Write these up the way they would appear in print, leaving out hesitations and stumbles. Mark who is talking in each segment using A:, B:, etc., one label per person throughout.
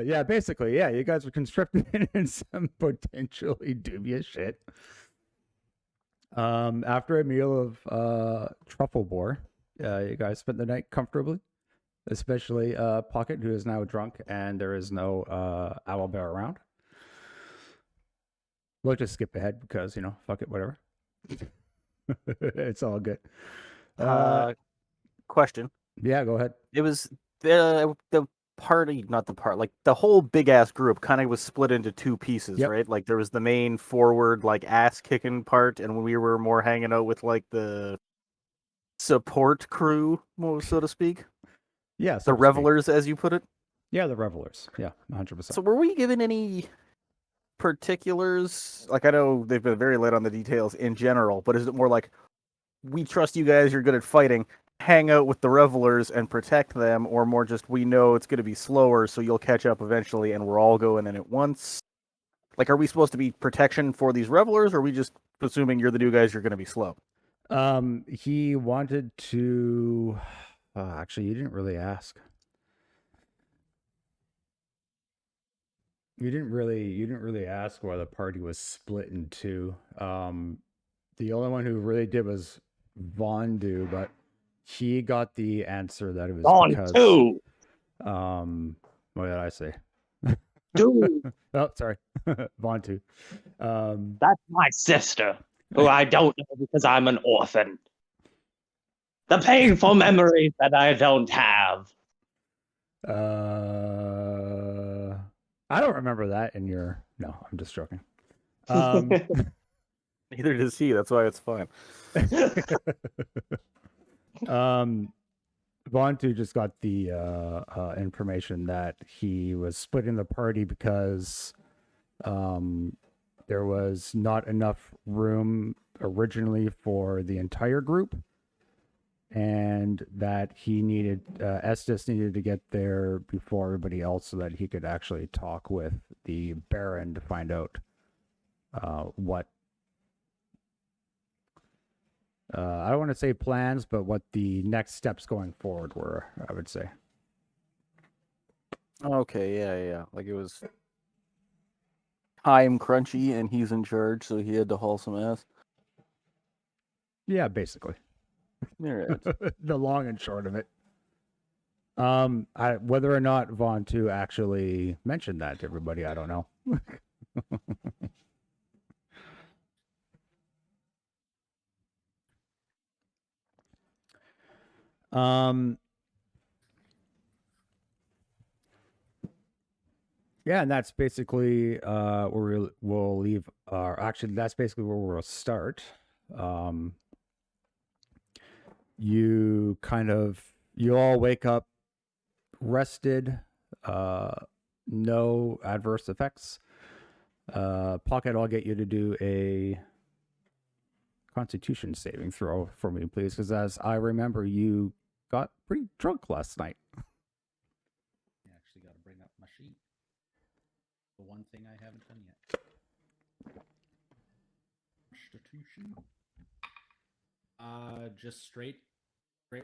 A: Yeah, basically, yeah. You guys were conscripted in some potentially dubious shit. After a meal of truffle boar, you guys spent the night comfortably. Especially Pocket, who is now drunk, and there is no owlbear around. We'll just skip ahead because fuck it, whatever. It's all good.
B: Question.
A: Yeah, go ahead.
B: It was the party, not the part, like the whole big ass group kind of was split into two pieces,
A: Yep.
B: right? Like there was the main forward, like ass kicking part, and we were more hanging out with like the support crew, so to speak.
A: Yeah,
B: The revelers, as you put it.
A: Yeah, the revelers. Yeah, 100%.
B: So were we given any particulars? Like I know they've been very late on the details in general, but is it more like we trust you guys, you're good at fighting, hang out with the revelers and protect them, or more just we know it's going to be slower, so you'll catch up eventually and we're all going in at once? Like, are we supposed to be protection for these revelers, or are we just assuming you're the new guys, you're going to be slow?
A: He wanted to... actually, you didn't really ask. You didn't really ask why the party was split in two. The only one who really did was Vontu, but he got the answer that it was because what did I say?
C: Dude.
A: Oh, sorry. Vontu.
C: That's my sister, who I don't know because I'm an orphan. The painful memories that I don't have.
A: I don't remember that in your... No, I'm just joking.
B: Neither does he. That's why it's fine.
A: Vontu just got the information that he was splitting the party because there was not enough room originally for the entire group, and that he needed Estes needed to get there before everybody else so that he could actually talk with the Baron to find out what I don't want to say plans, but what the next steps going forward were, I would say.
B: Okay, yeah. Like it was time crunchy and he's in charge, so he had to haul some ass.
A: Yeah, basically.
B: Right.
A: The long and short of it. Whether or not Vontu actually mentioned that to everybody, I don't know. Yeah, and that's basically where we'll leave. Actually, that's basically where we'll start. You all wake up rested, no adverse effects. Pocket, I'll get you to do a Constitution saving throw for me, please, because as I remember, you got pretty drunk last night.
D: I actually got to bring up my sheet. The one thing I haven't done yet. Constitution. Just straight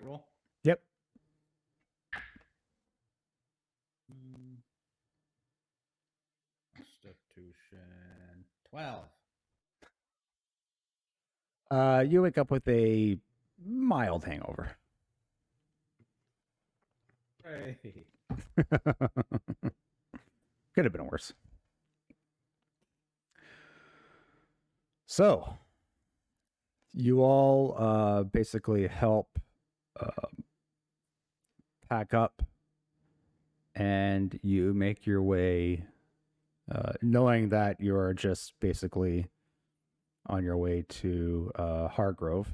D: roll.
A: Yep.
D: Constitution 12.
A: You wake up with a mild hangover.
D: Hey.
A: Could have been worse. So, you all basically help pack up, and you make your way, knowing that you're just basically on your way to Hargrove.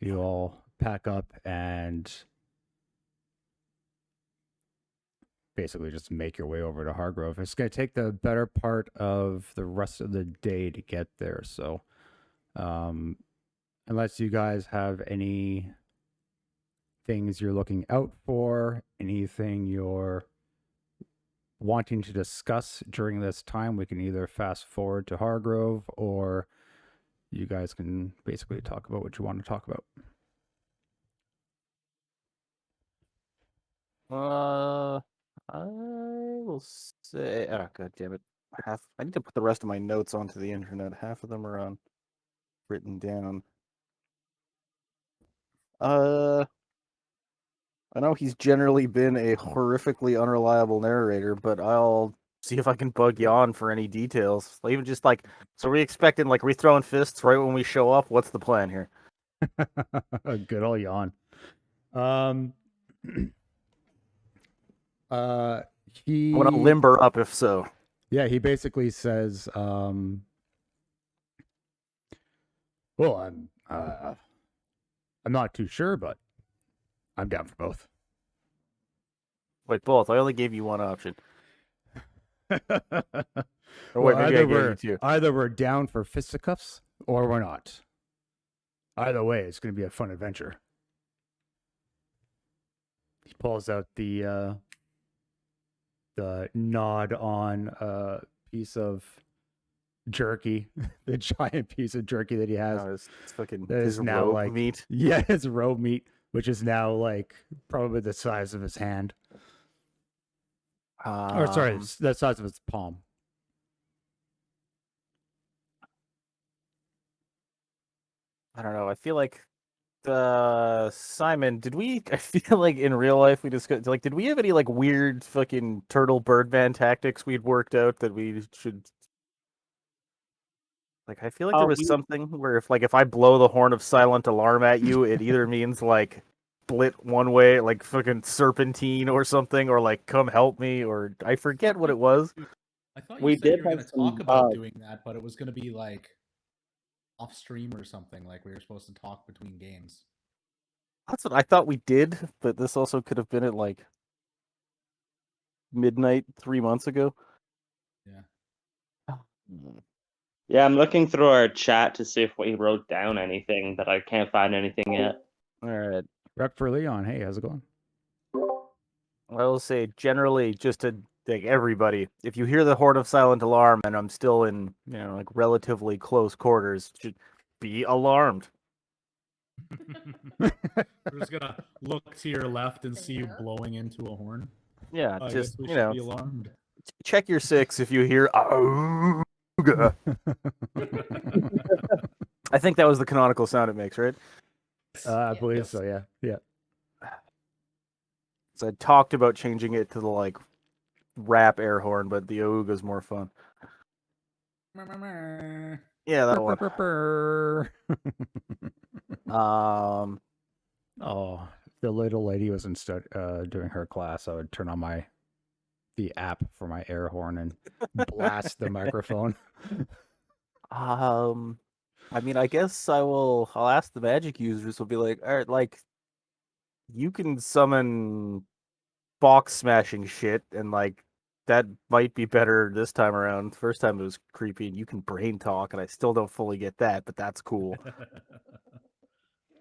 A: You all pack up and basically just make your way over to Hargrove. It's going to take the better part of the rest of the day to get there. So, unless you guys have any things you're looking out for, anything you're wanting to discuss during this time, we can either fast forward to Hargrove, or you guys can basically talk about what you want to talk about.
B: I will say. Oh, god damn it! I need to put the rest of my notes onto the internet. Half of them are written down. I know he's generally been a horrifically unreliable narrator, but I'll see if I can bug you on for any details. Even just like, so we expecting like we throwing fists right when we show up? What's the plan here?
A: A good old yawn. He.
B: I want to limber up if so.
A: Yeah, he basically says, well, I'm not too sure, but I'm down for both.
B: Wait, both. I only gave you one option. Or
A: Well,
B: wait, maybe I gave you two.
A: either we're down for fisticuffs or we're not. Either way, it's going to be a fun adventure. He pulls out the nod on piece of jerky, the giant piece of jerky that he has.
B: No, it's fucking
A: That
B: his
A: is now
B: robe
A: like
B: meat.
A: Yeah, his robe meat, which is now like probably the size of his hand. Or sorry, the size of his palm.
B: I don't know. I feel like Simon, I feel like in real life we discussed, like, did we have any like weird fucking turtle birdman tactics we'd worked out that we should, like, I feel like there was something where if I blow the horn of silent alarm at you, it either means like split one way, like fucking serpentine or something, or like come help me, or I forget what it was.
D: I thought
C: We
D: you said
C: did
D: you were going
C: have
D: to talk
C: some
D: about
C: bugs.
D: doing that, but it was going to be like off stream or something. Like we were supposed to talk between games.
B: That's what I thought we did, but this also could have been at like midnight 3 months ago.
D: Yeah.
C: Yeah, I'm looking through our chat to see if we wrote down anything, but I can't find anything yet.
B: All right.
A: Rep for Leon. Hey, how's it going?
B: I will say generally, just to like everybody, if you hear the horn of silent alarm and I'm still in, like relatively close quarters, should be alarmed.
D: We're just gonna look to your left and see you blowing into a horn.
B: Yeah,
D: I
B: just
D: guess we should be alarmed.
B: check your six if you hear. Auga. I think that was the canonical sound it makes, right?
A: I believe so. Yeah, yeah.
B: So I talked about changing it to the like rap air horn, but the Auga's more fun. Yeah, that'll work.
A: Oh, if the little lady was doing her class, I would turn on the app for my air horn and blast the microphone.
B: I mean, I guess I'll ask the magic users. Will be like, all right, like, you can summon box smashing shit, and like that might be better this time around. First time it was creepy, and you can brain talk, and I still don't fully get that, but that's cool.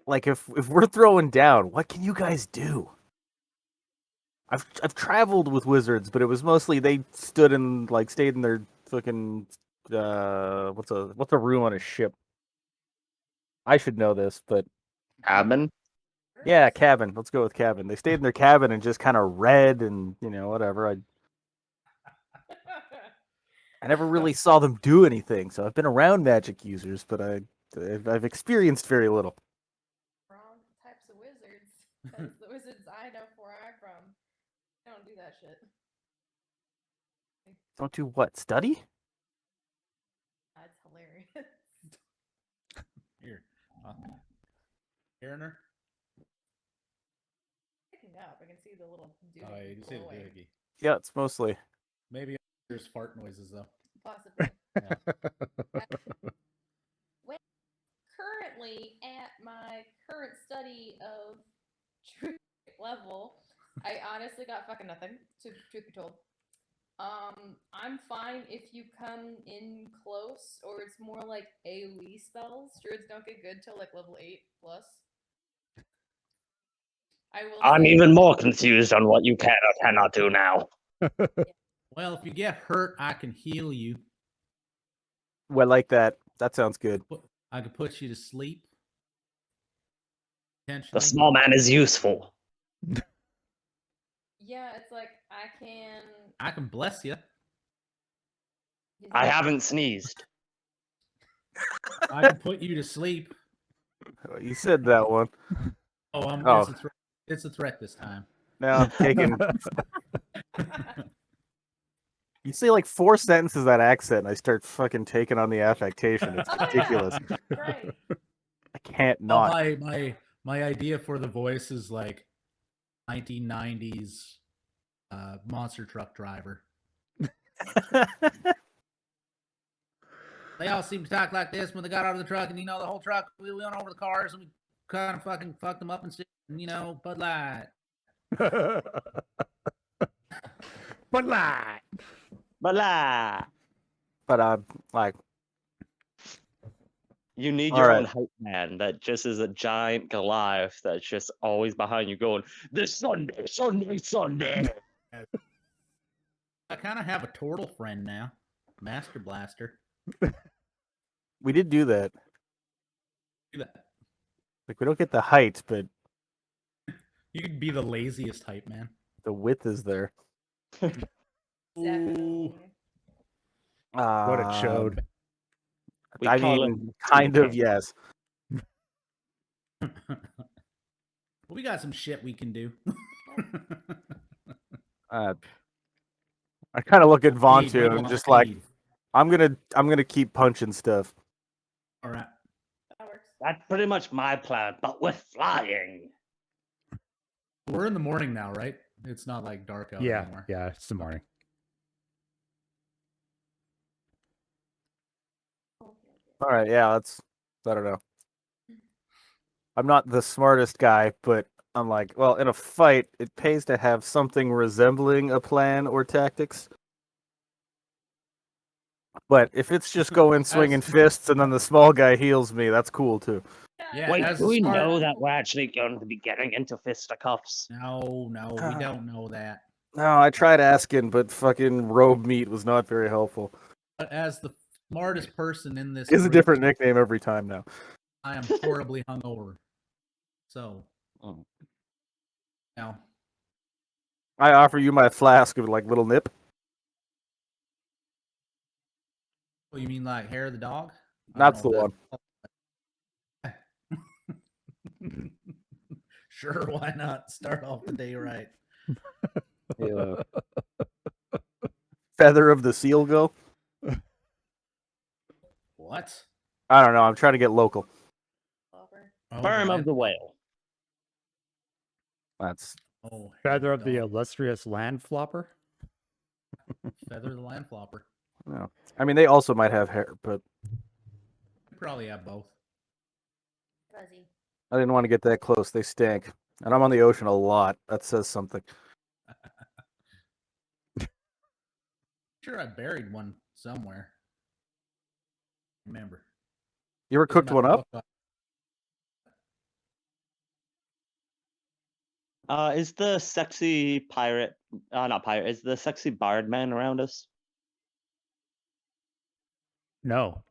B: Like, if we're throwing down, what can you guys do? I've traveled with wizards, but it was mostly they stayed in their fucking what's a room on a ship? I should know this, but
C: Cabin?
B: yeah, cabin. Let's go with cabin. They stayed in their cabin and just kind of read and whatever. I never really saw them do anything, so I've been around magic users, but I've experienced very little.
E: Wrong types of wizards. Because the wizards I know where I'm from, they don't do that shit.
B: Don't do what? Study?
E: That's hilarious.
D: Here, Aaroner.
E: Picking up, I can see the little dude.
D: Oh, you can see the doohickey.
B: Yeah, it's mostly.
D: Maybe there's fart noises though.
E: Possibly.
D: Yeah.
E: Currently, at my current study of truth level, I honestly got fucking nothing, to truth be told. I'm fine if you come in close, or it's more like AoE spells. Druids don't get good till like level 8 plus.
C: I'm even more confused on what you can or cannot do now.
D: Well, if you get hurt, I can heal you.
B: Well, like that. That sounds good.
D: I can put you to sleep.
C: The small man is useful.
E: Yeah, it's like I can
D: I can bless you.
C: I haven't sneezed.
D: I can put you to sleep.
B: You said that one.
D: Oh,
B: Oh.
D: It's a threat. It's a threat this time.
B: Now I'm taking. You say like 4 sentences that accent, and I start fucking taking on the affectation. It's
E: Oh, yeah.
B: ridiculous.
E: Right.
B: I can't
D: Well,
B: not.
D: my idea for the voice is like 1990s monster truck driver. They all seem to talk like this when they got out of the truck, and the whole truck, we went over the cars and we kind of fucking fucked them up and shit. And, Bud Light.
A: But lie.
C: Blah.
B: But like,
C: You need
B: All
C: your
B: right.
C: own hype man that just is a giant Goliath that's just always behind you going, this Sunday, Sunday, Sunday.
D: I kind of have a Tortle friend now, Master Blaster.
B: we did do that.
D: Do that.
B: Like, we don't get the height, but
D: You could be the laziest hype man.
B: the width is there.
E: Definitely.
A: What it showed.
C: We
B: I
C: call
B: mean,
C: it-
B: kind of, yes.
D: We got some shit we can do.
B: I kind of look at
D: Speed,
B: Vontu
D: we
B: and
D: want
B: just like,
D: speed.
B: I'm gonna keep punching stuff.
D: All right.
E: That works.
C: That's pretty much my plan, but with flying.
D: We're in the morning now, right? It's not like dark out
A: Yeah,
D: anymore.
A: yeah, it's the morning.
B: All right, yeah, that's. I don't know. I'm not the smartest guy, but I'm like, well, in a fight, it pays to have something resembling a plan or tactics. But if it's just going swinging fists and then the small guy heals me, that's cool too.
D: Yeah,
C: Wait,
D: as
C: do we
D: smart-
C: know that we're actually going to be getting into fisticuffs?
D: No, we don't know that.
B: No, I tried asking, but fucking robe meat was not very helpful.
D: But as the smartest person in this
B: It's a
D: group,
B: different nickname every time now.
D: I am horribly hungover. So,
C: Oh.
D: now,
B: I offer you my flask of like little nip.
D: oh, you mean like hair of the dog? I
B: That's
D: don't
B: the
D: know
B: one.
D: if that's- Sure, why not? Start off the day right.
B: Yeah. Feather of the seal go.
D: What?
B: I don't know. I'm trying to get local.
E: Over.
D: Oh,
C: Sperm
D: the
C: of the whale.
B: That's
D: Oh,
A: Feather of the
D: dog.
A: illustrious land flopper.
D: Feather of the land flopper.
B: no. I mean, they also might have hair, but
D: We probably have both.
E: Fuzzy.
B: I didn't want to get that close. They stink, and I'm on the ocean a lot. That says something.
D: Sure, I buried one somewhere. Remember.
B: You ever cooked one up?
C: Is the sexy pirate, not pirate, is the sexy bard man around us?
A: No,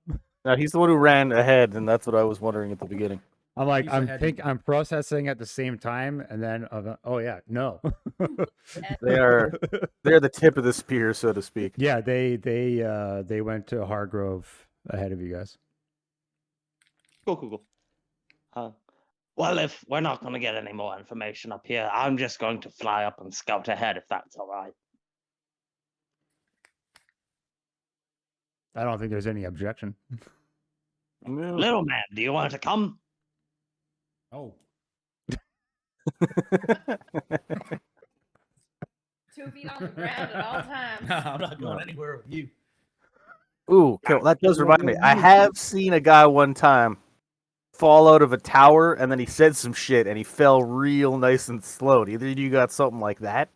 B: No, he's the one who ran ahead, and that's what I was wondering at the beginning.
A: I'm like
D: He's
A: I'm
D: ahead.
A: I'm processing at the same time, and then oh yeah, no.
B: They're the tip of the spear, so to speak.
A: Yeah, they went to Hargrove ahead of you guys.
C: Cool. Well, if we're not going to get any more information up here, I'm just going to fly up and scout ahead, if that's all right.
A: I don't think there's any objection.
B: No.
C: Little man, do you want to come?
D: Oh,
E: 2 feet on the ground at all times.
D: no, I'm not going anywhere with you.
B: Ooh, okay, well, that does remind me. I have seen a guy one time fall out of a tower, and then he said some shit, and he fell real nice and slow. Do either of you got something like that?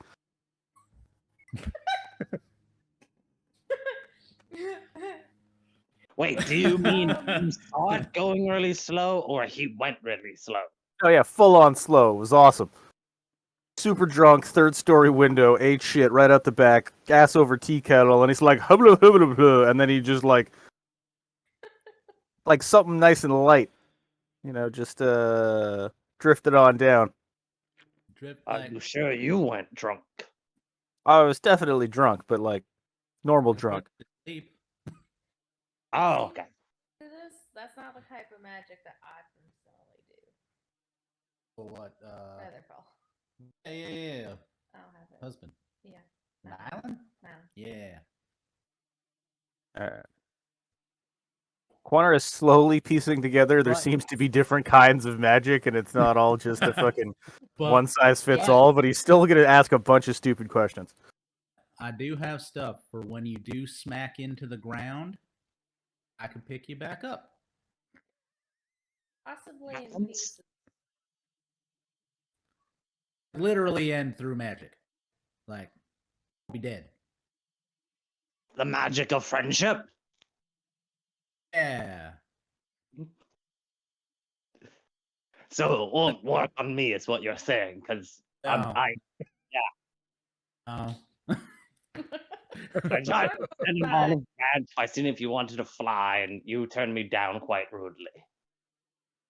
C: Wait, do you mean you saw it going really slow, or he went really slow?
B: Oh yeah, full on slow. It was awesome. Super drunk, 3rd-story window, ate shit right out the back, gas over tea kettle, and he's like, hubba, hubba, hubba, and then he just like something nice and light, just drifted on down.
D: Drip
C: Are
D: like
C: you sure you went drunk?
B: I was definitely drunk, but like normal drunk.
D: Sleep.
C: Oh, okay.
E: Do this? That's not the type of magic that I personally do.
D: Well, what?
E: Feather fall.
D: Yeah.
E: I don't have it.
D: Husband.
E: Yeah.
D: An
E: No.
D: island?
E: No.
D: Yeah.
B: Quoynor is slowly piecing together. There
D: But-
B: seems to be different kinds of magic, and it's not all just a fucking
D: But
B: one size fits
D: but-
B: all. But he's still gonna ask a bunch of stupid questions.
D: I do have stuff for when you do smack into the ground. I can pick you back up.
E: Possibly in
C: And-
E: pieces.
D: Literally and through magic. Like, be dead.
C: The magic of friendship.
D: Yeah.
C: So it won't work on me, is what you're saying, because
D: No.
C: I
D: Oh.
C: tried to send him all of that by seeing if you wanted to fly, and you turned me down quite rudely.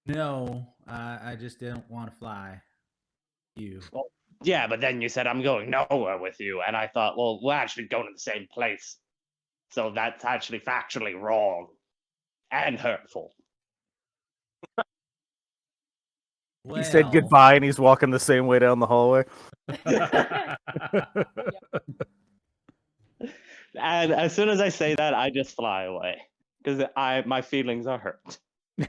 D: No, I just didn't want to fly. You.
C: Yeah, but then you said I'm going nowhere with you, and I thought, well, we're actually going to the same place. So that's actually factually wrong and hurtful.
B: He said goodbye, and he's walking the same way down the hallway.
C: And as soon as I say that, I just fly away because my feelings are hurt.
E: Does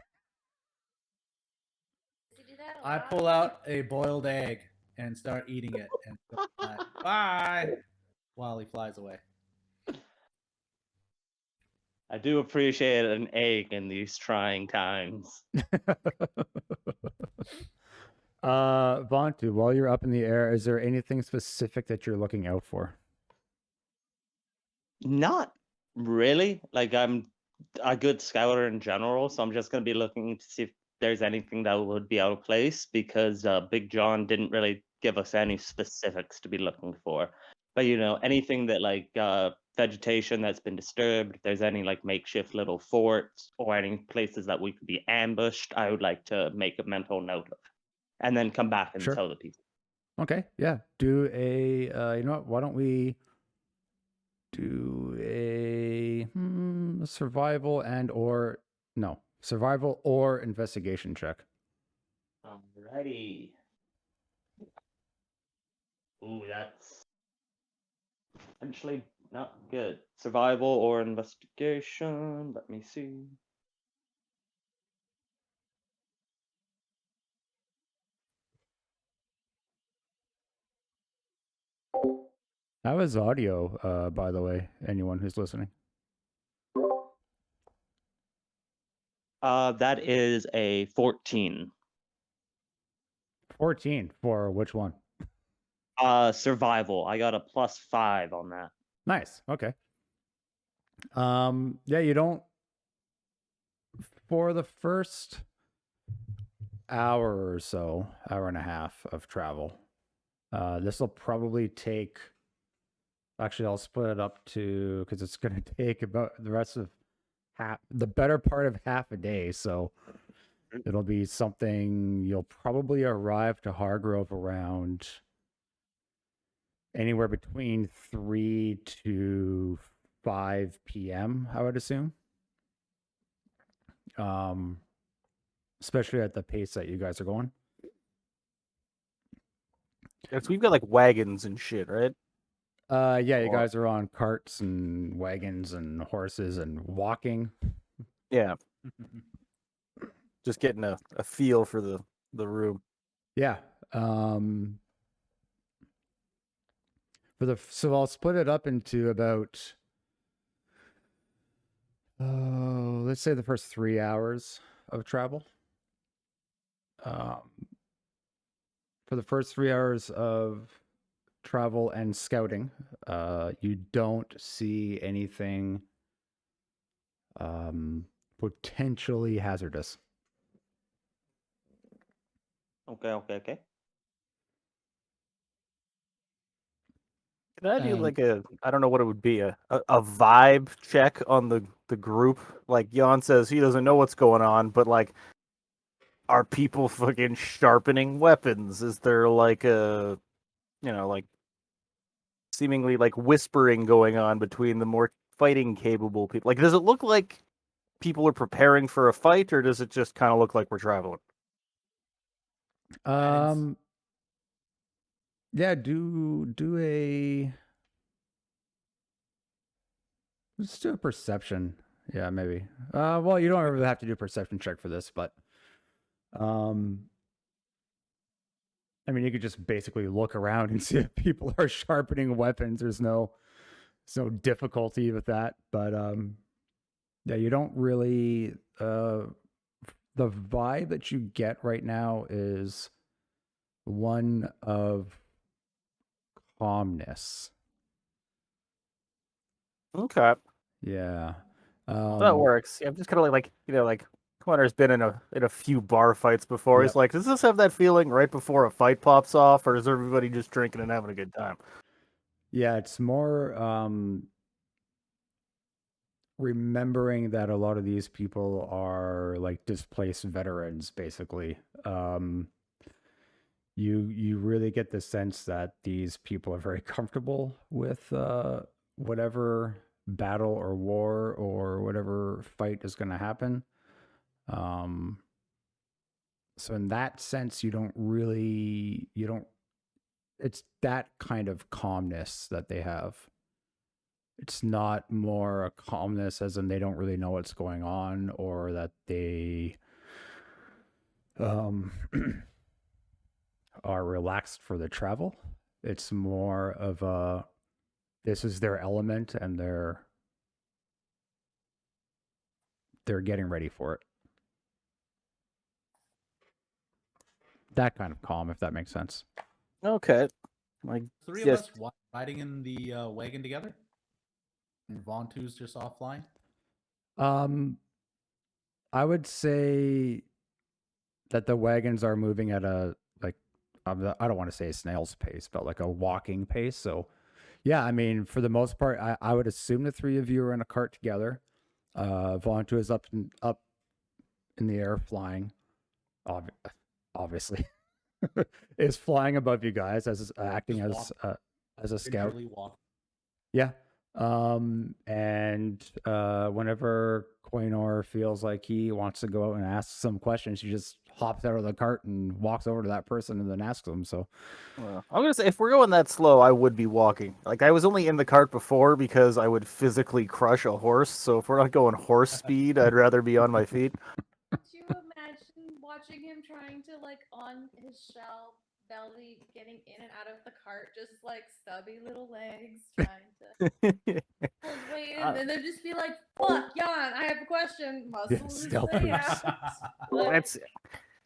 E: he do that a
D: I
E: lot?
D: pull out a boiled egg and start eating it. And bye. While he flies away.
C: I do appreciate an egg in these trying times.
A: Vontu, while you're up in the air, is there anything specific that you're looking out for?
C: Not really. Like, I'm a good scouter in general, so I'm just going to be looking to see if there's anything that would be out of place because Big John didn't really give us any specifics to be looking for. But, anything that, like, vegetation that's been disturbed, if there's any, like, makeshift little forts or any places that we could be ambushed, I would like to make a mental note of. And then come back and
A: Sure.
C: tell the people.
A: Okay, yeah. Do a, you know what? Why don't we do a survival or investigation check.
C: Alrighty. Ooh, that's potentially not good. Survival or investigation. Let me see.
A: How is audio, by the way, anyone who's listening?
C: That is a 14.
A: 14 for which one?
C: Survival. I got a +5 on that.
A: Nice. Okay. Yeah, you don't for the first hour or so, hour and a half of travel. This will probably take, actually I'll split it up to, because it's going to take about the better part of half a day. So it'll be something, you'll probably arrive to Hargrove around anywhere between 3 to 5 p.m., I would assume. Especially at the pace that you guys are going.
B: Yes, we've got like wagons and shit, right?
A: Yeah, you
B: Or-
A: guys are on carts and wagons and horses and walking.
B: Yeah, just getting a feel for the room.
A: Yeah. So I'll split it up into about let's say the first 3 hours of travel. For the first 3 hours of travel and scouting, you don't see anything potentially hazardous.
C: Okay.
B: Can I do
A: And-
B: like I don't know what it would be, a vibe check on the group? Like Jan says he doesn't know what's going on, but like, are people fucking sharpening weapons? Is there like a, like seemingly like whispering going on between the more fighting capable people. Like, does it look like people are preparing for a fight, or does it just kind of look like we're traveling?
A: Yeah, do a let's do a perception. Yeah, maybe. Well, you don't really have to do a perception check for this, but I mean, you could just basically look around and see if people are sharpening weapons. There's no difficulty with that, but yeah, you don't really the vibe that you get right now is one of calmness.
B: Okay,
A: Yeah.
B: that works. Yeah, I'm just kind of like like Quoynor's been in a few bar fights before. He's
A: Yep.
B: like, does this have that feeling right before a fight pops off, or is everybody just drinking and having a good time?
A: Yeah, it's more remembering that a lot of these people are like displaced veterans, basically. You really get the sense that these people are very comfortable with whatever battle or war or whatever fight is going to happen. So in that sense, you don't. It's that kind of calmness that they have. It's not more a calmness as in they don't really know what's going on or that they are relaxed for the travel. It's more of a this is their element and they're getting ready for it. That kind of calm, if that makes sense.
B: Okay, like
D: Three of
B: yes.
D: us riding in the wagon together, and Vontu's just offline.
A: I would say that the wagons are moving at a like I don't want to say a snail's pace, but like a walking pace. So, yeah, I mean, for the most part, I would assume the three of you are in a cart together. Vontu is up in the air, flying. Obviously, is flying above you guys as acting
D: Just
A: as a scout.
D: Gingerly walk.
A: Yeah. And whenever Quoynor feels like he wants to go out and ask some questions, he just hops out of the cart and walks over to that person and then asks them. So,
B: Well, I'm gonna say if we're going that slow, I would be walking. Like I was only in the cart before because I would physically crush a horse. So if we're not going horse speed, I'd rather be on my feet.
E: Could you imagine watching him trying to like on his shell belly, getting in and out of the cart, just like stubby little legs, trying to hold weight, and then they'd just be like, "Fuck, Jan, I have a question." Muscles
A: stealth
E: say
A: boots.
B: That's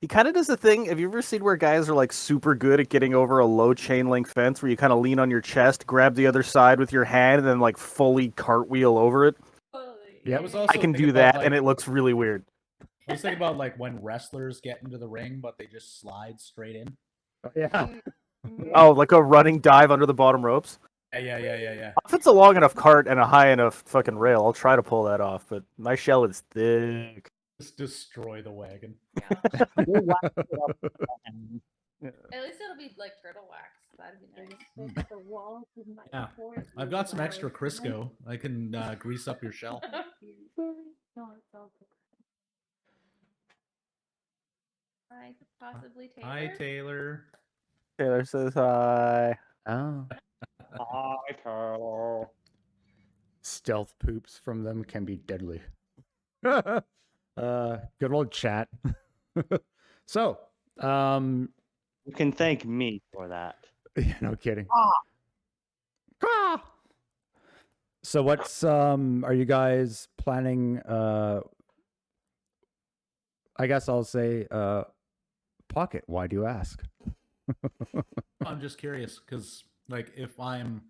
B: he kind of does the thing. Have you ever seen where guys are like super good at getting over a low chain link fence, where you kind of lean on your chest, grab the other side with your hand, and then like fully cartwheel over it?
A: Yep.
D: I was also
B: I can
D: thinking
B: do
D: about,
B: that, and it looks really weird.
D: I was thinking about like when wrestlers get into the ring, but they just slide straight in.
A: Yeah.
B: Oh, like a running dive under the bottom ropes.
D: Yeah.
B: If it's a long enough cart and a high enough fucking rail, I'll try to pull that off. But my shell is thick.
D: Just destroy the wagon.
E: Yeah. At least it'll be like turtle wax. That'd be nice.
D: Yeah. I've got some extra Crisco. I can grease up your shell.
E: I could possibly Taylor.
D: Hi, Taylor.
B: Taylor says hi.
A: Oh.
C: Hi, Turtle.
A: Stealth poops from them can be deadly. Good old chat. So,
C: You can thank me for that.
A: yeah, no kidding. Ah! So what's are you guys planning I guess I'll say Pocket, why do you ask?
D: I'm just curious because, like, if I'm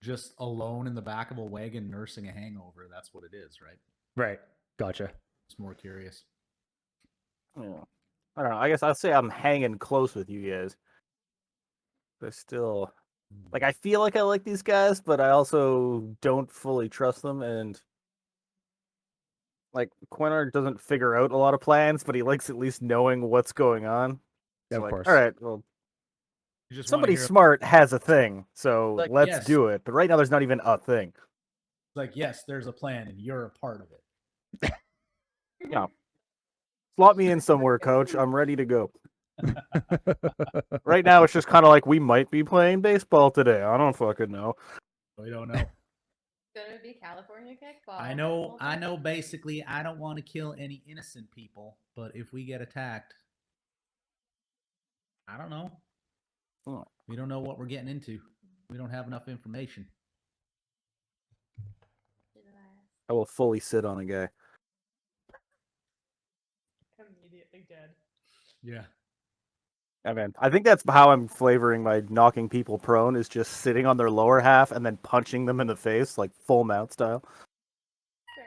D: just alone in the back of a wagon nursing a hangover, that's what it is, right?
A: Right. Gotcha.
D: Just more curious.
B: Yeah. I don't know. I guess I'll say I'm hanging close with you guys. But still, like, I feel like I like these guys, but I also don't fully trust them. And like, Quoynor doesn't figure out a lot of plans, but he likes at least knowing what's going on.
A: Yeah,
B: So,
A: of
B: like,
A: course.
B: all right, well,
D: You just wanna
B: Somebody
D: hear,
B: smart has a thing, so
D: Like,
B: let's
D: yes.
B: do it. But right now, there's not even a thing.
D: like, yes, there's a plan, and you're a part of it.
B: Yeah. Slot me in somewhere, coach. I'm ready to go. Right now, it's just kind of like we might be playing baseball today. I don't fucking know.
D: We don't know.
E: Gonna be California kickball.
D: I know. Basically, I don't want to kill any innocent people, but if we get attacked, I don't know.
B: Oh.
D: We don't know what we're getting into. We don't have enough information.
B: I will fully sit on a guy.
E: Immediately dead.
D: Yeah.
B: I mean, I think that's how I'm flavoring my knocking people prone, is just sitting on their lower half and then punching them in the face, like full mount style.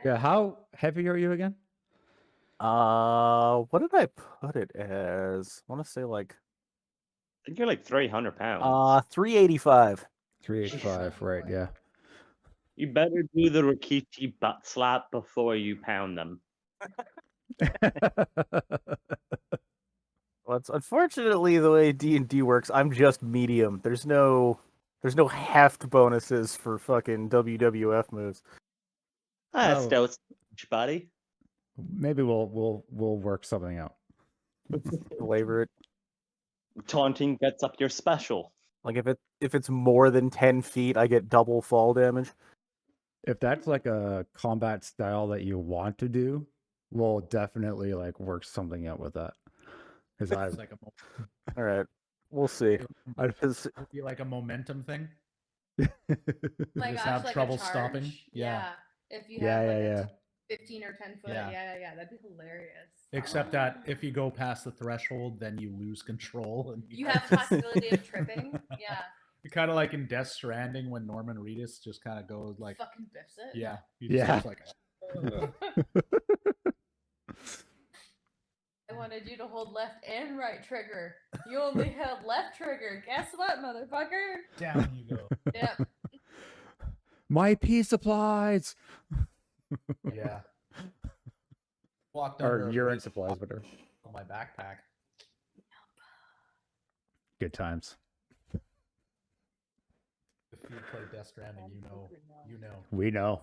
A: Yeah, how heavy are you again?
B: What did I put it as? I want to say like
C: I think you're like 300 pounds.
B: 385.
A: 385, right, yeah.
C: You better do the Rikichi butt slap before you pound them.
B: Well, it's unfortunately the way D&D works. I'm just medium. There's no heft bonuses for fucking WWF moves.
C: Ah,
A: Oh.
C: still, it's buddy.
A: Maybe we'll work something out.
B: Flavor it.
C: Taunting gets up your special.
B: Like if it's more than 10 feet, I get double fall damage.
A: If that's like a combat style that you want to do, we'll definitely like work something out with that. Because I
D: It's like a
B: All right, we'll see.
A: I-
B: 'Cause
D: it'd be like a momentum thing.
E: My
D: just
E: gosh,
D: have
E: like
D: trouble
E: a charge.
D: stopping? Yeah.
E: If you
A: Yeah,
E: have like
A: yeah,
E: a 15 or 10 foot,
D: Yeah.
E: yeah, that'd be hilarious.
D: Except that if you go past the threshold, then you lose control. And
E: You have the possibility of tripping. Yeah.
D: Kind of like in Death Stranding when Norman Reedus just kind of goes like,
E: Fucking biffs it.
D: yeah, he just
A: Yeah.
D: goes like,
E: I wanted you to hold left and right trigger. You only held left trigger. Guess what, motherfucker?
D: down you go.
E: Yep.
A: My pea supplies
D: Yeah. Walked
A: or
D: under a
A: urine
D: bridge
A: supplies, whatever.
D: on my backpack.
A: Good times.
D: If you play Death Stranding, you know.
A: We know.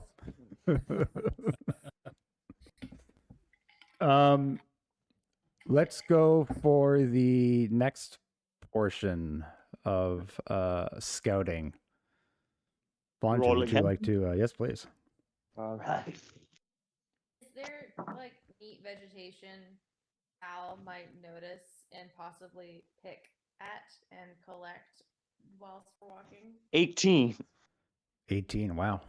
A: Let's go for the next portion of scouting. Vontu,
C: Roll
A: would you
C: again?
A: like to? Yes, please.
C: All right.
E: Is there like neat vegetation Al might notice and possibly pick at and collect whilst we're walking?
C: 18.
A: 18. Wow.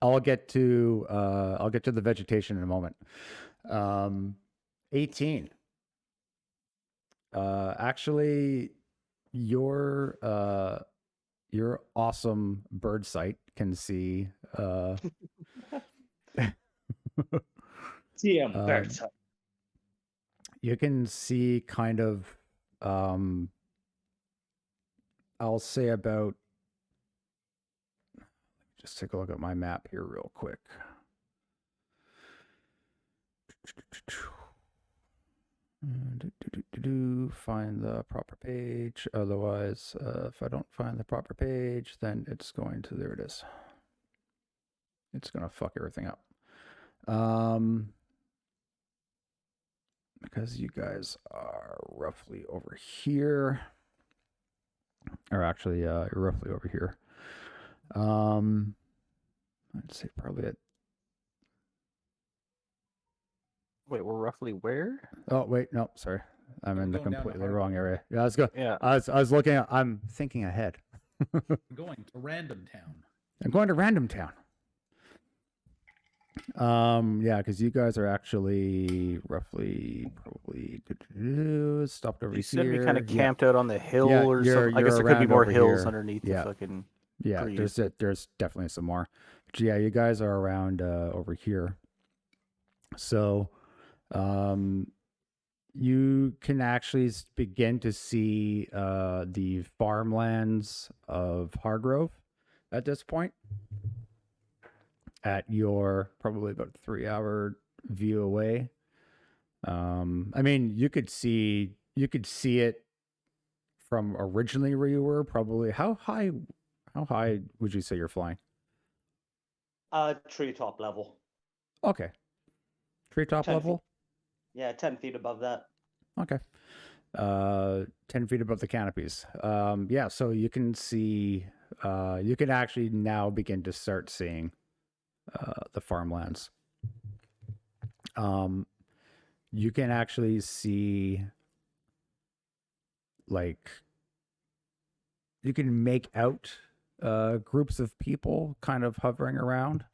A: I'll get to the vegetation in a moment. 18. Actually, your awesome bird sight can see
C: TM,
A: Um,
C: birds.
A: you can see kind of I'll say about, just take a look at my map here real quick. Find the proper page. Otherwise, if I don't find the proper page, then it's going to, there it is. It's going to fuck everything up. Because you guys are roughly over here. Or actually, you're roughly over here. I'd say probably at,
B: wait, we're roughly where?
A: oh wait, no, sorry. I'm
D: You're
A: in the
D: going down to
A: completely
D: Harvard.
A: wrong area. Yeah, let's go.
B: Yeah.
A: I was looking at, I'm thinking ahead.
D: Going to Random Town.
A: I'm going to Random Town. Yeah, because you guys are actually roughly probably stopped over
B: You
A: here.
B: said we kind of
A: Yeah.
B: camped out on the hill
A: Yeah,
B: or
A: you're-
B: something. I guess
A: you're
B: there could be
A: around
B: more
A: over
B: hills
A: here.
B: underneath
A: Yeah.
B: the fucking.
A: Yeah,
B: trees.
A: there's definitely some more. But yeah, you guys are around over here. So, you can actually begin to see the farmlands of Hargrove at this point. At your probably about 3-hour view away. I mean, you could see you could see it from originally where you were. Probably how high would you say you're flying?
C: Treetop level.
A: Okay, treetop
C: 10 feet.
A: level.
C: Yeah, 10 feet above that.
A: Okay. 10 feet above the canopies. Yeah, so you can see, you can actually now begin to start seeing the farmlands. You can actually see, like, you can make out groups of people kind of hovering around.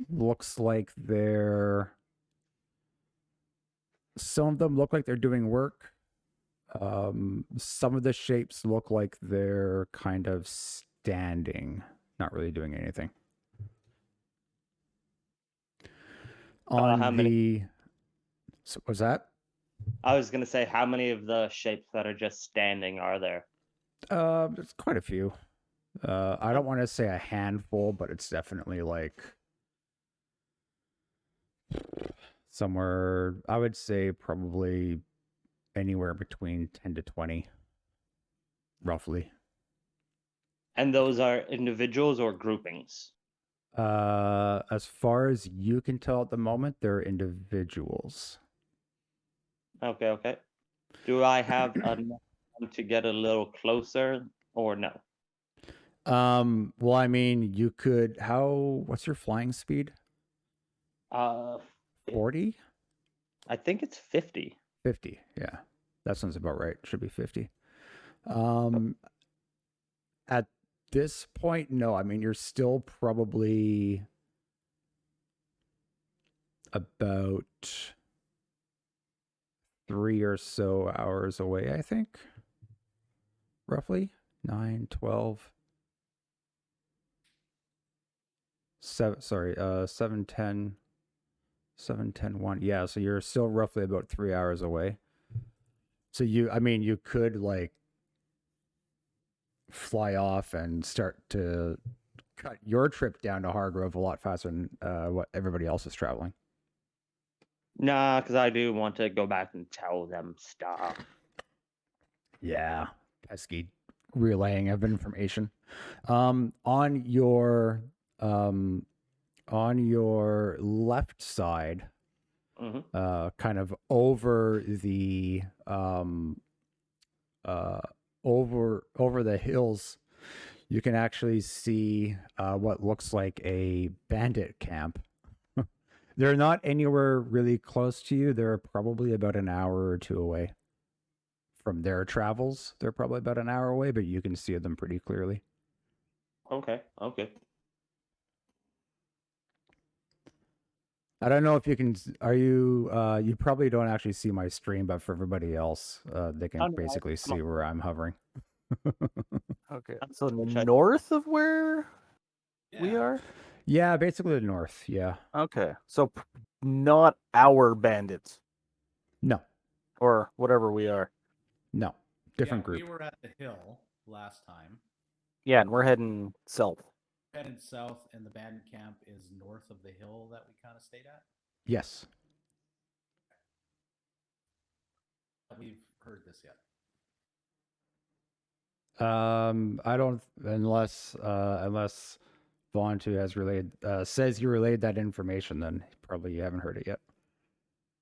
A: Looks like some of them look like they're doing work. Some of the shapes look like they're kind of standing, not really doing anything. On
C: how many?
A: So was that?
C: I was gonna say, how many of the shapes that are just standing are there?
A: There's quite a few. I don't want to say a handful, but it's definitely like somewhere, I would say probably anywhere between 10 to 20, roughly.
C: And those are individuals or groupings?
A: As far as you can tell at the moment, they're individuals.
C: Okay. Do I have enough time to get a little closer or no?
A: Well, I mean, you could, what's your flying speed? 40?
C: I think it's 50.
A: 50, yeah. That sounds about right. Should be 50. At this point, no. I mean, you're still probably about 3 or so hours away, I think. Roughly 9, 12. 7, 10, 1. Yeah, so you're still roughly about 3 hours away. So you could like fly off and start to cut your trip down to Hargrove a lot faster than what everybody else is traveling.
C: Nah, because I do want to go back and tell them stuff.
A: Yeah, pesky relaying of information. On your left side, kind of over the over the hills, you can actually see what looks like a bandit camp. They're not anywhere really close to you. They're probably about an hour or two away from their travels. They're probably about an hour away, but you can see them pretty clearly.
C: Okay.
A: I don't know if you can. Are you? You probably don't actually see my stream, but for everybody else, they can basically see where I'm hovering.
B: Okay, so north of where we are?
A: Yeah, basically the north. Yeah.
B: Okay, so not our bandits.
A: No.
B: Or whatever we are.
A: No. Different group.
D: We were at the hill last time.
B: Yeah, and we're heading south.
D: Headed south, and the bandit camp is north of the hill that we kind of stayed at.
A: Yes.
D: We've heard this yet.
A: I don't, unless Vontu has relayed, says you relayed that information, then probably you haven't heard it yet.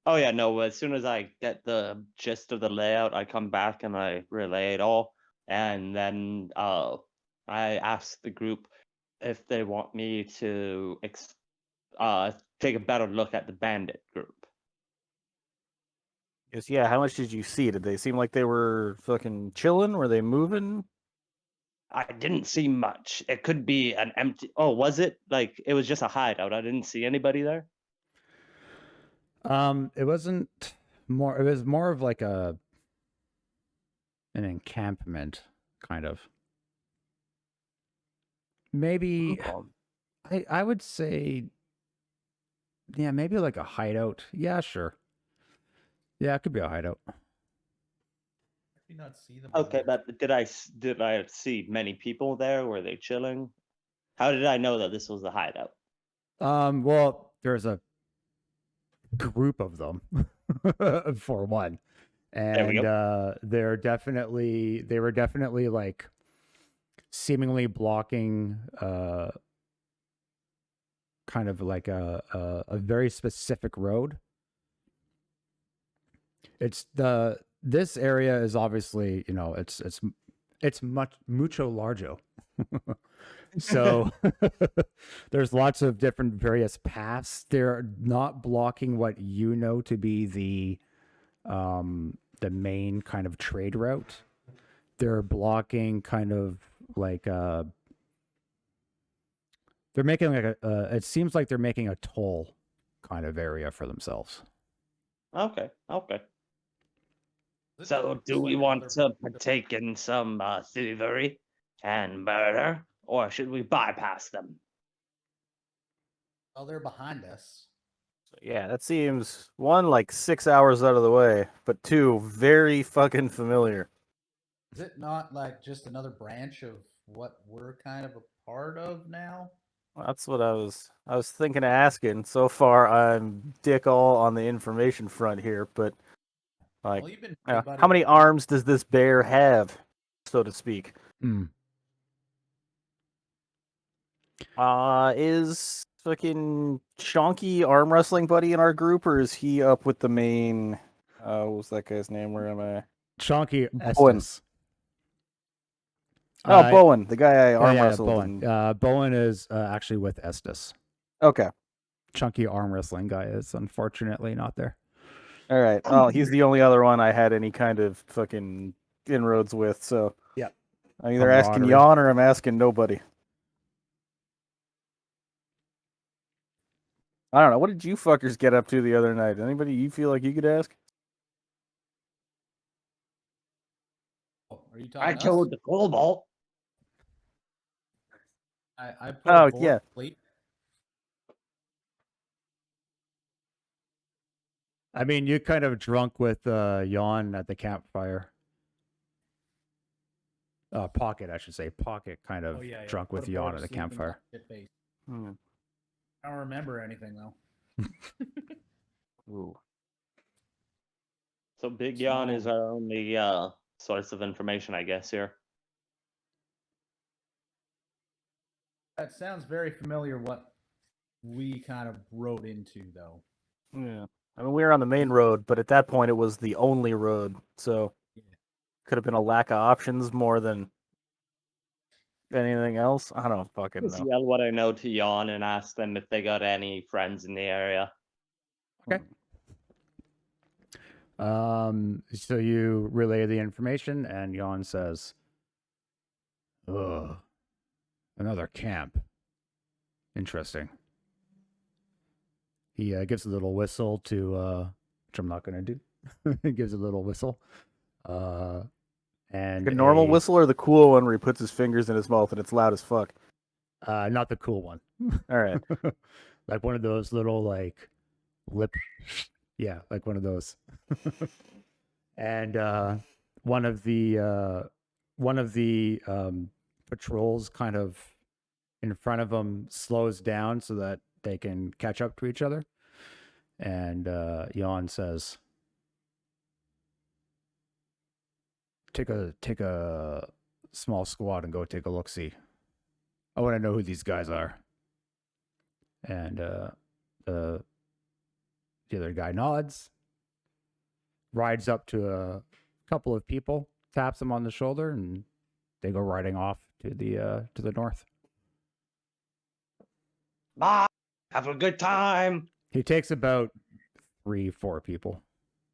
C: Oh yeah, no. As soon as I get the gist of the layout, I come back and I relay it all, and then I ask the group if they want me to take a better look at the bandit group.
B: Yes, yeah, how much did you see? Did they seem like they were fucking chilling? Were they moving?
C: I didn't see much. It could be an empty. Oh, was it? Like, it was just a hideout. I didn't see anybody there.
A: It wasn't more. It was more of like an encampment, kind of. Maybe I would say, yeah, maybe like a hideout. Yeah, sure. Yeah, it could be a hideout.
D: Did not see them.
C: Okay, but did I see many people there? Were they chilling? How did I know that this was a hideout?
A: Well, there's a group of them. for one.
C: There we
A: And they were definitely like seemingly blocking kind of like a very specific road. This area is obviously, it's mucho largo. So there's lots of different various paths. They're not blocking what you know to be the main kind of trade route. They're blocking kind of like they're making like it seems like they're making a toll kind of area for themselves.
C: Okay. Okay.
D: Is it
C: So,
D: just
C: do we
D: like
C: want
D: another-
C: to partake in some thievery and murder, or should we bypass them?
D: Oh, they're behind us.
B: Yeah, that seems, one, like 6 hours out of the way, but two, very fucking familiar.
D: Is it not like just another branch of what we're kind of a part of now?
B: That's what I was thinking of asking. So far, I'm dick all on the information front here, but like,
D: Well, you've been
B: how
D: buddy
B: many arms does this bear have, so to speak? Is fucking Shonky arm wrestling buddy in our group, or is he up with the main? What was that guy's name? Where am I?
A: Chonky
B: Bowen.
A: Estes.
B: Oh, Bowen, the guy I arm
A: yeah,
B: wrestled.
A: Bowen. Bowen is actually with Estes.
B: Okay,
A: Chunky arm wrestling guy is unfortunately not there.
B: all right. Well, he's the only other one I had any kind of fucking inroads with. So
A: Yep.
B: I'm either asking
A: Camaraderie.
B: Jan or I'm asking nobody. I don't know. What did you fuckers get up to the other night? Anybody you feel like you could ask?
D: Oh, are you
C: I
D: talking
C: killed the kobold.
D: I put
B: Oh,
D: a board
B: yeah.
D: plate.
A: I mean, you kind of drunk with Jan at the campfire. Pocket, I should say. Pocket kind of
D: Oh yeah,
A: drunk
D: put
A: with
D: a
A: Jan
D: board
A: at the
D: sleeping
A: campfire.
D: shit face.
B: Hmm.
D: I don't remember anything though.
B: Ooh.
C: So Big Jan is our only source of information, I guess, here.
D: That sounds very familiar. What we kind of rode into though.
B: Yeah. I mean, we were on the main road, but at that point, it was the only road. So
D: Yeah.
B: could have been a lack of options more than anything else. I don't fucking
C: Just
B: know.
C: yell what I know to Jan and ask them if they got any friends in the area.
A: Okay. So you relay the information, and Jan says, "Ugh, another camp. Interesting." He gives a little whistle to, which I'm not going to do. He gives a little whistle. And
B: Like a normal whistle or the cool one where he puts his fingers in his mouth and it's loud as fuck?
A: Not the cool one.
B: All right.
A: Like one of those little, like, lip. Yeah, like one of those. And one of the patrols kind of in front of them slows down so that they can catch up to each other. And Jan says, take a small squad and go take a look-see. I want to know who these guys are. And the other guy nods, rides up to a couple of people, taps them on the shoulder, and they go riding off to the north.
C: Bye. Have a good time.
A: He takes about 3-4 people.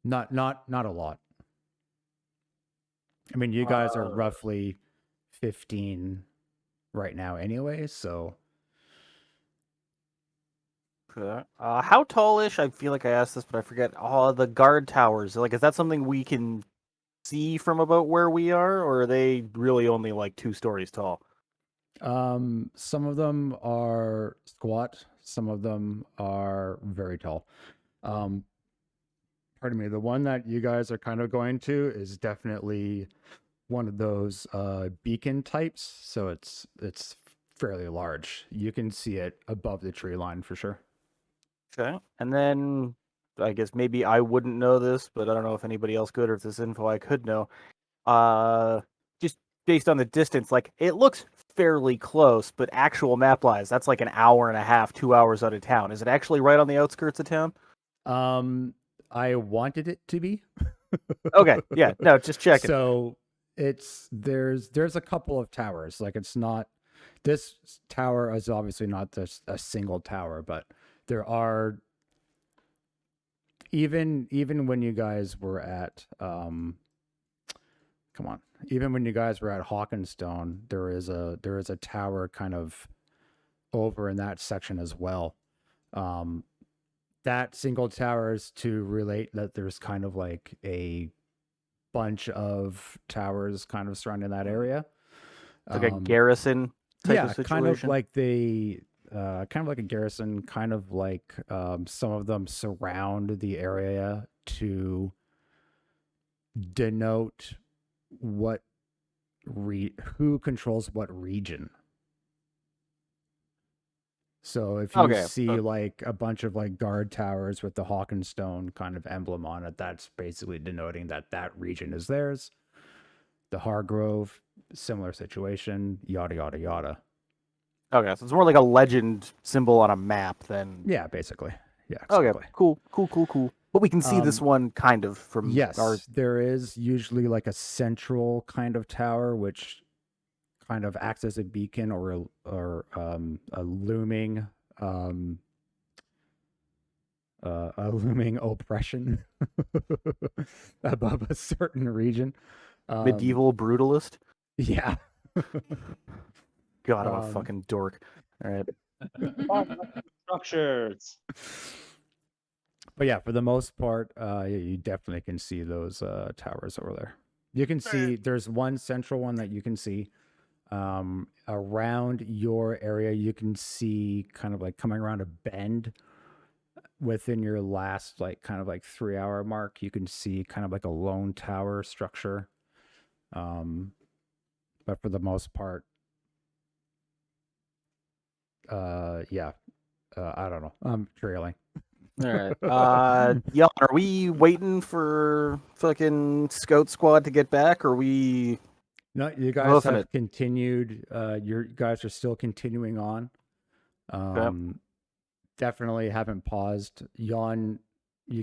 A: Not a lot. I mean, you guys are roughly 15 right now anyway, so
B: Okay. How tallish? I feel like I asked this, but I forget. The guard towers. Like, is that something we can see from about where we are, or are they really only like 2 stories tall?
A: some of them are squat, some of them are very tall. Pardon me, the one that you guys are kind of going to is definitely one of those beacon types, so it's fairly large. You can see it above the tree line for sure.
B: Okay. And then I guess maybe I wouldn't know this, but I don't know if anybody else could or if this info I could know. Just based on the distance, like it looks fairly close, but actual map wise, that's like an hour and a half, 2 hours out of town. Is it actually right on the outskirts of town?
A: I wanted it to be.
B: Okay, yeah, no, just checking.
A: So there's a couple of towers. Like it's not, this tower is obviously not just a single tower, but there are, even when you guys were at even when you guys were at Hawkenstone, there is a tower kind of over in that section as well. That single tower is to relate that there's kind of like a bunch of towers kind of surrounding that area.
B: Like a garrison type of situation.
A: Kind of like a garrison, kind of like some of them surround the area to denote who controls what region. So if you see like a bunch of like guard towers with the Hawkenstone kind of emblem on it, that's basically denoting that that region is theirs. The Hargrove, similar situation, yada, yada, yada.
B: Okay, so it's more like a legend symbol on a map than...
A: Yeah, basically. Yeah, exactly.
B: Okay, cool. But we can see this one kind of from
A: yes,
B: our...
A: there is usually like a central kind of tower, which kind of acts as a beacon or a looming oppression above a certain region.
B: Medieval brutalist.
A: Yeah.
B: God, I'm a fucking dork. All right.
C: Structures.
A: But yeah, for the most part, you definitely can see those towers over there. You can see there's one central one that you can see. Around your area, you can see kind of like coming around a bend within your last like kind of like 3-hour mark. You can see kind of like a lone tower structure. But for the most part, I don't know. I'm trailing.
B: All right. Yeah, are we waiting for fucking Scout Squad to get back, or are we...
A: No, you guys have continued. You guys are still continuing on. Definitely haven't paused. You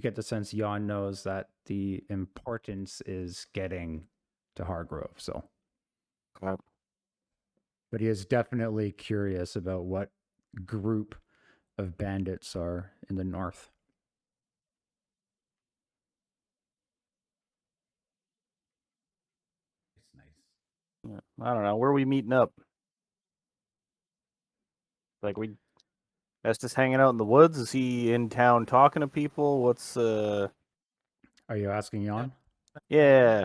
A: get the sense Jan knows that the importance is getting to Hargrove. So, but he is definitely curious about what group of bandits are in the north.
D: Nice.
B: I don't know. Where are we meeting up? Like Estes hanging out in the woods? Is he in town talking to people? What's
A: Are you asking Jan?
B: Yeah.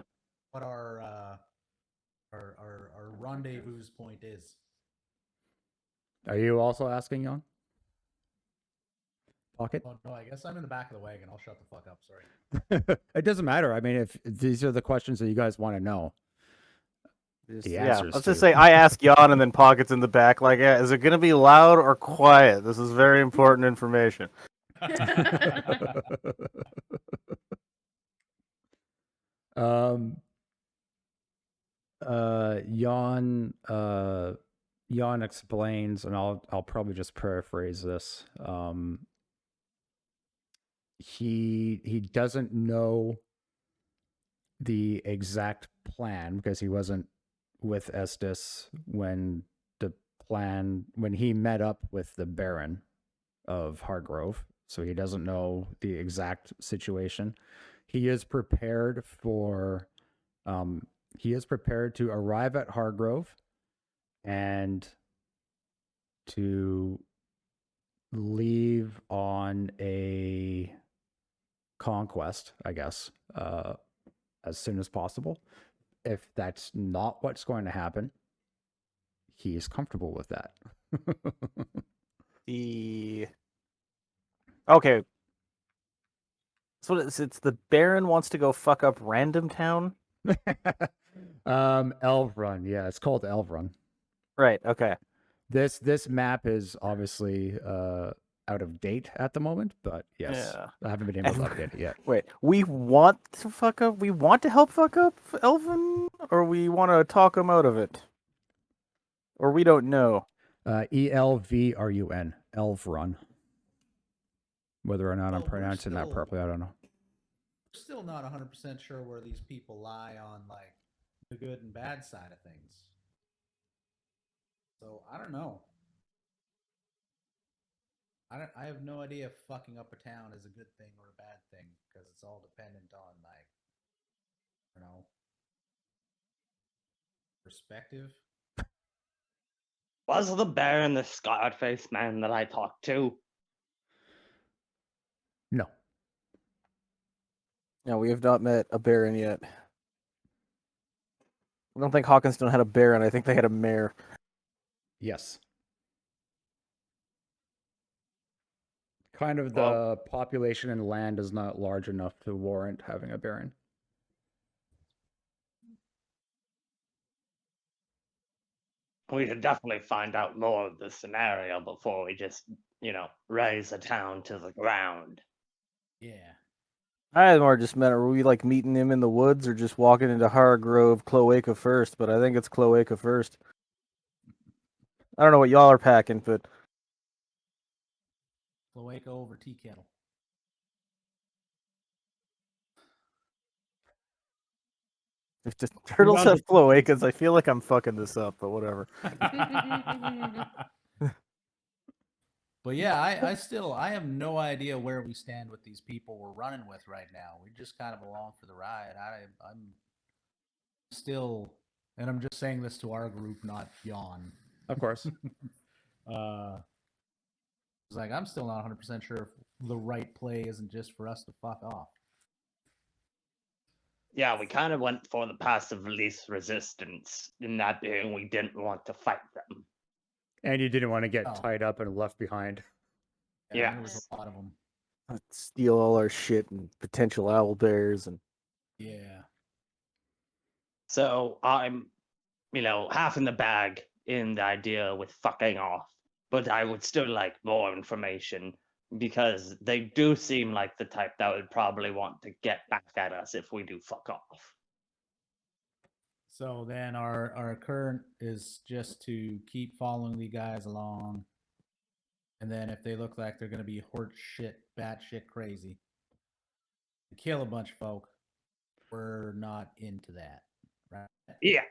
D: What our rendezvous point is.
A: Are you also asking Jan? Pocket?
D: Oh, no, I guess I'm in the back of the wagon. I'll shut the fuck up. Sorry.
A: It doesn't matter. I mean, if these are the questions that you guys want to know,
B: let's just say I ask Jan and then Pocket's in the back. Like, is it going to be loud or quiet? This is very important information.
A: Jan explains, and I'll probably just paraphrase this. He doesn't know the exact plan because he wasn't with Estes when he met up with the Baron of Hargrove, so he doesn't know the exact situation. He is prepared to arrive at Hargrove and to leave on a conquest, I guess, as soon as possible. If that's not what's going to happen, he is comfortable with that.
B: Okay. So it's the Baron wants to go fuck up Random Town?
A: Elvrun, yeah, it's called Elvrun.
B: Right, okay.
A: This map is obviously out of date at the moment, but yes,
B: Yeah.
A: I haven't been able to update it yet.
B: Wait, we want to fuck up? We want to help fuck up Elven? Or we want to talk him out of it? Or we don't know?
A: ELVRUN, Elvrun. Whether or not
D: Well,
A: I'm
D: we're
A: pronouncing that
D: still-
A: properly, I don't know.
D: Still not 100% sure where these people lie on like the good and bad side of things. So I don't know. I have no idea if fucking up a town is a good thing or a bad thing because it's all dependent on like, you know, perspective.
C: Was the bear and the scarred faced man that I talked to?
A: No.
B: No, we have not met a Baron yet. I don't think Hawkinstone had a Baron. I think they had a mayor.
A: Yes. Kind of the
C: Well-
A: population and land is not large enough to warrant having a baron.
C: We should definitely find out more of the scenario before we just, raise the town to the ground.
D: Yeah.
B: I had more just meant, are we like meeting him in the woods or just walking into Hargrove, Cloaca first? But I think it's Cloaca first. I don't know what y'all are packing, but
D: Cloaca over tea kettle.
B: if the turtles
C: Not
B: have cloacas, I feel like I'm fucking this up, but whatever.
D: But yeah, I have no idea where we stand with these people we're running with right now. We're just kind of along for the ride. I'm still, and I'm just saying this to our group, not yawn.
A: Of course.
D: It's like I'm still not 100% sure if the right play isn't just for us to fuck off.
C: Yeah, we kind of went for the passive least resistance, in that being we didn't want to fight them.
A: And you didn't want to get
D: Oh.
A: tied up and left behind.
D: Yeah,
C: Yeah.
D: there was a lot of them.
B: Let's steal all our shit and potential owl bears and
D: Yeah.
C: So I'm, half in the bag in the idea with fucking off, but I would still like more information because they do seem like the type that would probably want to get back at us if we do fuck off.
D: So then our current is just to keep following the guys along, and then if they look like they're gonna be horse shit, batshit crazy, kill a bunch of folk, we're not into that, right?
C: Yeah.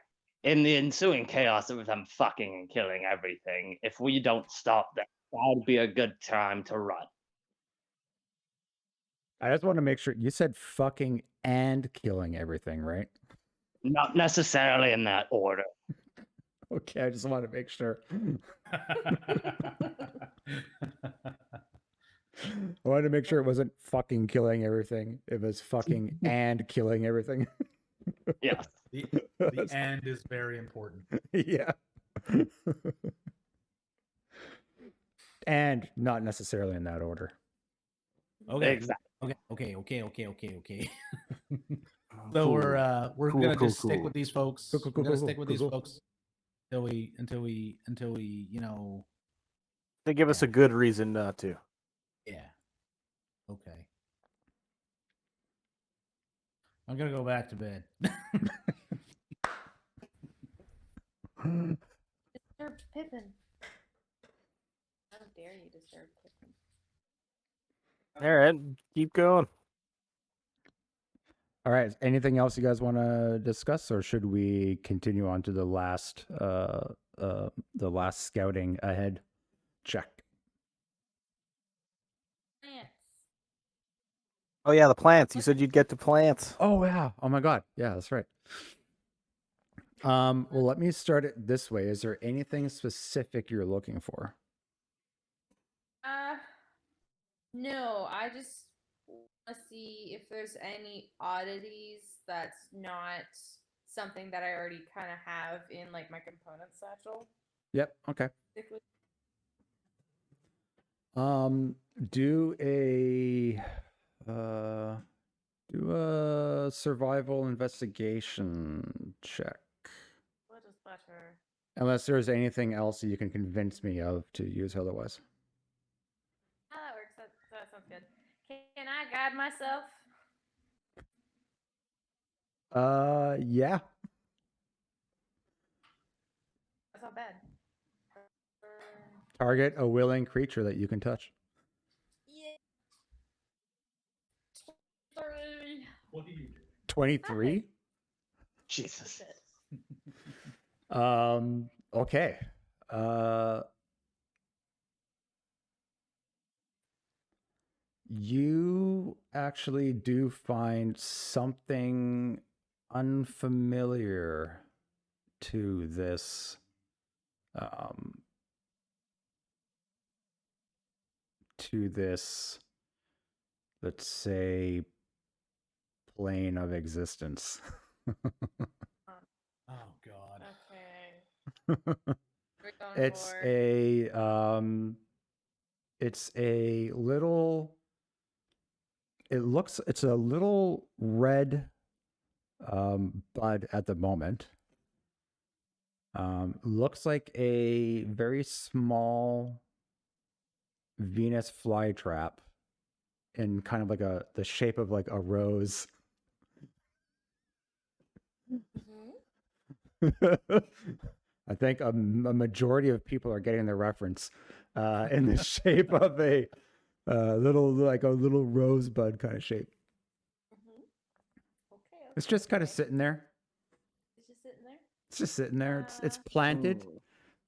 C: In the ensuing chaos of them fucking and killing everything, if we don't stop them, that would be a good time to run.
A: I just want to make sure you said fucking and killing everything, right?
C: Not necessarily in that order.
A: Okay, I just want to make sure. I wanted to make sure it wasn't fucking killing everything. It was fucking and killing everything.
C: Yes.
D: The end is very important.
A: Yeah. And not necessarily in that order.
D: Okay.
C: Exactly.
D: Okay. So we're
B: Cool,
D: gonna
B: cool,
D: just stick
B: cool.
D: with these folks.
A: Cool, cool,
D: We're gonna
A: cool,
D: stick with
A: cool,
D: these
A: cool.
D: folks until we
B: they give us a good reason not to.
D: yeah. Okay. I'm gonna go back to bed.
E: Disturbed Pippin. How dare you disturb Pippin?
B: All right, keep going.
A: All right. Anything else you guys want to discuss, or should we continue on to the last scouting ahead check?
E: Plants.
B: Oh yeah, the plants. You said you'd get to plants.
A: Oh yeah. Oh my god. Yeah, that's right. Well, let me start it this way. Is there anything specific you're looking for?
E: No, I just want to see if there's any oddities that's not something that I already kind of have in like my component satchel.
A: Yep. Okay.
E: Specifically.
A: Do a survival investigation check.
E: What is better?
A: Unless there's anything else that you can convince me of to use otherwise.
E: guide myself?
A: Yeah.
E: That's not bad.
A: Target a willing creature that you can touch.
E: Yeah.
A: 23.
C: Jesus.
A: Okay. You actually do find something unfamiliar to this let's say, plane of existence.
D: Oh God.
E: Okay. We're going for.
A: It's a little, it's a little red bud at the moment. Looks like a very small Venus flytrap in kind of like the shape of like a rose.
E: Mhm.
A: I think a majority of people are getting the reference in the shape of a little rosebud kind of shape.
E: Mhm. Okay.
A: It's
E: okay,
A: just kind of
E: okay.
A: sitting there.
E: It's just sitting there.
A: It's just sitting there. It's
E: Uh,
A: planted.
C: Ooh.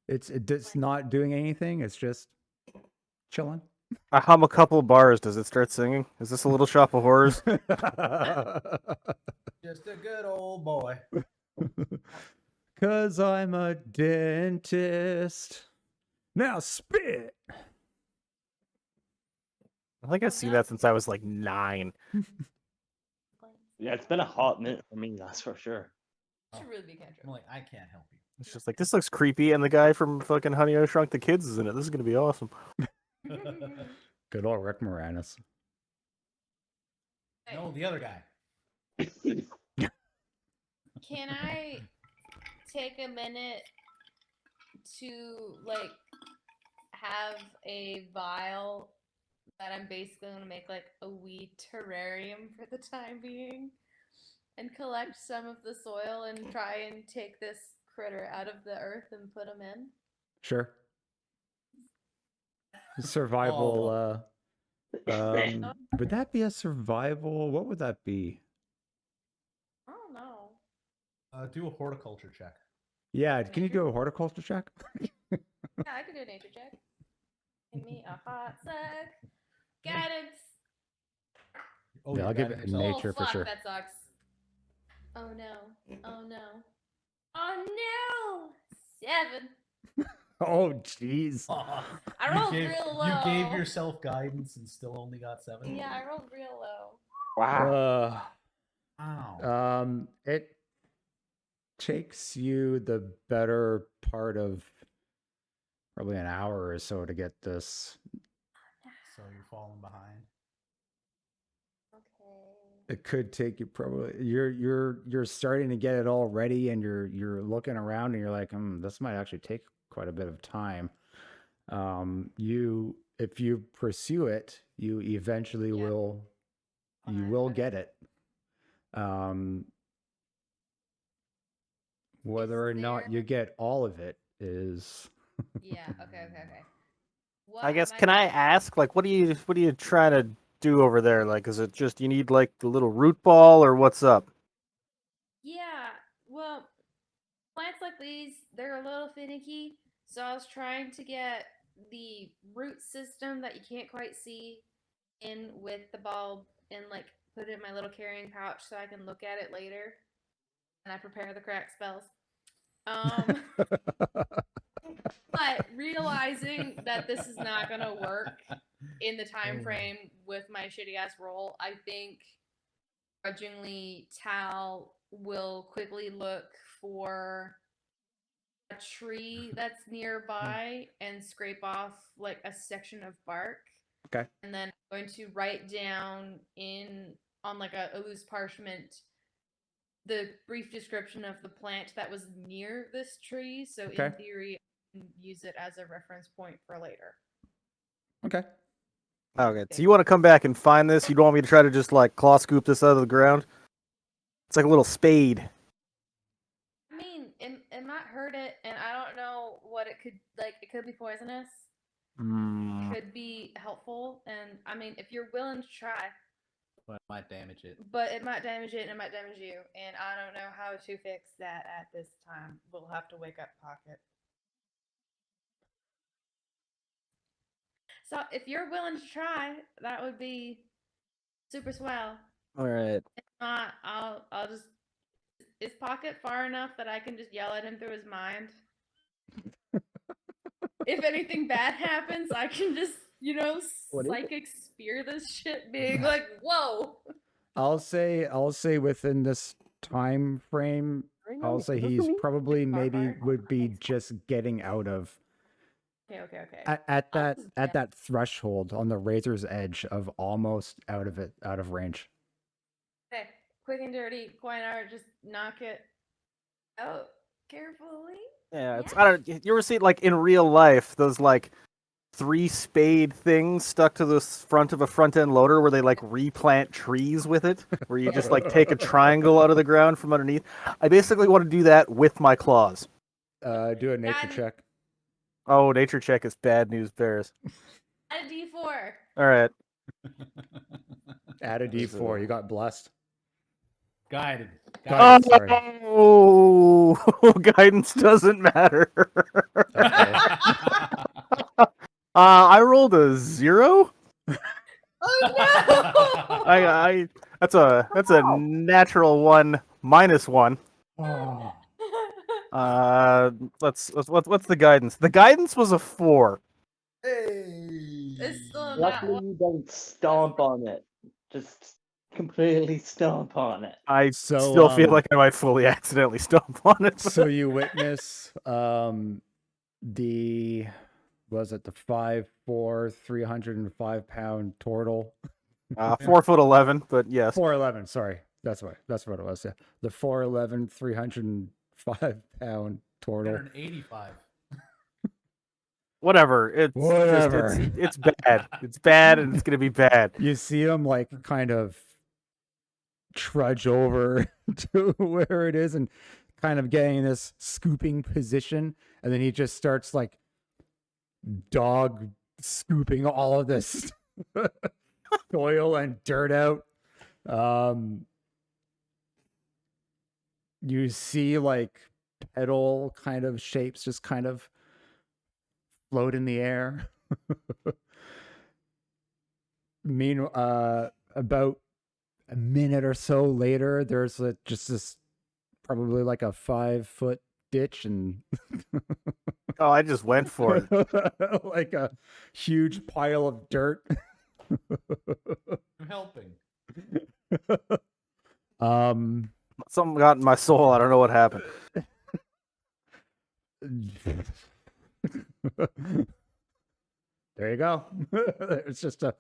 A: It's not doing anything. It's just chilling.
B: I hum a couple bars. Does it start singing? Is this a little shop of horrors?
D: Just a good old boy.
A: 'Cause I'm a dentist. Now spit.
B: I think I've seen that since I was like 9.
C: Yeah, it's been a hot minute for me, that's for sure.
E: Should really be a cantrip.
D: I'm like, I can't help
B: It's just like, this looks creepy, and the guy from fucking Honey, I Shrunk the Kids is in it. This is gonna be awesome.
A: Good old Rick Moranis.
D: you. No, the other guy.
E: Can I take a minute to like have a vial that I'm basically gonna make like a wee terrarium for the time being, and collect some of the soil and try and take this critter out of the earth and put him in?
A: Sure. Survival. Would that be a survival? What would that be?
E: I don't know.
D: Do a horticulture check.
A: Yeah, can you do a horticulture check?
E: Yeah, I could do a nature check. Give me a hot sec. Guidance.
D: Oh,
A: Yeah,
D: you're
A: I'll give
D: guiding
A: it a
D: yourself?
A: nature
E: Oh
A: for
E: fuck,
A: sure.
E: that sucks. Oh no. Oh no. Oh no! 7.
A: Oh, jeez.
D: Oh,
E: I
D: you
E: rolled
D: gave,
E: real
D: You gave
E: low.
D: yourself guidance and still only got 7.
E: Yeah, I rolled real low.
C: Wow.
D: Wow.
A: It takes you the better part of probably an hour or so to get this.
D: So you're falling behind.
E: Okay.
A: It could take you probably you're starting to get it all ready, and you're looking around and you're like, this might actually take quite a bit of time. If you pursue it, you eventually
E: Yeah.
A: will
E: Okay.
A: get it. Whether or not you get all of it is
E: Yeah. Okay. What
B: I guess,
E: am
B: can I ask, like, what are you trying to do over there? Like, is it just you need like the little root ball, or what's up?
E: Yeah. Well, plants like these, they're a little finicky. So I was trying to get the root system that you can't quite see in with the bulb and like put it in my little carrying pouch so I can look at it later. And I prepare the crack spells. But realizing that this is not gonna work in the time frame with my shitty ass roll, I think grudgingly Tal will quickly look for a tree that's nearby and scrape off like a section of bark.
A: Okay.
E: And then I'm going to write down on like a loose parchment the brief description of the plant that was near this tree. So
A: Okay.
E: in theory, I can use it as a reference point for later.
A: Okay.
B: Okay, so you want to come back and find this? You don't want me to try to just like claw scoop this out of the ground? It's like a little spade.
E: I mean, it might hurt it, and I don't know what it could like. It could be poisonous.
B: Hmm.
E: Could be helpful, and I mean, if you're willing to try,
D: But it might damage it.
E: but it might damage it and it might damage you, and I don't know how to fix that at this time. We'll have to wake up Pocket. So if you're willing to try, that would be super swell.
B: All right.
E: If not, I'll just. Is Pocket far enough that I can just yell at him through his mind? If anything bad happens, I can just,
B: What is it?
E: psychic spear this shit, being like, "Whoa!"
A: I'll say within this time frame, I'll say he's probably maybe would be just getting out of
E: Okay.
A: at
E: I'll
A: that
E: just
A: at that threshold on the razor's edge of almost out of range.
E: Okay, quick and dirty, Quoynor, just knock it out carefully.
B: Yeah, it's I don't. You ever see like in real life those like 3 spade things stuck to the front of a front end loader where they like replant trees with it, where you just like take a triangle out of the ground from underneath? I basically want to do that with my claws.
A: Do a nature
E: God.
A: check.
B: Oh, nature check is bad news bears.
E: A D4.
B: All right.
A: Add a D4. You got blessed.
D: Guided.
A: Guidance, sorry.
B: Oh, guidance doesn't matter.
A: Okay.
B: I rolled a 0.
E: Oh no!
B: I that's a natural 1 minus 1.
A: Oh.
B: What's the guidance? The guidance was a 4.
E: It's still not
C: Luckily,
E: one.
C: you don't stomp on it. Just completely stomp on it.
B: I
A: So,
B: still feel like I might fully accidentally stomp on it.
A: So you witness the 5'4", 305-pound Tortle.
B: 4'11", but yes.
A: 4'11", sorry. That's what it was. Yeah. The 4'11", 305-pound Tortle.
D: 185.
B: Whatever. It's
A: Whatever.
B: Just, it's bad. It's bad, and it's gonna be bad.
A: You see him like kind of trudge over to where it is and kind of getting in this scooping position, and then he just starts like dog scooping all of this soil and dirt out. You see like petal kind of shapes just kind of float in the air. Meanwhile, about a minute or so later, there's just this probably like a 5-foot ditch and
B: Oh, I just went for it.
A: like a huge pile of dirt.
D: I'm helping.
B: Something got in my soul. I don't know what happened.
A: There you go. It's just a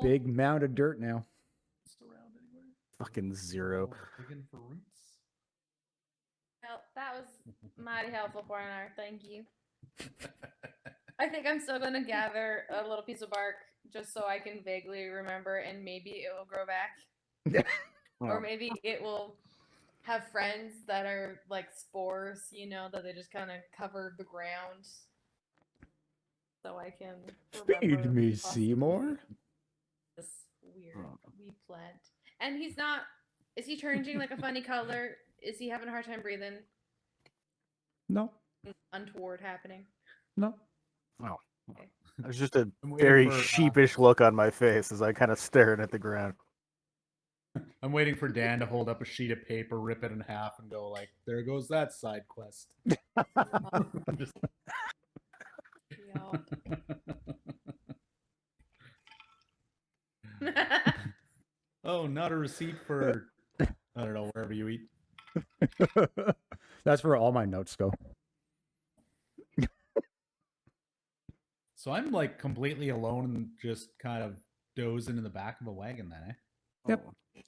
A: big mound of dirt now.
D: Around anywhere.
B: Fucking 0.
D: Digging for roots.
E: Well, that was mighty helpful, Quoynor. Thank you. I think I'm still gonna gather a little piece of bark just so I can vaguely remember, and maybe it will grow back. Or maybe it will have friends that are like spores, that they just kind of cover the ground. So I can
A: Feed
E: remember
A: me,
E: possibly
A: Seymour.
E: this weird weed plant. And he's not. Is he changing like a funny color? Is he having a hard time breathing?
A: No,
E: Untoward happening.
A: no.
B: Oh. There's just a
D: I'm waiting
B: very
D: for,
B: sheepish look on my face as I kind of staring at the ground.
D: I'm waiting for Dan to hold up a sheet of paper, rip it in half, and go like, "There goes that side quest." Just- Oh, not a receipt for I don't know, wherever you eat.
A: That's where all my notes go.
D: So I'm like completely alone and just kind of dozing in the back of a wagon then, eh?
A: Yep. For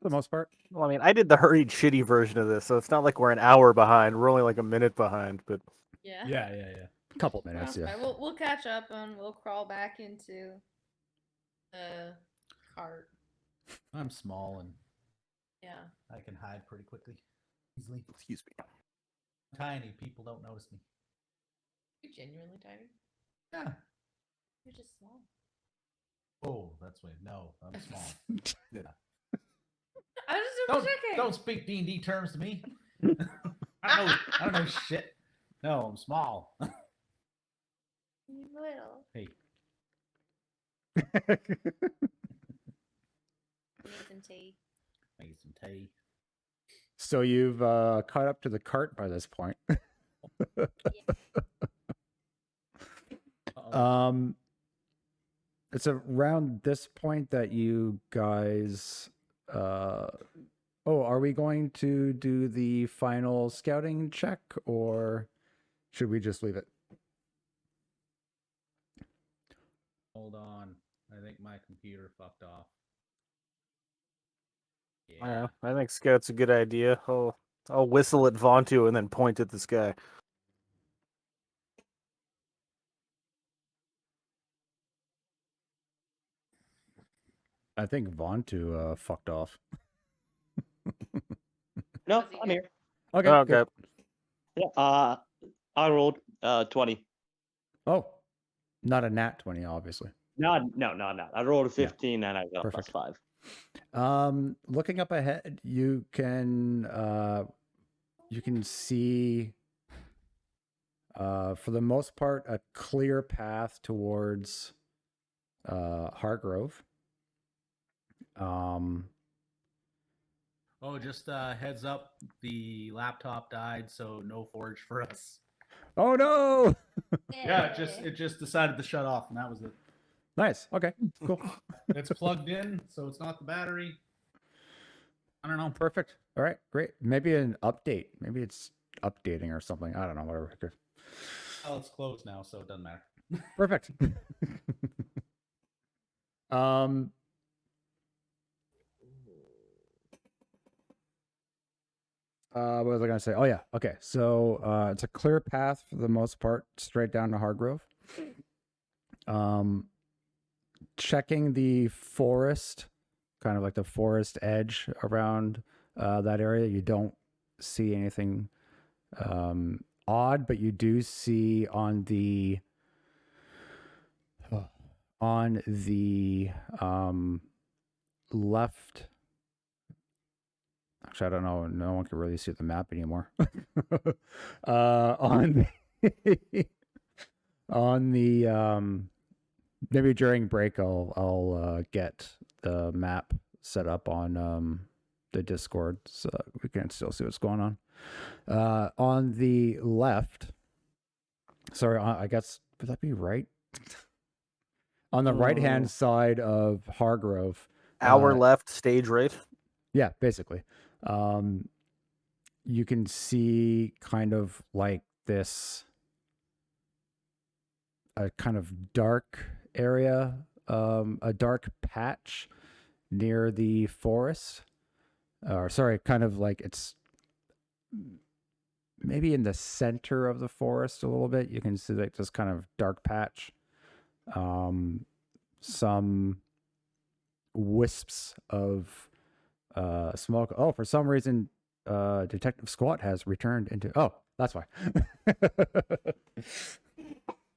A: the most part.
B: Well, I mean, I did the hurried, shitty version of this, so it's not like we're an hour behind. We're only like a minute behind, but
E: Yeah.
D: Yeah.
A: Couple minutes,
E: Okay,
A: yeah.
E: we'll catch up and we'll crawl back into cart.
D: I'm small and
E: Yeah.
D: I can hide pretty quickly, easily.
B: Excuse me.
D: Tiny people don't notice me.
E: You're genuinely tiny.
D: Yeah.
E: You're just small.
D: Oh, that's weird. No, I'm small. Yeah.
E: I was just double checking.
D: Don't speak D&D terms to me. I don't know shit. No, I'm small.
E: You little.
D: Hey,
E: Need some tea.
D: make some tea.
A: So you've caught up to the cart by this point.
D: Uh-oh.
A: It's around this point that you guys. Are we going to do the final scouting check, or should we just leave it?
D: Hold on. I think my computer fucked off.
B: Yeah, I think scout's a good idea. I'll whistle at Vontu and then point at the sky.
A: I think Vontu fucked off.
C: No,
E: Was he
C: I'm
E: good?
C: here.
A: Okay.
B: Okay.
A: good.
C: Yeah. I rolled 20.
A: Oh, not a nat 20, obviously.
C: No. I rolled a 15 and I got
A: Perfect.
C: +5.
A: Looking up ahead, you can see for the most part a clear path towards Hargrove.
D: Oh, just heads up. The laptop died, so no forge for us.
A: Oh no!
D: Yeah, it just decided to shut off, and that was it.
A: Nice. Okay. Cool.
D: It's plugged in, so it's not the battery. I don't know.
A: Perfect. All right. Great. Maybe an update. Maybe it's updating or something. I don't know. Whatever. Good.
D: Oh, it's closed now, so it doesn't matter.
A: Perfect. What was I gonna say? Oh yeah. Okay. So it's a clear path for the most part, straight down to Hargrove. Checking the forest, kind of like the forest edge around that area. You don't see anything odd, but you do see on the left. Actually, I don't know. No one can really see the map anymore. On the maybe during break, I'll get the map set up on the Discord so we can still see what's going on. On the left, sorry, I guess would that be right? On the right-hand side of Hargrove.
B: Our left, stage right.
A: Yeah, basically. You can see kind of like this a kind of dark area, a dark patch near the forest. Or sorry, kind of like it's maybe in the center of the forest a little bit. You can see like this kind of dark patch. Some wisps of smoke. Oh, for some reason, Detective Squat has returned into. Oh, that's why.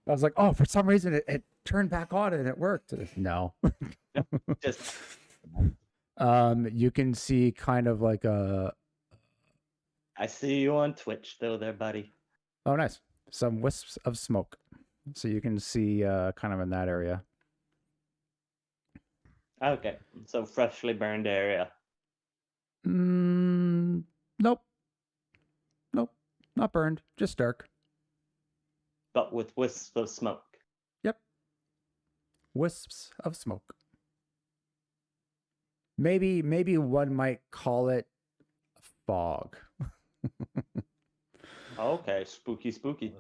A: I was like, oh, for some reason it turned back on and it worked. No.
C: Just
A: You can see kind of like a.
C: I see you on Twitch though, there, buddy.
A: Oh, nice. Some wisps of smoke. So you can see kind of in that area.
C: Okay, so freshly burned area.
A: Nope. Nope. Not burned. Just dark.
C: But with wisps of smoke.
A: Yep. Wisps of smoke. Maybe one might call it fog.
C: Okay, spooky.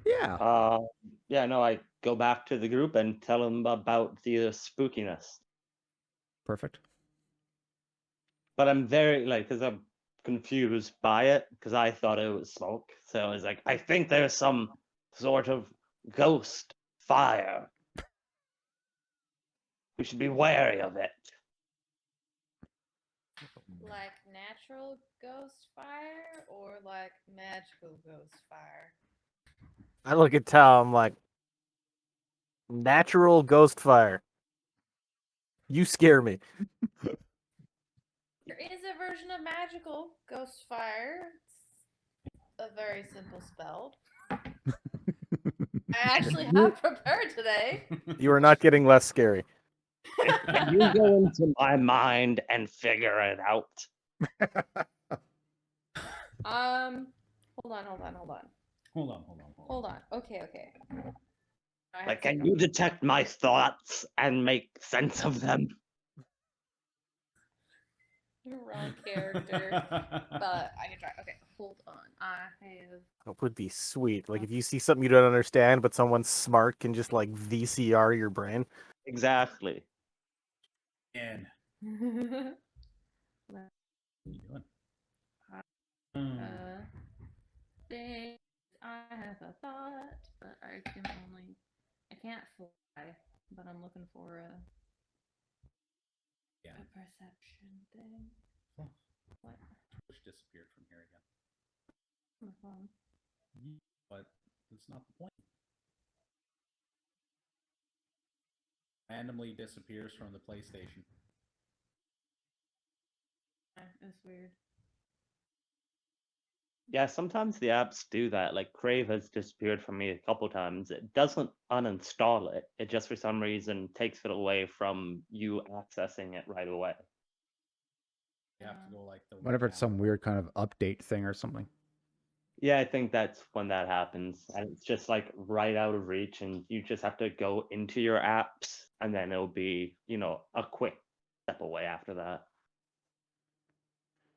A: Yeah.
C: Yeah, no, I go back to the group and tell them about the spookiness.
A: Perfect.
C: But I'm very, because I'm confused by it, because I thought it was smoke. So I was like, I think there's some sort of ghost fire. We should be wary of it.
E: Like natural ghost fire or like magical ghost fire?
B: I look at Tao, I'm like, natural ghost fire. You scare me.
E: There is a version of magical ghost fire. It's a very simple spell. I actually have prepared today.
B: You are not getting less scary.
C: You go into my mind and figure it out.
E: Hold on.
D: Hold on.
E: Okay. I have
C: Like,
E: to
C: can you detect my thoughts and make sense of them?
E: You're wrong character, but I can try. Okay, hold on. I have.
B: It would be sweet. Like if you see something you don't understand, but someone smart can just like VCR your brain.
C: Exactly.
D: And
E: uh,
D: what are you doing?
E: Days, I have a thought, but I can't fly, but I'm looking for a
D: Yeah.
E: perception thing.
D: Oh.
E: What?
D: Which disappeared from here again.
E: My phone.
D: But that's not the point. Randomly disappears from the PlayStation.
E: It's weird.
C: Yeah, sometimes the apps do that. Like Crave has disappeared from me a couple times. It doesn't uninstall it. It just for some reason takes it away from you accessing it right away.
D: You have to go like the
A: Whenever it's some
D: down-
A: weird kind of update thing or something.
C: Yeah, I think that's when that happens. And it's just like right out of reach, and you just have to go into your apps, and then it'll be, a quick step away after that.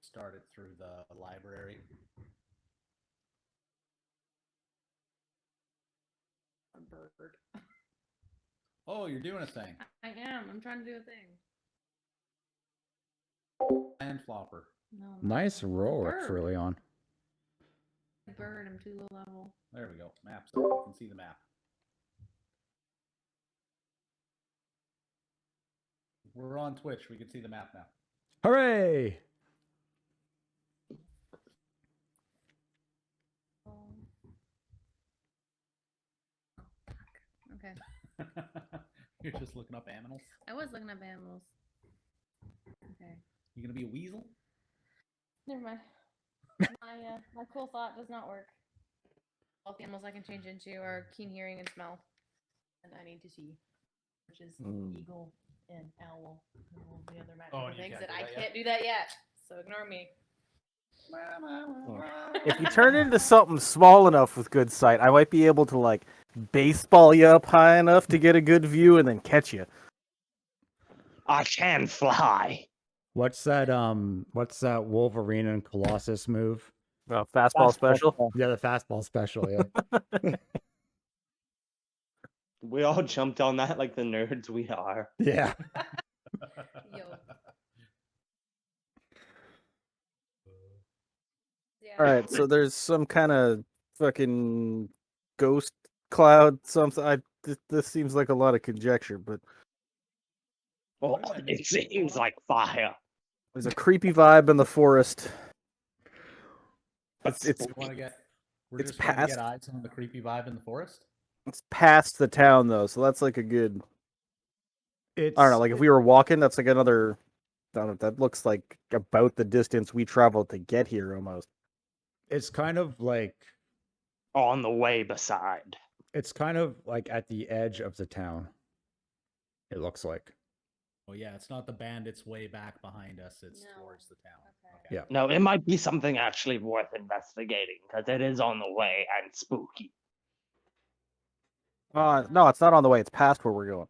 D: started through the library.
E: A bird.
D: Oh, you're doing a thing.
E: I am. I'm trying to do a thing.
D: And flopper.
E: No. I'm not.
A: Nice
E: I'm a
A: roll,
E: bird.
A: early on.
E: Bird. I'm too low level.
D: There we go. Map's up. You can see the map. We're on Twitch. We can see the map now.
A: Hooray!
E: Okay.
D: You're just looking up animals.
E: I was looking up animals. Okay.
D: You gonna be a weasel?
E: Never mind. My cool thought does not work. All the animals I can change into are keen hearing and smell, and I need to see, which is eagle and owl and all the other magical
D: and you
E: things
D: can't
E: that
D: do
E: I
D: that yet?
E: can't do that yet. So ignore me.
B: If you turn into something small enough with good sight, I might be able to like baseball you up high enough to get a good view and then catch you.
C: I can fly.
A: What's that Wolverine and Colossus move?
B: Fastball special.
A: Yeah, the fastball special, yeah.
C: We all jumped on that like the nerds we are.
A: Yeah.
E: Yo. Yeah.
B: All right, so there's some kind of fucking ghost cloud. Something. This seems like a lot of conjecture, but
C: Oh, it seems like fire.
B: there's a creepy vibe in the forest. It's
D: We want to get. We're
B: it's
D: just trying to get
B: past-
D: eyes on the creepy vibe in the forest.
B: it's past the town though, so that's like a good.
A: It's
B: I don't know. Like if we were walking, that's like another. I don't know, that looks like about the distance we traveled to get here almost.
A: it's kind of like
C: On the way beside.
A: it's kind of like at the edge of the town. It looks like.
D: Oh yeah, it's not the bandits way back behind us. It's
E: No.
D: towards the town.
E: Okay.
A: Yeah.
C: No, it might be something actually worth investigating because it is on the way and spooky.
B: No, it's not on the way. It's past where we're going.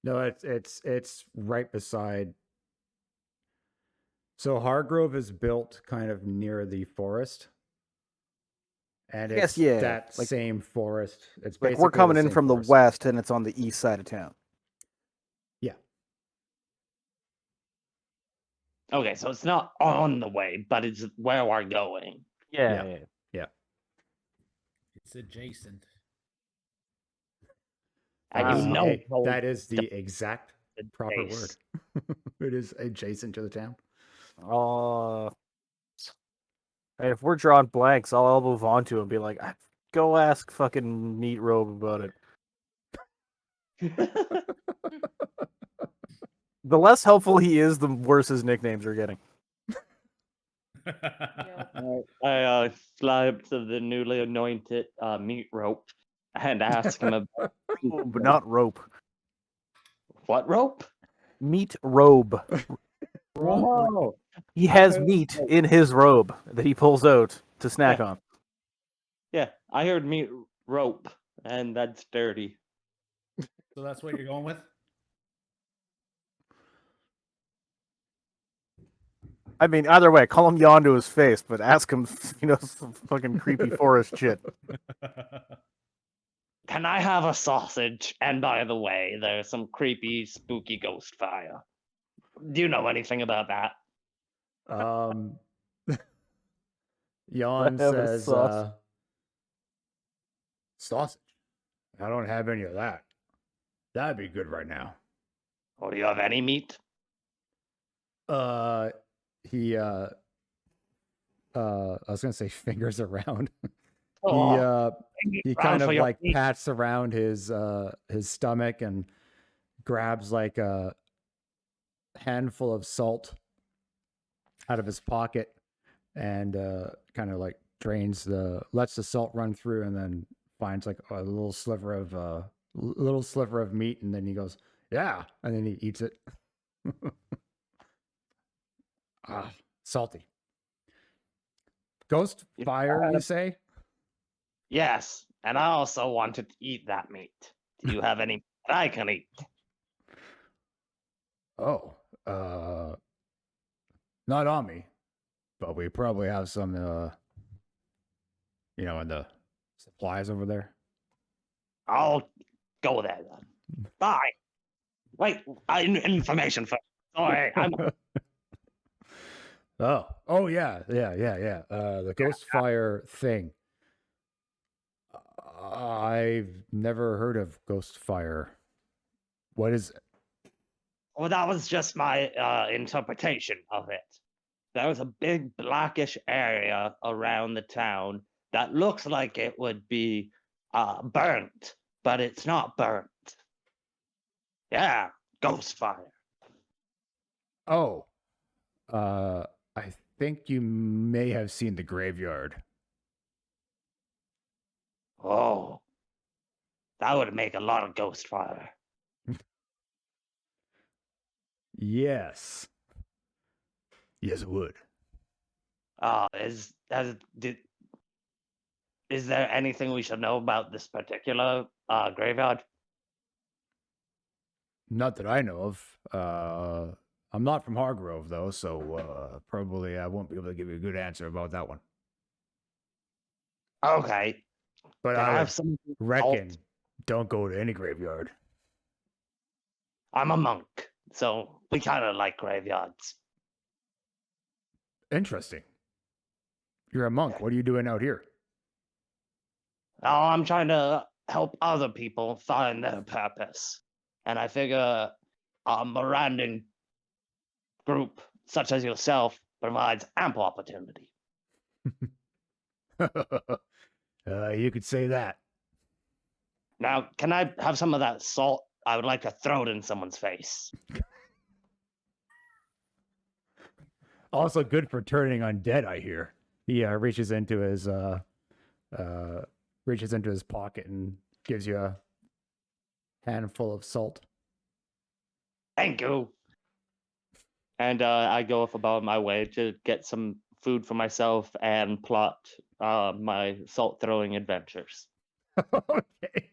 A: No, it's right beside. So Hargrove is built kind of near the forest. And
B: I guess,
A: it's
B: yeah,
A: that
B: like-
A: same forest. It's
B: Like
A: basically
B: we're coming
A: the
B: in
A: same
B: from
A: forest.
B: the west, and it's on the east side of town.
C: Okay, so it's not on the way, but it's where we're going.
A: Yeah.
D: It's adjacent.
C: And
A: That
C: you
A: is the-
C: know
A: hey,
C: those
A: that is the exact
C: the
A: proper
C: base.
A: word. It is adjacent to the town.
B: If we're drawing blanks, I'll move on to and be like, go ask fucking Neat Robe about it. The less helpful he is, the worse his nicknames are getting.
C: I fly up to the newly anointed meat rope and ask him about
B: Robe, not rope.
C: what rope?
B: Meat robe.
C: Oh,
B: He has
C: heard
B: meat
C: rope.
B: in his robe that he pulls out to snack
C: Yeah.
B: on.
C: Yeah, I heard meat rope, and that's dirty.
D: So that's what you're going with?
B: I mean, either way, call him yawn to his face, but ask him, some fucking creepy forest shit.
C: Can I have a sausage? And by the way, there's some creepy, spooky ghost fire. Do you know anything about that?
A: Jan
B: have a
A: says,
B: sauce.
A: sausage. I don't have any of that. That'd be good right now.
C: Or do you have any meat?
A: He I was gonna say fingers around.
C: Oh,
A: He kind of like pats around his stomach and grabs like a handful of salt out of his pocket and kind of like lets the salt run through and then finds like a little sliver of meat, and then he goes, yeah, and then he eats it. Salty. Ghost fire, you say?
C: Yes, and I also wanted to eat that meat. Do you have any that I can eat?
A: Oh, not on me, but we probably have some, in the supplies over there.
C: I'll go there then. Bye. Wait, information first. Sorry, I'm
A: Oh yeah. The ghost fire thing. I've never heard of ghost fire. What is it?
C: Well, that was just my interpretation of it. There was a big blackish area around the town that looks like it would be burnt, but it's not burnt. Yeah, ghost fire.
A: Oh, I think you may have seen the graveyard.
C: Oh, that would make a lot of ghost fire.
A: Yes. Yes, it would.
C: Is there anything we should know about this particular graveyard?
A: Not that I know of. I'm not from Hargrove, though, so probably I won't be able to give you a good answer about that one.
C: Okay,
A: But
C: can
A: I
C: I
A: would
C: have some
A: reckon
C: salt?
A: don't go to any graveyard.
C: I'm a monk, so we kind of like graveyards.
A: Interesting. You're a monk. What are you doing out here?
C: Oh, I'm trying to help other people find their purpose. And I figure a Mirandan group such as yourself provides ample opportunity.
A: You could say that.
C: Now, can I have some of that salt? I would like to throw it in someone's face.
A: Also good for turning undead, I hear. He reaches into his pocket and gives you a handful of salt.
C: Thank you. And I go off about my way to get some food for myself and plot my salt throwing adventures.
A: Okay.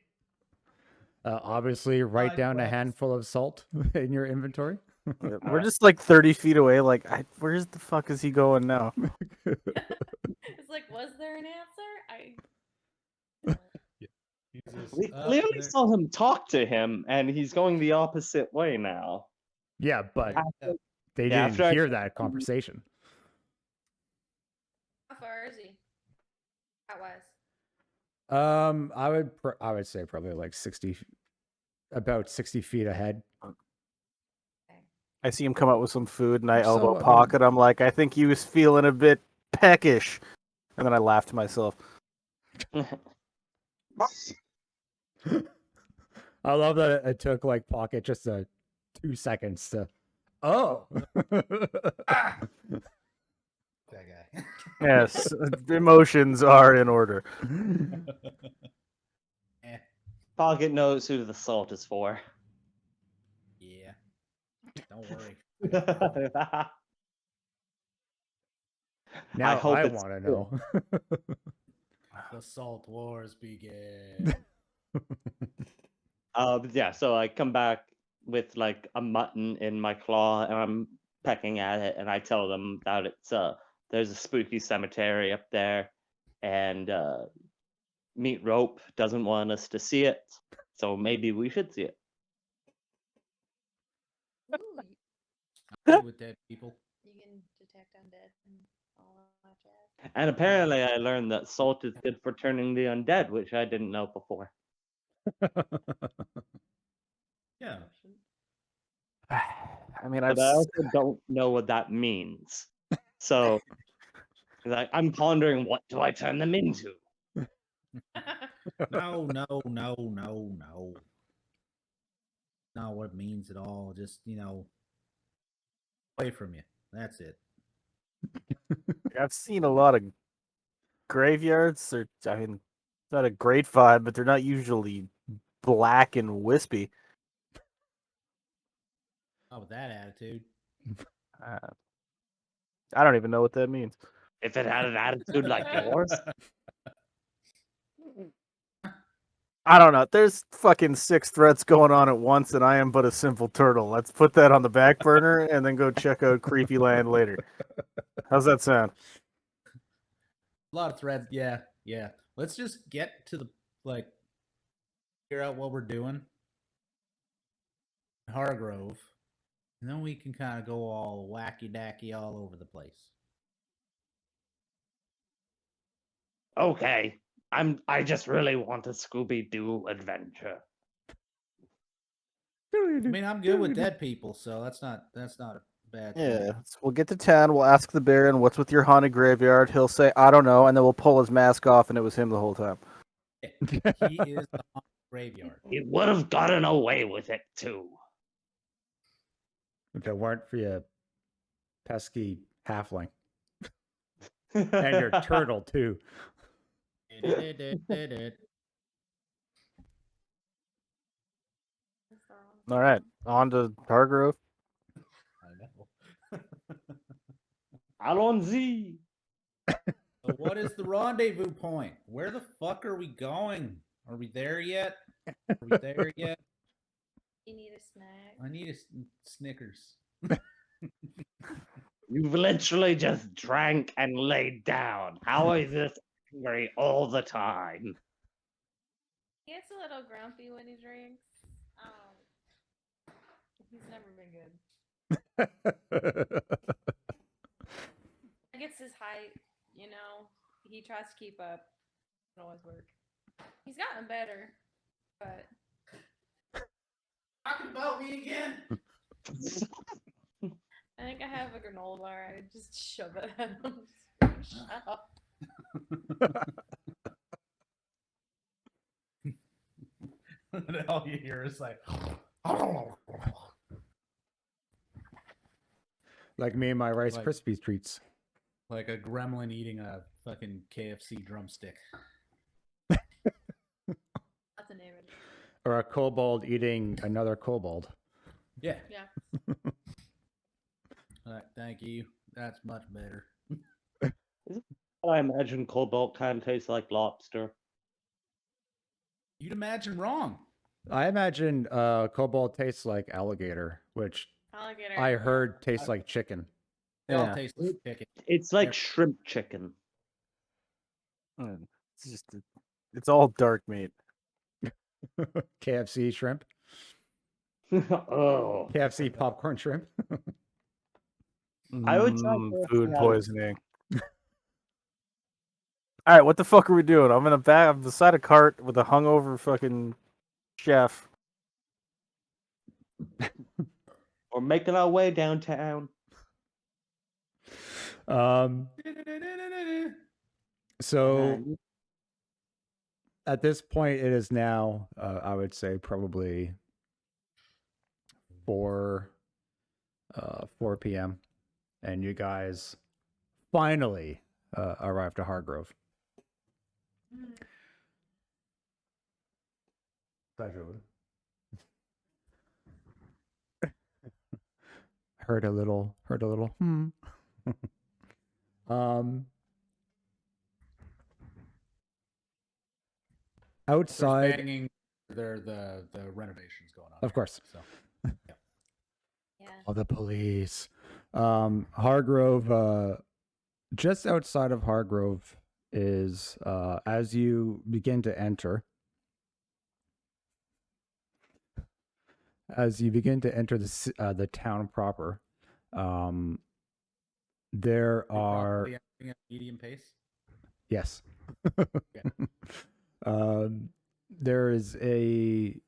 A: Obviously, write
D: Side
A: down a
D: quests.
A: handful of salt in your inventory.
B: We're just like 30 feet away. Like, where's the fuck is he going now?
E: It's like, was there an answer?
D: Jesus.
C: We clearly
D: There-
C: saw him talk to him, and he's going the opposite way now.
A: Yeah, but
C: After-
A: they
C: Yeah,
A: didn't
C: after I
A: hear
C: checked
A: that conversation.
E: How far is he? How wise?
A: I would say probably like 60 about 60 feet ahead.
B: I see him come up with some food, and I
A: So,
B: elbow
A: I mean-
B: pocket. I'm like, I think he was feeling a bit peckish, and then I laugh to myself.
A: I love that it took like Pocket just 2 seconds to. Oh.
D: Ah! That guy.
B: Yes, emotions are in order.
D: Eh,
C: Pocket knows who the salt is for.
D: yeah. Don't worry.
A: Now
C: hope
A: I
C: it's
A: want to
C: true.
A: know.
D: The Salt Wars begin.
C: Yeah, so I come back with like a mutton in my claw and I'm pecking at it and I tell them that it's there's a spooky cemetery up there and Meat Rope doesn't want us to see it, so maybe we should see it.
E: Ooh,
D: Good with dead people.
E: you can detect undead and all that jazz.
C: And apparently I learned that salt is good for turning the undead, which I didn't know before.
D: Yeah.
B: I mean, I've
C: But I also don't know what that means. So like, I'm pondering what do I turn them into?
D: No, no, no, no, no. Not what it means at all. Just, away from you. That's it.
B: I've seen a lot of graveyards. I mean, it's not a great vibe, but they're not usually black and wispy.
D: Not with that attitude.
B: Uh, I don't even know what that means.
C: If it had an attitude like yours.
B: I don't know. There's fucking 6 threats going on at once, and I am but a simple turtle. Let's put that on the back burner and then go check out Creepy Land later. How's that sound?
D: A lot of threads. Yeah, yeah. Let's just get to the, figure out what we're doing. Hargrove. And then we can kind of go all wacky dacky all over the place.
C: Okay. I just really want a Scooby Doo adventure.
D: I mean, I'm good with dead people, so that's not a bad thing.
B: Yeah, so we'll get to town. We'll ask the Baron what's with your haunted graveyard. He'll say, I don't know, and then we'll pull his mask off, and it was him the whole time.
D: He is the haunted graveyard.
C: He would have gotten away with it too.
A: If it weren't for your pesky halfling and your turtle too.
B: All right, on to Hargrove.
D: I know.
C: Allons-y.
D: So what is the rendezvous point? Where the fuck are we going? Are we there yet? Are we there yet?
E: You need a snack.
D: I need a Snickers.
C: You've literally just drank and laid down. How is this angry all the time?
E: He gets a little grumpy when he drinks. He's never been good. I guess his height, he tries to keep up. Doesn't always work. He's gotten better, but
D: Talking about me again?
E: I think I have a granola bar. I just shove it at him. Shut up.
D: And all you hear is like,
A: Like me and my Rice
D: Like-
A: Krispies treats.
D: like a gremlin eating a fucking KFC drumstick.
E: That's the name of it.
A: Or a kobold eating another kobold.
D: Yeah.
E: Yeah.
D: Thank you. That's much better.
C: I imagine cobalt kind of tastes like lobster.
D: You'd imagine wrong.
A: I imagine kobold tastes like alligator, which
E: Alligator.
A: I heard tastes like chicken.
D: They all
B: Yeah.
D: taste like chicken.
C: It's like
D: Yeah.
C: shrimp chicken.
B: It's just, it's all dark meat.
A: KFC shrimp.
C: Oh.
A: KFC popcorn shrimp.
C: I would try
B: Food
C: KFC.
B: poisoning. All right, what the fuck are we doing? I'm beside a cart with a hungover fucking chef.
C: We're making our way downtown.
A: So at this point, it is now, I would say, probably 4 p.m. And you guys finally arrived to Hargrove. Heard a little.
D: There's
A: Outside,
D: banging. There the renovations going on.
A: of course.
D: So
E: Yeah.
A: Oh, the police. Hargrove, just outside of Hargrove is, as you begin to enter, the town proper, there are,
D: probably acting at medium pace.
A: yes. There is a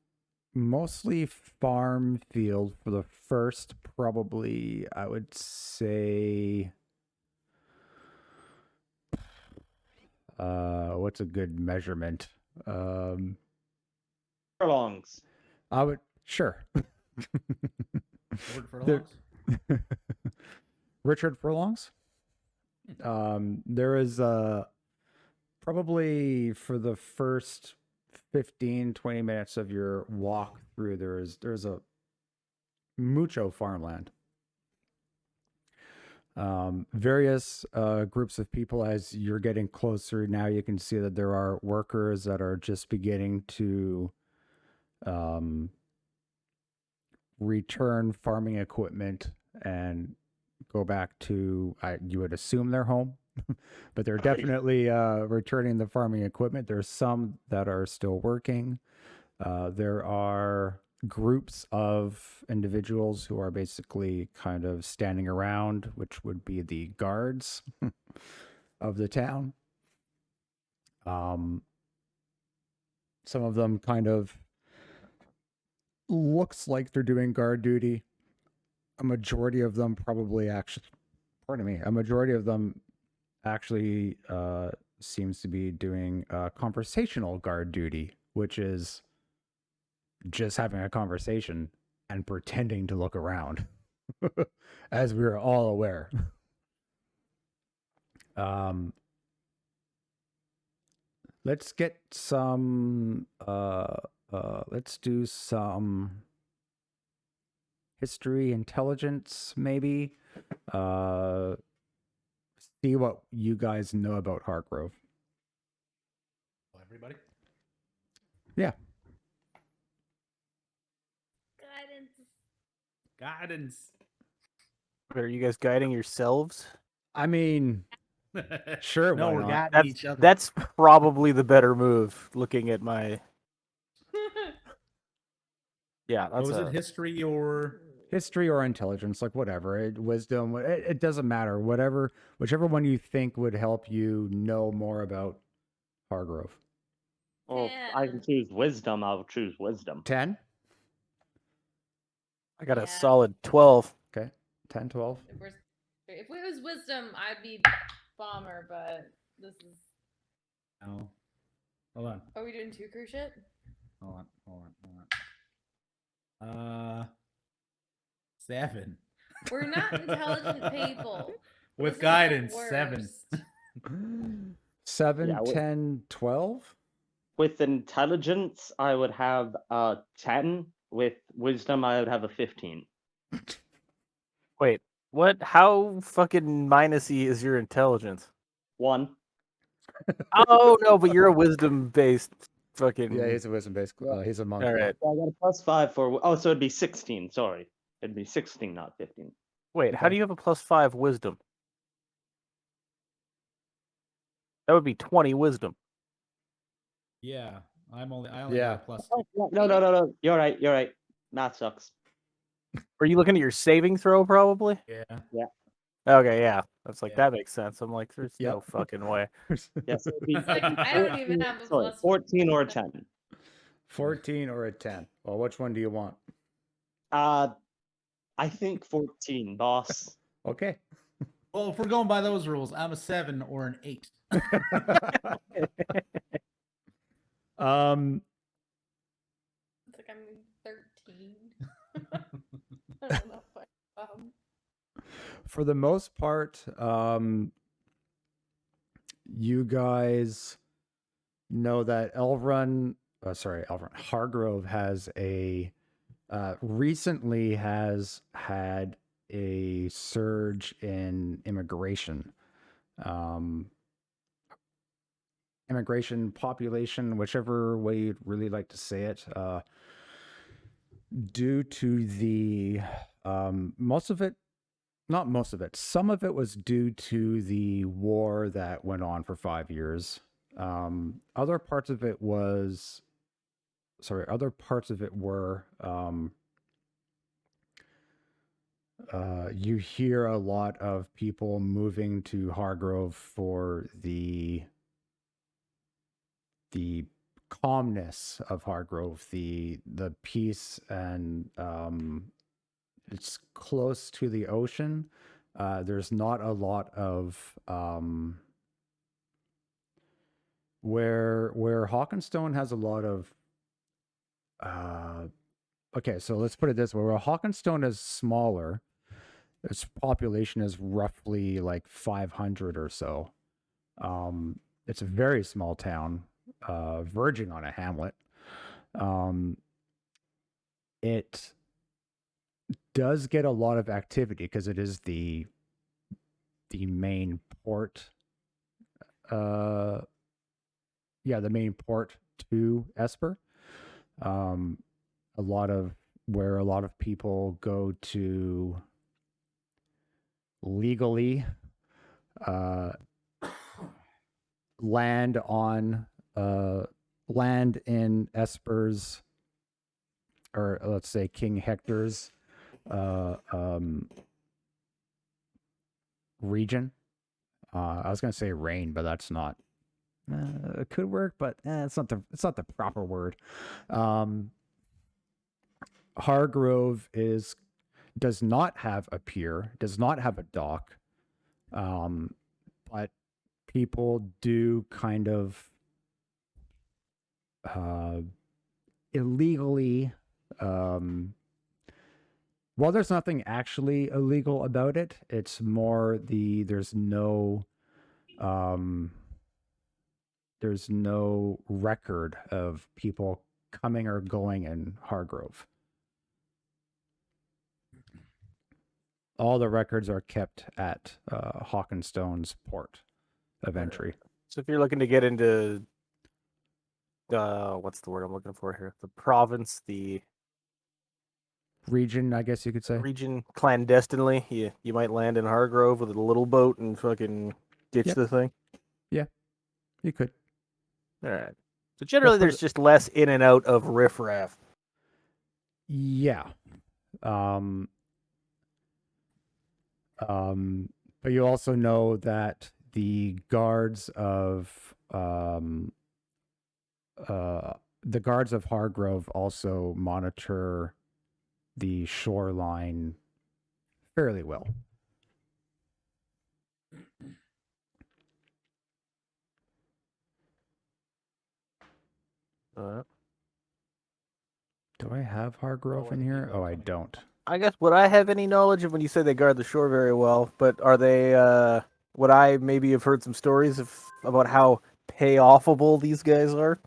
A: mostly farm field for the first, probably, I would say, what's a good measurement?
C: Furlongs.
A: I would, sure.
D: Word for
A: There-
D: longs?
A: Richard Furlongs. There is probably for the first 15-20 minutes of your walk through, there's a mucho farmland. Various groups of people. As you're getting closer now, you can see that there are workers that are just beginning to return farming equipment and go back to, you would assume, their home, but they're definitely returning the farming equipment. There's some that are still working. There are groups of individuals who are basically kind of standing around, which would be the guards of the town. Some of them kind of looks like they're doing guard duty. A majority of them actually seems to be doing conversational guard duty, which is just having a conversation and pretending to look around, as we are all aware. Let's get some. Let's do some history, intelligence, maybe. See what you guys know about Hargrove.
D: Everybody.
A: Yeah.
D: Guidance.
B: Are you guys guiding yourselves?
A: I mean, sure.
D: No,
A: why
D: we're
A: not?
D: guiding each other.
B: That's probably the better move. Looking at my, yeah,
D: What
B: that's
D: was it? History or
A: History or intelligence, like whatever. Wisdom. It doesn't matter. Whichever one you think would help you know more about Hargrove.
C: Well, if I can choose wisdom, I'll choose wisdom.
A: 10.
B: I got
E: Yeah.
B: a solid 12.
A: Okay. 10, 12.
E: If it was wisdom, I'd be bomber, but this is.
D: no. Hold on.
E: Are we doing 2 cruise ship?
D: Hold on. 7.
E: We're not intelligent people.
D: With
E: This is the
D: guidance, 7.
E: worst.
A: 7,
C: Yeah,
A: 10, 12.
C: With intelligence, I would have a 10. With wisdom, I would have a 15.
B: Wait, what? How fucking minusy is your intelligence?
C: 1.
B: Oh no, but you're a wisdom-based fucking.
A: Yeah, he's a wisdom based. He's a monk.
B: All right.
C: So I got a +5 for. Oh, so it'd be 16. Sorry, it'd be 16, not 15.
B: Wait, how
A: Okay.
B: do you have a +5 wisdom? That would be 20 wisdom.
D: Yeah, I only
A: Yeah.
D: got a plus.
C: No. You're right. Math sucks.
B: Are you looking at your saving throw, probably?
D: Yeah.
B: Okay, yeah. That's like,
D: Yeah.
B: that makes sense. I'm like, there's
A: Yep.
B: no fucking way.
C: Yes, it'd be,
E: Like, I don't even have a
C: sorry,
E: plus
C: 14 or a 10.
A: 14 or a 10. Well, which one do you want?
C: I think 14, boss.
A: Okay.
D: Well, if we're going by those rules, I'm a 7 or an 8.
A: um,
E: It's like I'm 13. I don't know. But,
A: for the most part, you guys know that Hargrove has recently has had a surge in immigration. Immigration population, whichever way you'd really like to say it, due to the some of it was due to the war that went on for 5 years. Other parts of it were you hear a lot of people moving to Hargrove for the calmness of Hargrove, the peace, and it's close to the ocean. There's not a lot of where Hawkenstone has a lot of okay, so let's put it this way: where Hawkenstone is smaller, its population is roughly like 500 or so. It's a very small town, verging on a hamlet. It does get a lot of activity because it is the main port. The main port to Esper. A lot of people go to legally land in Esper's, or let's say King Hector's region. I was gonna say reign, but that's not. It could work, but it's not the proper word. Hargrove does not have a pier, does not have a dock, but people do kind of illegally. Well, there's nothing actually illegal about it. It's more there's no record of people coming or going in Hargrove. All the records are kept at Hawkenstone's port of entry.
B: So if you're looking to get into what's the word I'm looking for here? The province, the
A: Region, I guess you could say.
B: region clandestinely, you might land in Hargrove with a little boat and fucking ditch
A: Yep.
B: the thing.
A: You could.
B: All right. So generally,
A: for
B: there's just less in and out of riffraff.
A: Yeah. But you also know that the guards of Hargrove also monitor the shoreline fairly well. Do I have Hargrove in here? Oh, I don't.
B: I guess, would I have any knowledge of when you say they guard the shore very well, but are they, would I maybe have heard some stories about how pay-offable these guys are?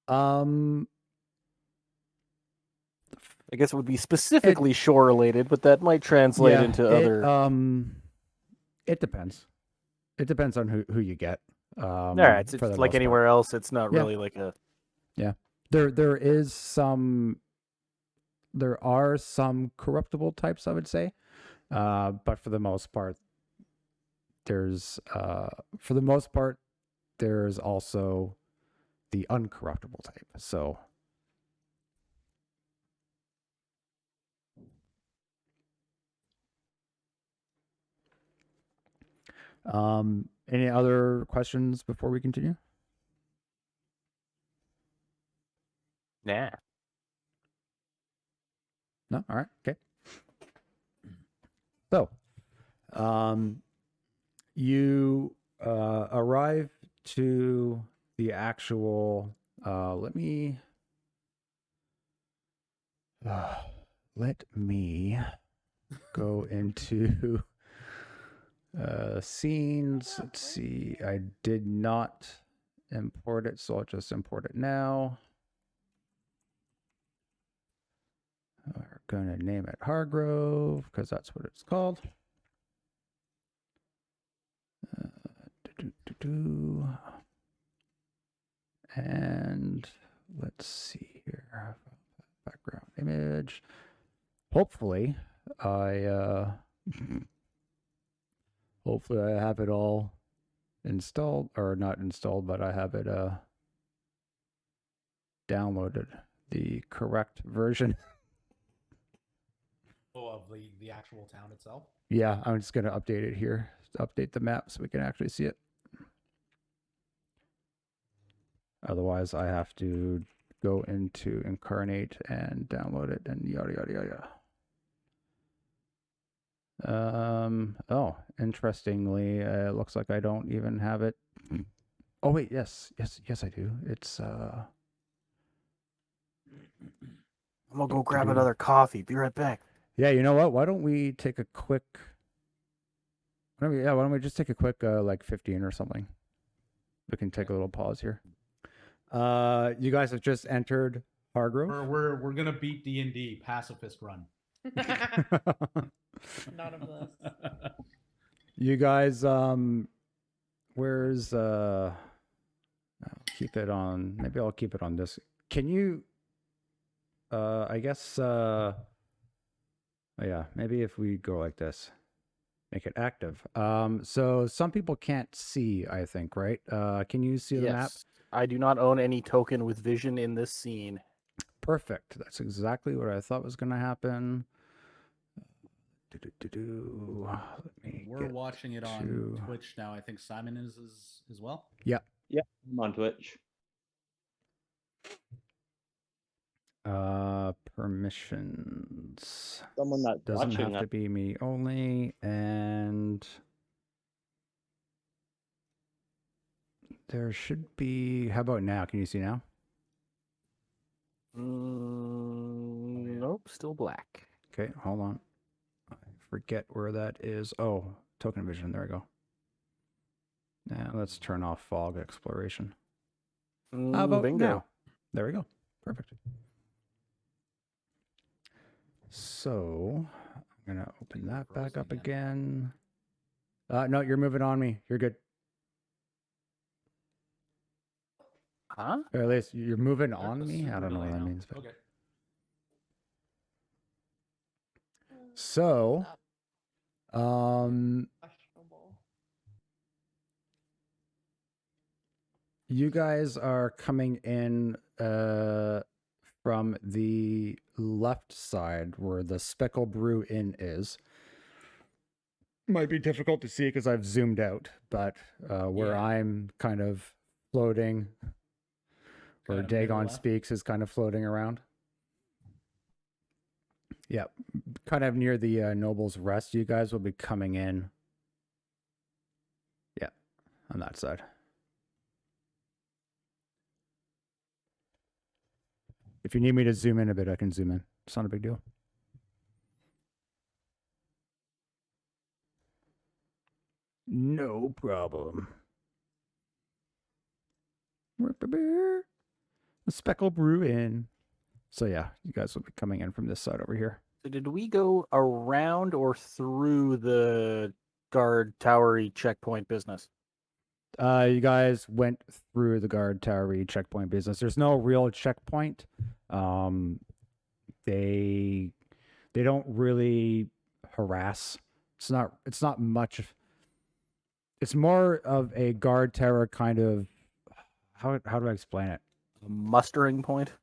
B: I guess it would be specifically shore-related, but that might translate into other...
A: It depends. It depends on who you get.
B: All right, it's like anywhere else, it's not really like a...
A: Yeah. There are some corruptible types, I would say. But for the most part, there's also the uncorruptible type. So any other questions before we continue?
B: Nah.
A: No? All right. Okay. So, you arrive to the actual. Let me go into scenes. Let's see. I did not import it, so I'll just import it now. We're going to name it Hargrove because that's what it's called. And let's see here. Background image. Hopefully, hopefully I have it all installed, or not installed, but I have it downloaded the correct version.
D: Oh, of the actual town itself.
A: Yeah, I'm just going to update it here. Update the map so we can actually see it. Otherwise, I have to go into Incarnate and download it and yada, yada, yada. Oh, interestingly, it looks like I don't even have it. Oh, wait, yes, I do. It's,
B: I'm gonna go grab another coffee. Be right back.
A: yeah, you know what? Why don't we take a quick, why don't we just take a quick, like 15 or something? We can take a little pause here. You guys have just entered Hargrove.
D: We're gonna beat D&D pacifist run.
E: None of this.
A: You guys, where's I'll keep it on. Maybe I'll keep it on this. Can you? I guess. Oh yeah, maybe if we go like this, make it active. So some people can't see. I think, right? Can you see the map?
B: Yes. I do not own any token with vision in this scene.
A: Perfect. That's exactly what I thought was going to happen. Let me
D: We're
A: get
D: watching it on
A: to-
D: Twitch now. I think Simon is as well.
C: Yeah, I'm on Twitch.
A: Permissions.
C: Someone that's
A: Doesn't
C: watching
A: have to be me only, and there should be. How about now? Can you see now?
B: Nope, still black.
A: Okay, hold on. I forget where that is. Oh, token vision. There we go. Now let's turn off fog exploration. How about
B: bingo.
A: now? There we go. Perfect. So I'm gonna open that back up again. No, you're moving on me. You're good.
B: Huh?
A: Or at least you're moving
D: They're
A: on
D: a
A: me. I
D: super
A: don't know what
D: delay
A: that
D: now.
A: means. But...
D: Okay.
A: So,
E: Questionable.
A: you guys are coming in from the left side where the Speckle Brew Inn is. Might be difficult to see because I've zoomed out, but where
D: Yeah.
A: I'm kind of floating, where
D: Kinda middle
A: Dagon
D: left.
A: speaks is kind of floating around. Yeah, kind of near the Noble's Rest. You guys will be coming in. Yeah, on that side. If you need me to zoom in a bit, I can zoom in. It's not a big deal. No problem. The Speckle Brew Inn. So yeah, you guys will be coming in from this side over here.
B: So did we go around or through the guard towery checkpoint business?
A: You guys went through the guard towery checkpoint business. There's no real checkpoint. They don't really harass. It's not much. It's more of a guard tower kind of. How do I explain it?
B: A mustering point?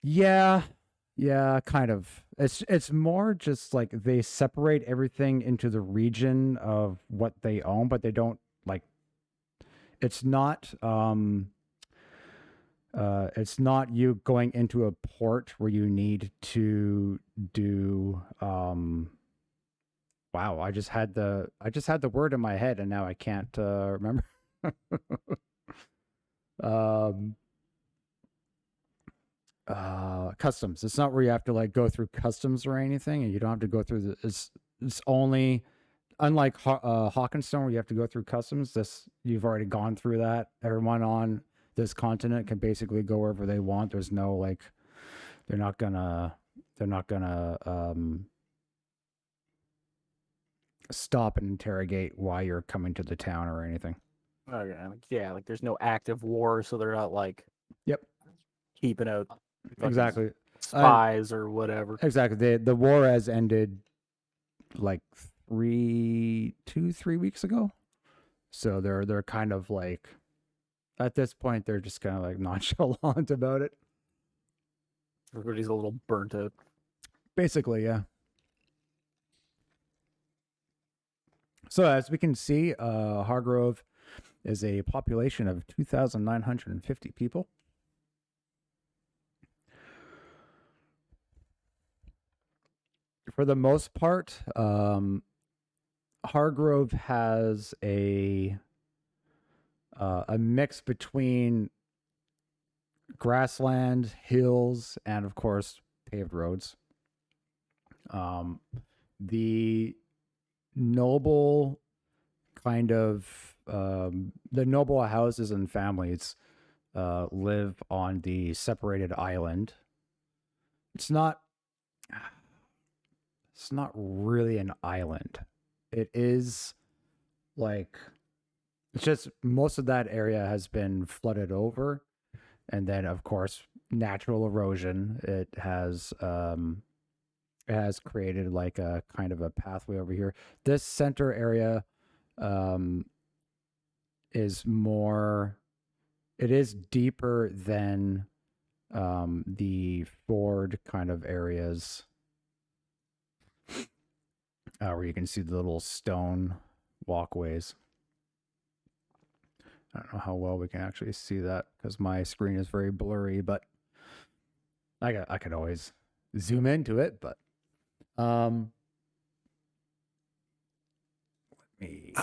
A: Yeah, kind of. It's more just like they separate everything into the region of what they own, but they don't like. It's not it's not you going into a port where you need to do wow, I just had the word in my head and now I can't remember. Customs. It's not where you have to like go through customs or anything, and you don't have to go through the. It's only, unlike Hawkinstone where you have to go through customs. This you've already gone through that. Everyone on this continent can basically go wherever they want. There's no like, they're not gonna stop and interrogate why you're coming to the town or anything.
B: Okay, yeah, like there's no active war, so they're not like
A: Yep.
B: keeping out fucking
A: Exactly.
B: spies or whatever.
A: Exactly. The war has ended like 3 weeks ago. So they're kind of like, at this point they're just kind of like nonchalant about it.
B: Everybody's a little burnt out.
A: Basically, yeah. So as we can see, Hargrove is a population of 2,950 people. For the most part, Hargrove has a mix between grassland, hills, and of course paved roads. The noble kind of the noble houses and families live on the separated island. It's not really an island. It is like, it's just most of that area has been flooded over, and then of course natural erosion. It has created like a kind of a pathway over here. This center area is more, it is deeper than the ford kind of areas, where you can see the little stone walkways. I don't know how well we can actually see that because my screen is very blurry, but I could always zoom into it, but let me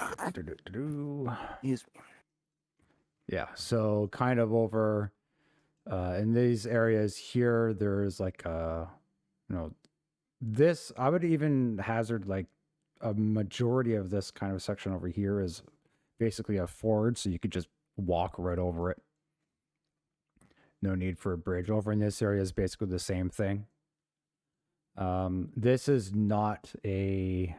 A: yeah, so kind of over in these areas here, there's like this, I would even hazard like a majority of this kind of section over here is basically a ford, so you could just walk right over it. No need for a bridge. Over in this area is basically the same thing. This is not a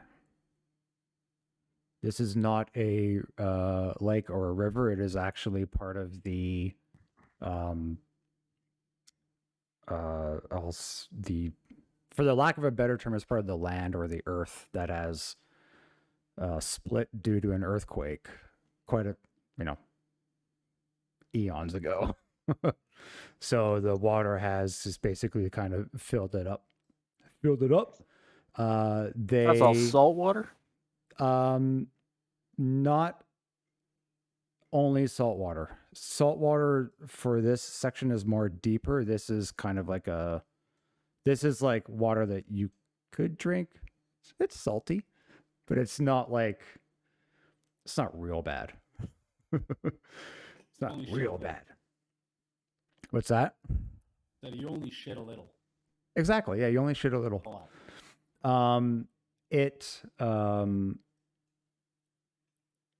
A: lake or a river. It is actually part of the for the lack of a better term, is part of the land or the earth that has split due to an earthquake quite a eons ago. So the water has just basically kind of filled it up.
B: That's all salt water?
A: Not only salt water. Salt water for this section is more deeper. This is kind of like like water that you could drink. It's salty, but it's not real bad. It's not
D: Only
A: real
D: shit.
A: bad. What's that?
D: That you only shit a little.
A: Exactly. Yeah, you only shit a little.
D: A lot.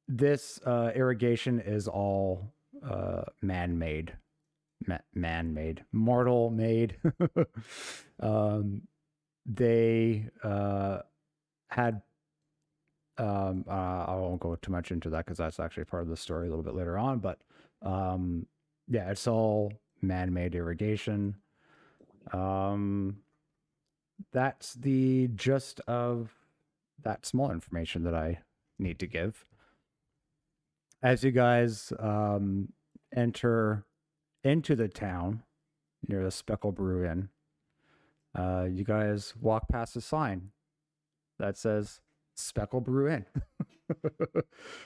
A: This irrigation is all man-made, mortal-made. They had I won't go too much into that because that's actually part of the story a little bit later on, but yeah, it's all man-made irrigation. That's the gist of that small information that I need to give. As you guys enter into the town near the Speckle Brew Inn, you guys walk past a sign that says Speckle Brew Inn.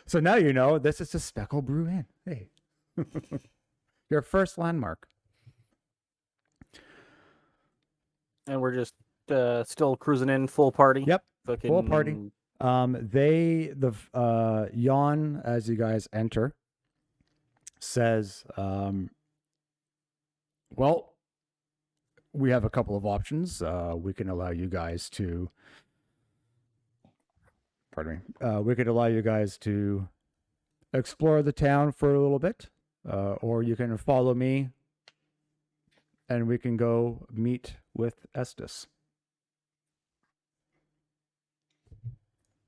A: So now you know this is a Speckle Brew Inn. Hey. Your first landmark.
B: And we're just still cruising in full party.
A: Yep,
B: Fucking...
A: full party. Jan, as you guys enter, says, well, we have a couple of options. We can allow you guys to, we could allow you guys to explore the town for a little bit, or you can follow me and we can go meet with Estes.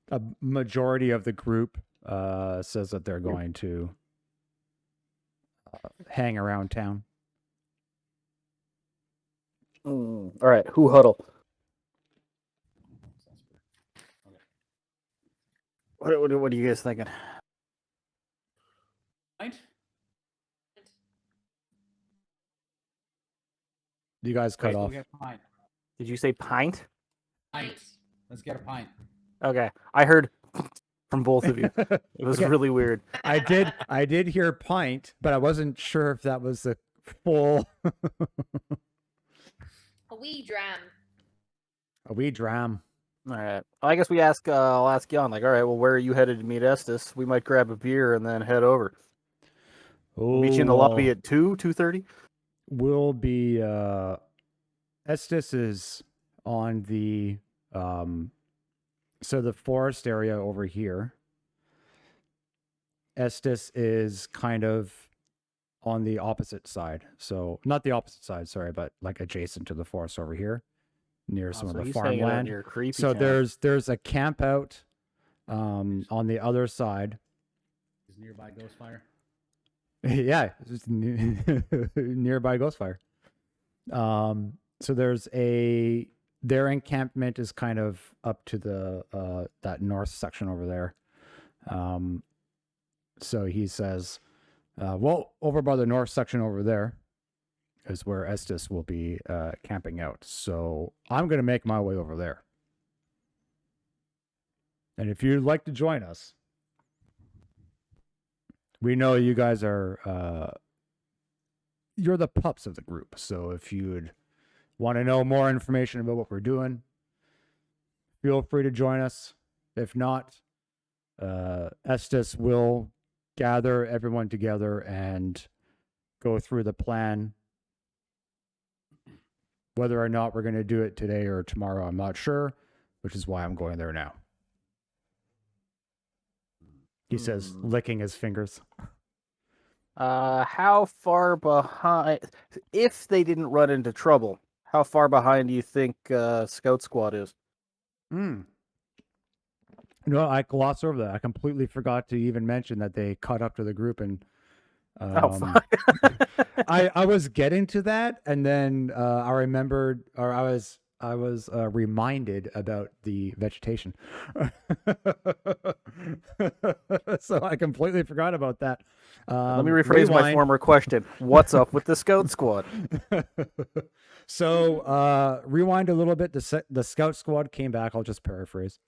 A: A majority of the group says that they're going to hang around town.
B: All right, who huddle? What are you guys thinking?
D: Right?
A: You guys cut
B: Wait,
A: off.
D: We'll get a pint.
B: Did you say pint?
D: Pint. Let's get a pint.
B: Okay, I heard from both of you. It was
A: Okay.
B: really weird.
A: I did hear pint, but I wasn't sure if that was the full
E: A wee dram.
A: a wee dram.
B: All right. I guess I'll ask Jan, like, all right, well, where are you headed to meet Estes? We might grab a beer and then head over. We'll meet you in the lobby at 2:30?
A: We'll be Estes is on the so the forest area over here. Estes is kind of on the opposite side. So not the opposite side, sorry, but like adjacent to the forest over here, near some of the farmland.
B: Near Creepy
A: So
B: Town.
A: there's a camp out on the other side.
D: Is nearby Ghostfire?
A: Yeah, it's just nearby Ghostfire. So their encampment is kind of up to the that north section over there. So he says, well, over by the north section over there is where Estes will be camping out. So I'm going to make my way over there. And if you'd like to join us, we know you guys are, you're the pups of the group. So if you would want to know more information about what we're doing, feel free to join us. If not, Estes will gather everyone together and go through the plan. Whether or not we're going to do it today or tomorrow, I'm not sure, which is why I'm going there now. He says, licking his fingers.
B: How far behind, if they didn't run into trouble, how far behind do you think Scout Squad is?
A: No, I glossed over that. I completely forgot to even mention that they caught up to the group, and
B: Fuck.
A: I was getting to that, and then I remembered, or I was reminded about the vegetation. So I completely forgot about that.
B: Let me rephrase my former question. What's up with the Scout Squad?
A: So rewind a little bit. The Scout Squad came back. I'll just paraphrase.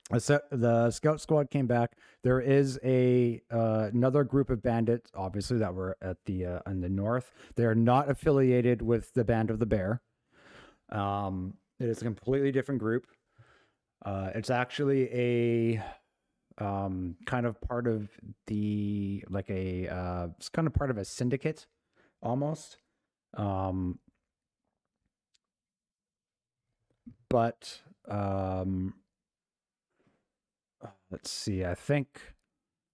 A: The Scout Squad came back. There is another group of bandits, obviously, that were at the in the north. They are not affiliated with the Band of the Bear. It is a completely different group. It's actually a kind of part of the it's kind of part of a syndicate, almost. But let's see. I think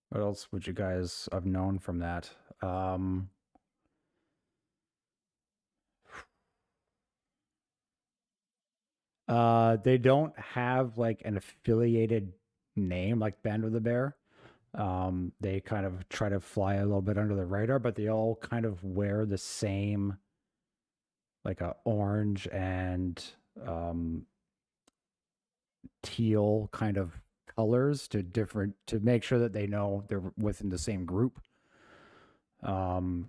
A: what else would you guys have known from that? They don't have like an affiliated name like Band of the Bear. They kind of try to fly a little bit under the radar, but they all kind of wear the same, like a orange and teal kind of colors to make sure that they know they're within the same group. For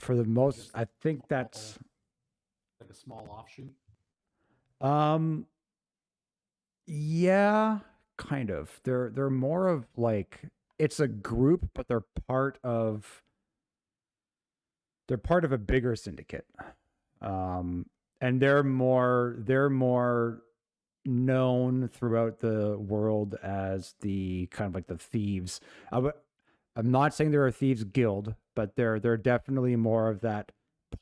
A: the most, I think that's
D: like a small offshoot.
A: Yeah, kind of. They're more of like, it's a group, but they're part of a bigger syndicate. And they're more known throughout the world as the kind of like the thieves. I'm not saying they're a thieves guild, but they're definitely more of that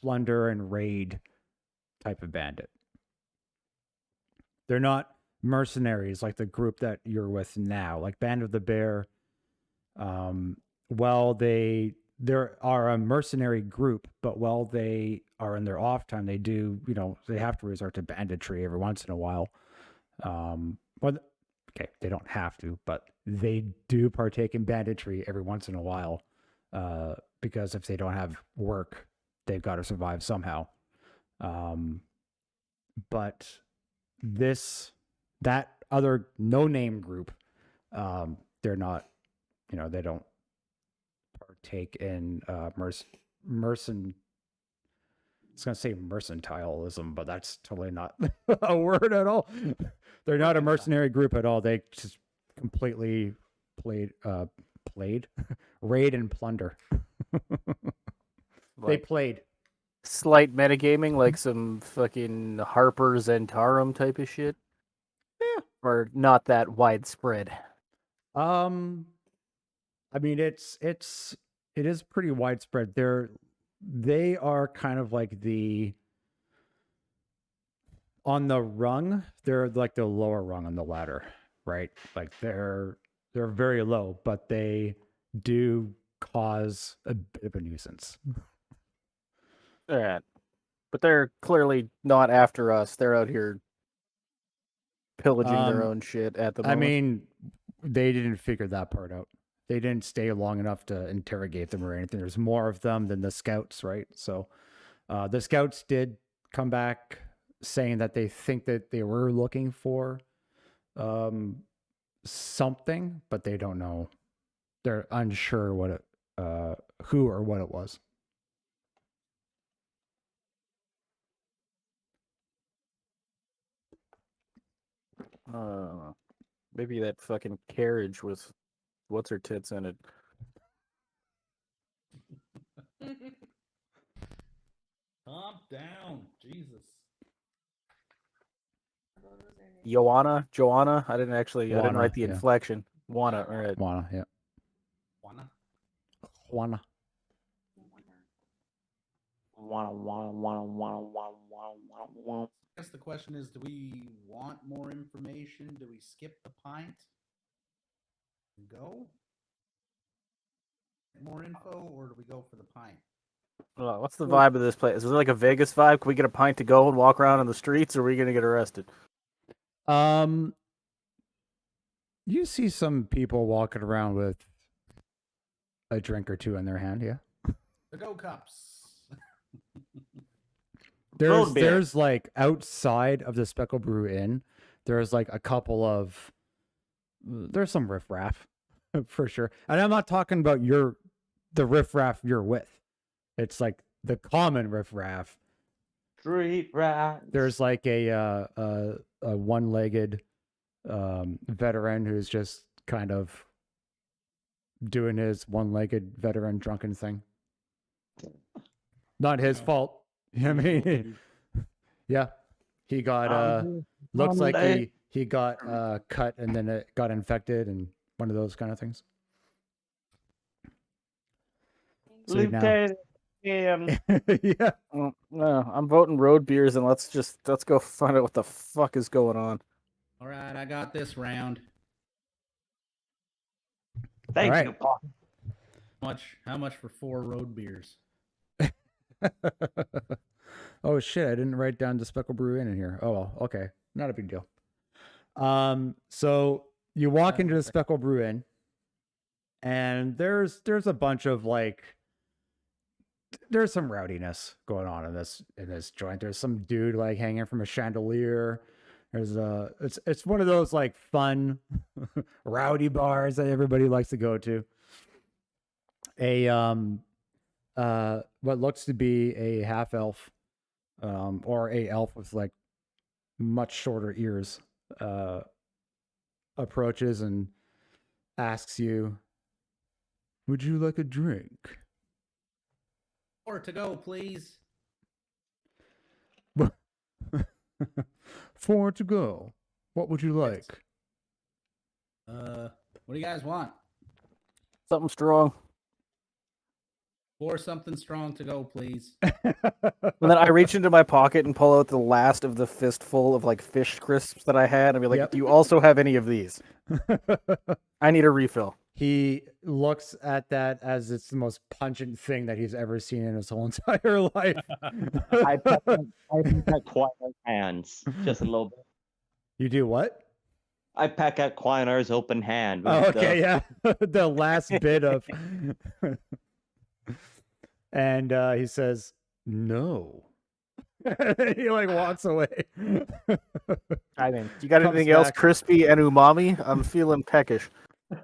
A: plunder and raid type of bandit. They're not mercenaries like the group that you're with now, like Band of the Bear. Well, they are a mercenary group, but while they are in their off time, they do, they have to resort to banditry every once in a while. Well, okay, they don't have to, but they do partake in banditry every once in a while, because if they don't have work, they've got to survive somehow. But that other no-name group, they're not, they don't partake in mercen. I was going to say mercantilism, but that's totally not a word at all. They're not a mercenary group at all. They just completely raid and plunder. They
B: Like
A: played.
B: slight metagaming, like some fucking Harper's and Tarum type of shit.
A: Yeah.
B: Or not that widespread.
A: I mean, it is pretty widespread. They are kind of like on the rung, they're like the lower rung on the ladder, right? Like they're very low, but they do cause a bit of a nuisance.
B: Alright. But they're clearly not after us. They're out here pillaging their own shit at the moment.
A: I mean, they didn't figure that part out. They didn't stay long enough to interrogate them or anything. There's more of them than the scouts, right? So the scouts did come back saying that they think that they were looking for something, but they don't know. They're unsure who or what it was.
B: Maybe that fucking carriage with what's her tits in it.
D: Calm down, Jesus.
B: Joanna? I didn't
A: Juana,
B: write the
A: yeah.
B: inflection. Juana, all right.
A: Juana, yeah.
D: Wanna?
A: Juana.
D: I guess the question is, do we want more information? Do we skip the pint and go? More info, or do we go for the pint?
B: What's the vibe of this place? Is it like a Vegas vibe? Can we get a pint to go and walk around in the streets, or are we going to get arrested?
A: You see some people walking around with a drink or two in their hand, yeah.
D: The go cups.
A: There's like outside of the Speckle Brew Inn, there's like a couple of there's some riffraff for sure. And I'm not talking about the riffraff you're with. It's like the common riffraff.
C: Street rats.
A: There's like a one-legged veteran who's just kind of doing his one-legged veteran drunken thing. Not his fault. I mean, yeah, he got looks like he got cut and then it got infected and one of those kind of things. So now, yeah.
B: No, I'm voting road beers, and let's go find out what the fuck is going on.
D: All right, I got this round.
C: Thank
A: All right.
C: you, Paul.
D: How much for 4 road beers?
A: Oh shit! I didn't write down the Speckle Brew Inn in here. Oh well, okay, not a big deal. So you walk into the Speckle Brew Inn, and there's a bunch of there's some rowdiness going on in this joint. There's some dude like hanging from a chandelier. There's it's one of those like fun rowdy bars that everybody likes to go to. What looks to be a half elf, or a elf with like much shorter ears, approaches and asks you, "Would you like a drink?"
D: Or to go, please.
A: 4 to go. What would you like?
D: What do you guys want?
B: Something strong.
D: Pour something strong to go, please.
B: And then I reach into my pocket and pull out the last of the fistful of like fish crisps that I had and be like,
A: Yep.
B: do you also have any of these? I need a refill.
A: He looks at that as it's the most pungent thing that he's ever seen in his whole entire life.
C: I peck at Quoynor's hands just a little bit.
A: You do what?
C: I peck at Quoynor's open hand.
A: Oh,
C: with
A: okay, yeah. The last bit of. And he says, no. He like walks away.
B: I mean, you got
A: Comes
B: anything else
A: back.
B: crispy and umami? I'm feeling peckish. It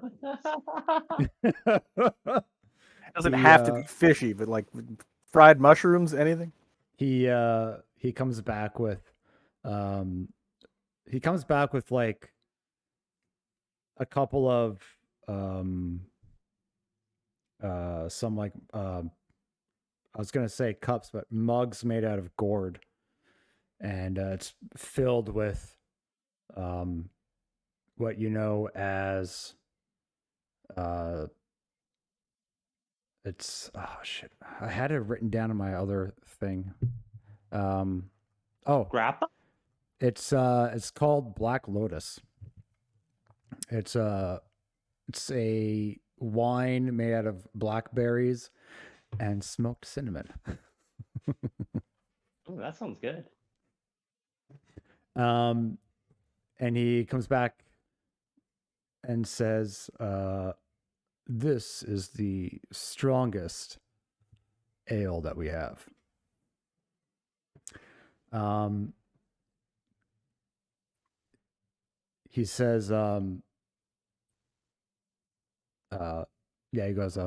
B: doesn't have to be fishy, but like fried mushrooms, anything?
A: He comes back with like a couple of some like I was gonna say cups, but mugs made out of gourd, and it's filled with what you know as it's oh shit. I had it written down in my other thing. Oh,
C: Grappa?
A: it's called Black Lotus. It's a wine made out of blackberries and smoked cinnamon.
C: Ooh, that sounds good.
A: And he comes back and says, this is the strongest ale that we have. He says, he goes,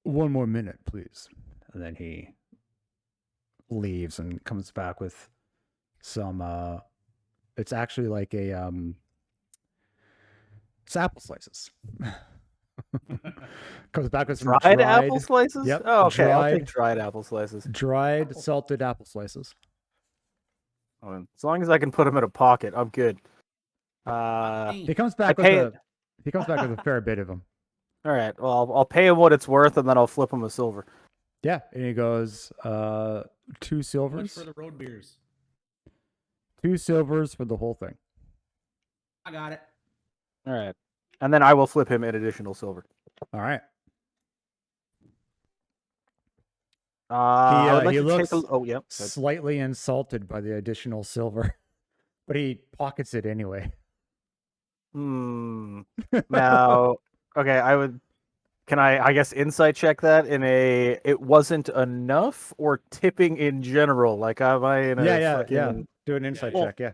A: one more minute, please. And then he leaves and comes back with some, it's actually like a, it's apple slices. Comes back with some
B: Dried apple slices?
A: Yep,
B: Oh, okay. I'll take
A: dried-
B: dried apple slices.
A: dried salted apple slices.
B: Oh, as long as I can put them in a pocket, I'm good.
A: He comes back with
B: pay
A: a fair bit of them.
B: All right. Well, I'll pay him what it's worth, and then I'll flip him a silver.
A: Yeah, and he goes, 2
D: How much
A: silvers.
D: for the road beers?
A: 2 silvers for the whole thing.
D: I got it.
B: All right. And then I will flip him an additional silver.
A: All right.
B: I would like
A: he
B: to
A: looks
B: take a... Oh, yep. Good.
A: slightly insulted by the additional silver, but he pockets it anyway.
B: Now, okay, I would... Can I guess, insight check that in a... It wasn't enough, or tipping in general? Like, am I in a
A: Yeah.
B: fucking...
A: Do an insight
D: yeah.
A: check, yeah.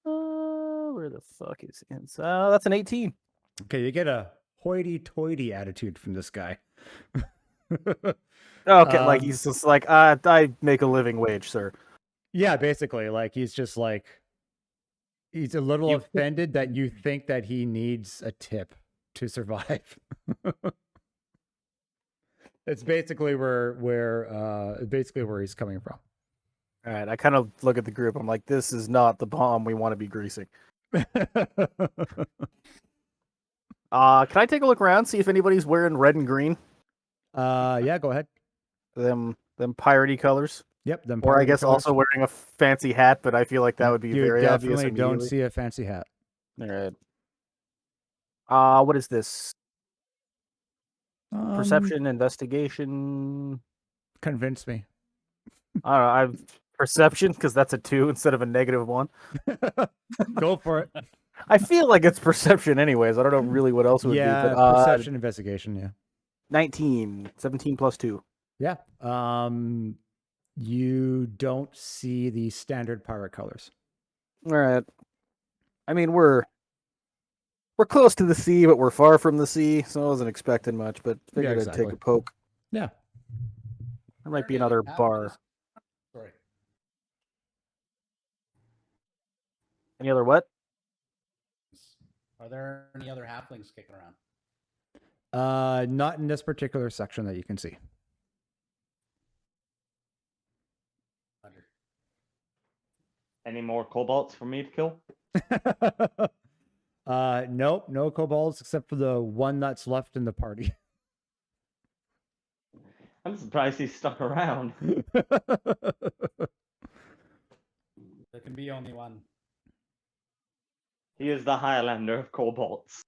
B: Where the fuck is insight? That's an 18.
A: Okay, you get a hoity-toity attitude from this guy.
B: Okay, like he's just like, I make a living wage, sir.
A: Yeah, basically, like he's just like he's a little
C: You-
A: offended that you think that he needs a tip to survive. It's basically where he's coming from.
B: All right, I kind of look at the group. I'm like, this is not the bomb we want to be greasing. Can I take a look around, see if anybody's wearing red and green?
A: Yeah, go ahead.
B: Them piratey colors.
A: Yep, them
B: Or I
A: party
B: guess
A: colors.
B: also wearing a fancy hat, but I feel like that would be
A: You
B: very obvious
A: definitely don't
B: immediately.
A: see a fancy hat.
B: All right. What is this? Perception, investigation.
A: Convince me.
B: I don't know. I've perception because that's a 2 instead of a -1.
A: Go for it.
B: I feel like it's perception anyways. I don't know really what else it would
A: Yeah,
B: be. But,
A: perception investigation, yeah.
B: 19, 17 plus 2.
A: Yeah. You don't see the standard pirate colors.
B: All right. I mean, we're close to the sea, but we're far from the sea, so I wasn't expecting much. But figured I'd
A: exactly.
B: take a poke.
A: Yeah.
B: There might be
D: Are there
B: another
D: any
B: bar.
D: halflings- Sorry.
B: Any other what?
D: Are there any other halflings kicking around?
A: Not in this particular section that you can see.
C: Any more kobolds for me to kill?
A: Nope, no kobolds except for the one that's left in the party.
C: I'm surprised he's stuck around.
D: There can be only one.
C: He is the Highlander of kobolds.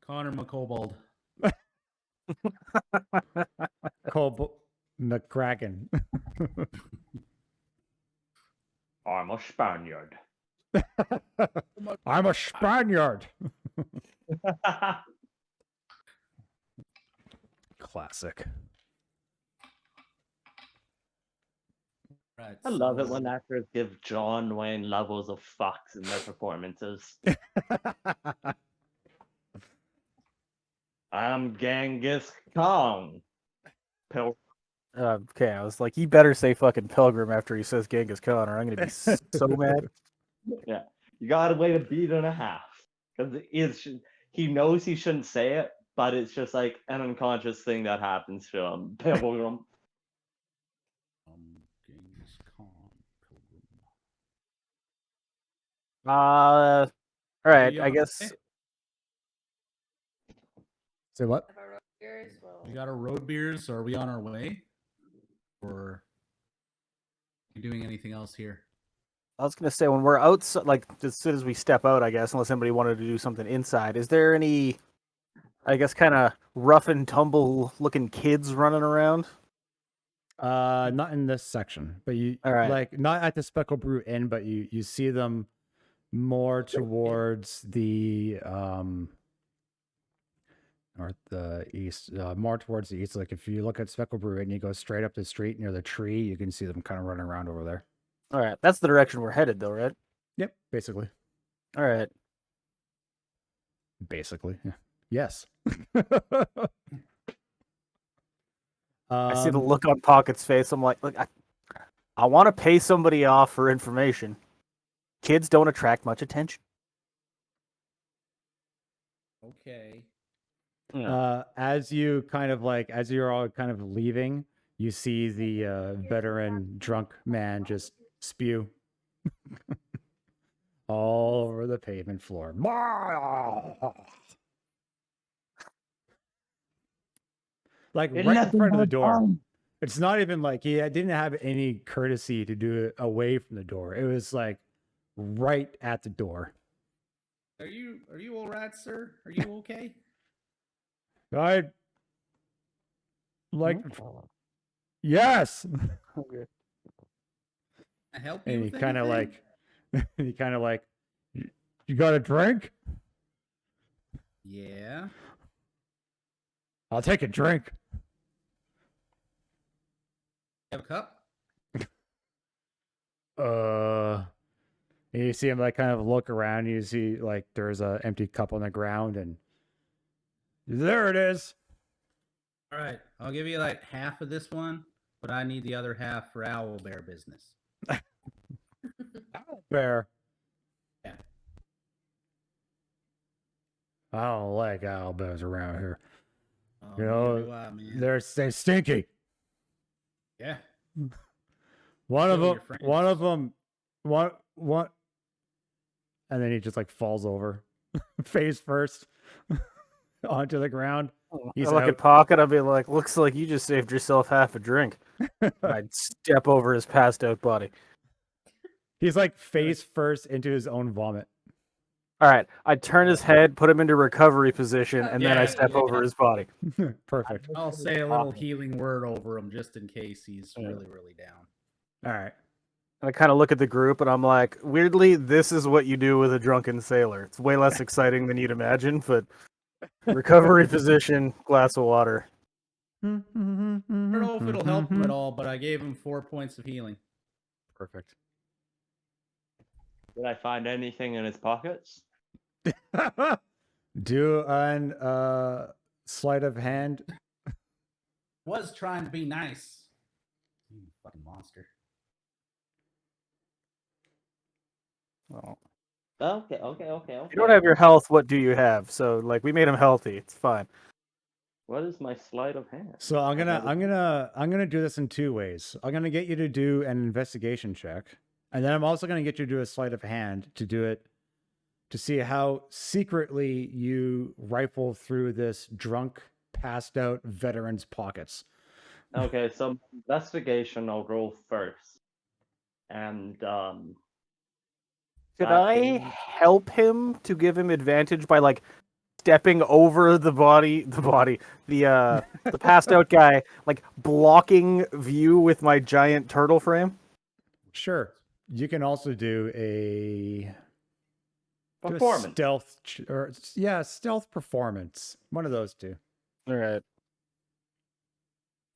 D: Connor McCobold.
A: McCracken.
C: I'm a Spaniard.
A: I'm a Spaniard. Classic.
D: Right.
C: I love it
D: so-
C: when actors give John Wayne levels of fucks in their performances. I'm Genghis Khan.
B: Okay, I was like, he better say fucking Pilgrim after he says Genghis Khan, or I'm gonna be so mad.
C: Yeah, you gotta wait a beat and a half because he knows he shouldn't say it, but it's just like an unconscious thing that happens to him. Pilgrim.
D: Genghis Khan, Pilgrim.
B: All right,
D: you
B: I
D: on
B: guess.
D: the way?
A: Say what?
E: If I wrote yours, well,
D: We got our road beers. Are we on our way? Or are you doing anything else here?
B: I was gonna say when we're outside, like as soon as we step out, I guess, unless anybody wanted to do something inside, is there any, I guess, kind of rough and tumble looking kids running around?
A: Not in this section, but you
B: All right.
A: like not at the Speckle Brew Inn, but you see them more towards the north, the east, more towards the east. Like if you look at Speckle Brew Inn, you go straight up the street near the tree, you can see them kind of running around over there.
B: All right, that's the direction we're headed, though, right?
A: Yep, basically.
B: All right.
A: Basically, yeah. Yes.
B: I see the look on Pocket's face. I'm like, look, I want to pay somebody off for information. Kids don't attract much attention.
D: Okay.
A: As you kind of like, as you're all kind of leaving, you see the veteran drunk man just spew all over the pavement floor. Like right in front of the door. It's not even like he didn't have any courtesy to do it away from the door. It was like right at the door.
D: Are you all right, sir? Are you okay?
A: I'd like, yes.
B: Okay.
D: I help you
A: And he
D: with
A: kind of
D: anything?
A: like, he kind of like, you got a drink?
D: Yeah.
A: I'll take a drink.
D: Have a cup?
A: And you see him like kind of look around. You see like there's a empty cup on the ground, and there it is.
D: All right. I'll give you like half of this one, but I need the other half for owl bear business.
A: Bear.
D: Yeah.
A: I don't like owl bears around here.
D: Oh,
A: You
D: neither
A: know,
D: do I, man.
A: They're stinky.
D: Yeah.
A: One of
D: Kill
A: them.
D: your
A: One of
D: friends.
A: them. One. And then he just like falls over, face first, onto the ground. He's
B: I look
A: out.
B: at Pocket. I'll be like, looks like you just saved yourself half a drink. I'd step over his passed out body.
A: He's like face first into his own vomit.
B: All right, I turn his head, put him into recovery position, and then I
D: Yeah,
B: step
D: yeah.
B: over his body.
A: Perfect.
D: I'll say a little healing word over him just in case he's really, really down.
A: All right.
B: I kind of look at the group and I'm like, weirdly, this is what you do with a drunken sailor. It's way less exciting than you'd imagine, but recovery position, glass of water.
D: I don't know if it'll help him at all, but I gave him 4 points of healing.
A: Perfect.
C: Did I find anything in his pockets?
A: Do an sleight of hand.
D: Was trying to be nice. You fucking monster.
B: Well,
C: Okay.
B: you don't have your health, what do you have? So, like, we made him healthy. It's fine.
C: What is my sleight of hand?
A: So I'm
C: I gotta-
A: gonna do this in two ways. I'm gonna get you to do an investigation check, and then I'm also gonna get you to do a sleight of hand to do it to see how secretly you rifle through this drunk, passed out veteran's pockets.
C: Okay, so investigation I'll roll first. And
B: Could
C: that
B: I
C: is-
B: help him to give him advantage by like stepping over the passed out guy, like blocking view with my giant turtle frame?
A: Sure. You can also do a
C: performance.
A: stealth performance. One of those two.
B: All right.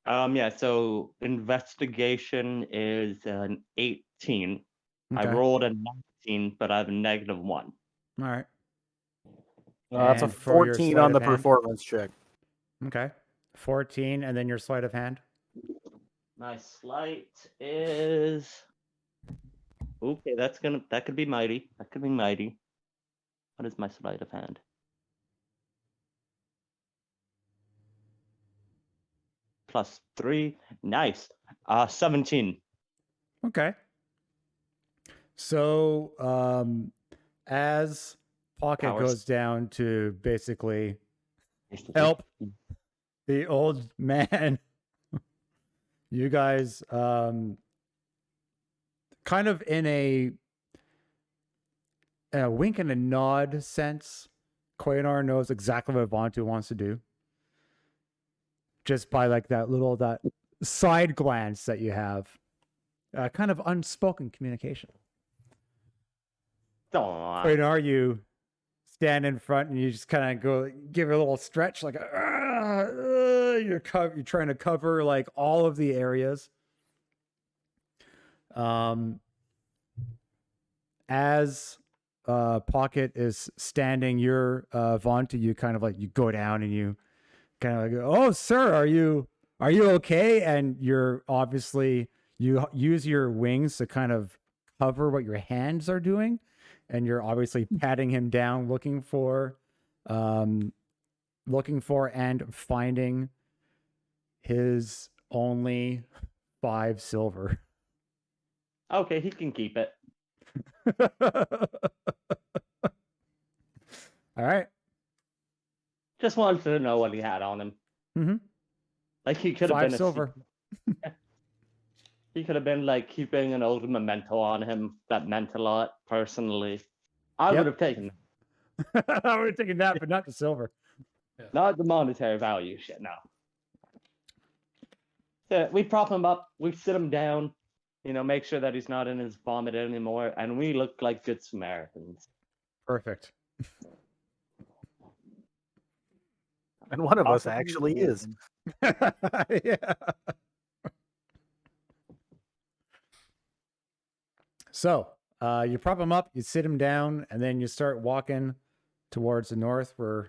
C: Yeah, so investigation is an 18. I
A: Okay.
C: rolled a 19, but I have a -1.
A: All right.
B: That's a
A: And for your
B: 14
A: sleight
B: on the
A: of hand?
B: performance check.
A: Okay. 14, and then your sleight of hand.
C: My sleight is okay. That could be mighty. That could be mighty. What is my sleight of hand? +3. Nice. 17.
A: Okay. So, as Pocket
C: Powers.
A: goes down to basically help the old man, you guys, kind of in a wink and a nod sense, Quoynor knows exactly what Vontu wants to do. Just by like that side glance that you have, kind of unspoken communication.
C: Aw.
A: Quoynor, you stand in front and you just kind of go give it a little stretch, like you're trying to cover like all of the areas. As Pocket is standing, you're Vontu, you kind of like you go down and you kind of like, oh sir, are you okay? And you're obviously you use your wings to kind of cover what your hands are doing, and you're obviously patting him down, looking for and finding his only 5 silver.
C: Okay, he can keep it.
A: All right.
C: Just wanted to know what he had on him.
A: Mm-hmm.
C: Like he could have
A: 5
C: been
A: silver.
C: He could have been like keeping an old memento on him that meant a lot. Personally, I
A: Yep.
C: would have taken it.
A: I would have taken that, but not the silver.
C: Not the monetary value shit. No. So we prop him up. We sit him down. Make sure that he's not in his vomit anymore, and we look like good Samaritans.
A: Perfect.
B: And one of us
C: Awesome.
B: actually is.
A: Yeah. So you prop him up, you sit him down, and then you start walking towards the north, the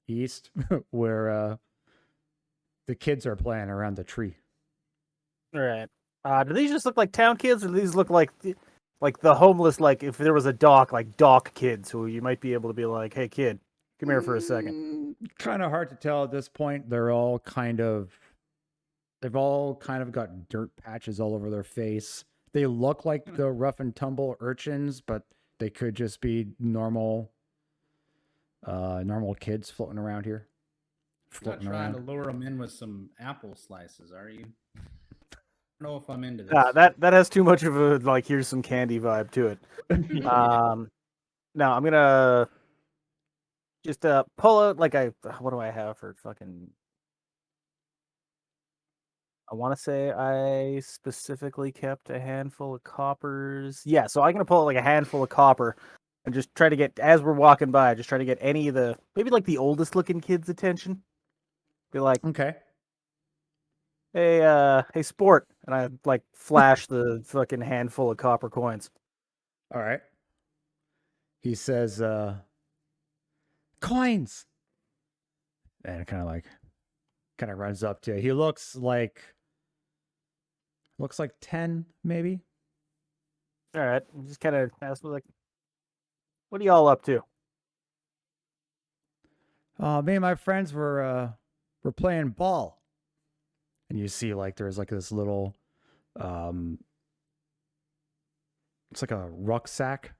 A: east, where the kids are playing around the tree.
B: All right. Do these just look like town kids, or do these look like the homeless? Like if there was a dock, like dock kids, who you might be able to be like, "Hey, kid, come here for a second."
A: Kind of hard to tell at this point. They've all kind of got dirt patches all over their face. They look like the rough and tumble urchins, but they could just be normal kids floating around here.
D: You're not trying to lure them in with some apple slices, are you? I don't know if I'm into this.
B: That has too much of a like here's some candy vibe to it. Now I'm gonna just pull out like what do I have for fucking? I want to say I specifically kept a handful of coppers. Yeah, so I'm gonna pull out like a handful of copper and just try to get, as we're walking by, just try to get any of the maybe like the oldest looking kids' attention. Be like,
A: Okay.
B: hey, sport, and I like flash the fucking handful of copper coins.
A: All right. He says, coins. And kind of runs up to you. He looks like 10, maybe.
B: All right, just kind of ask me like, what are y'all up to?
A: Me and my friends were playing ball, and you see like there's like this little, it's like a rucksack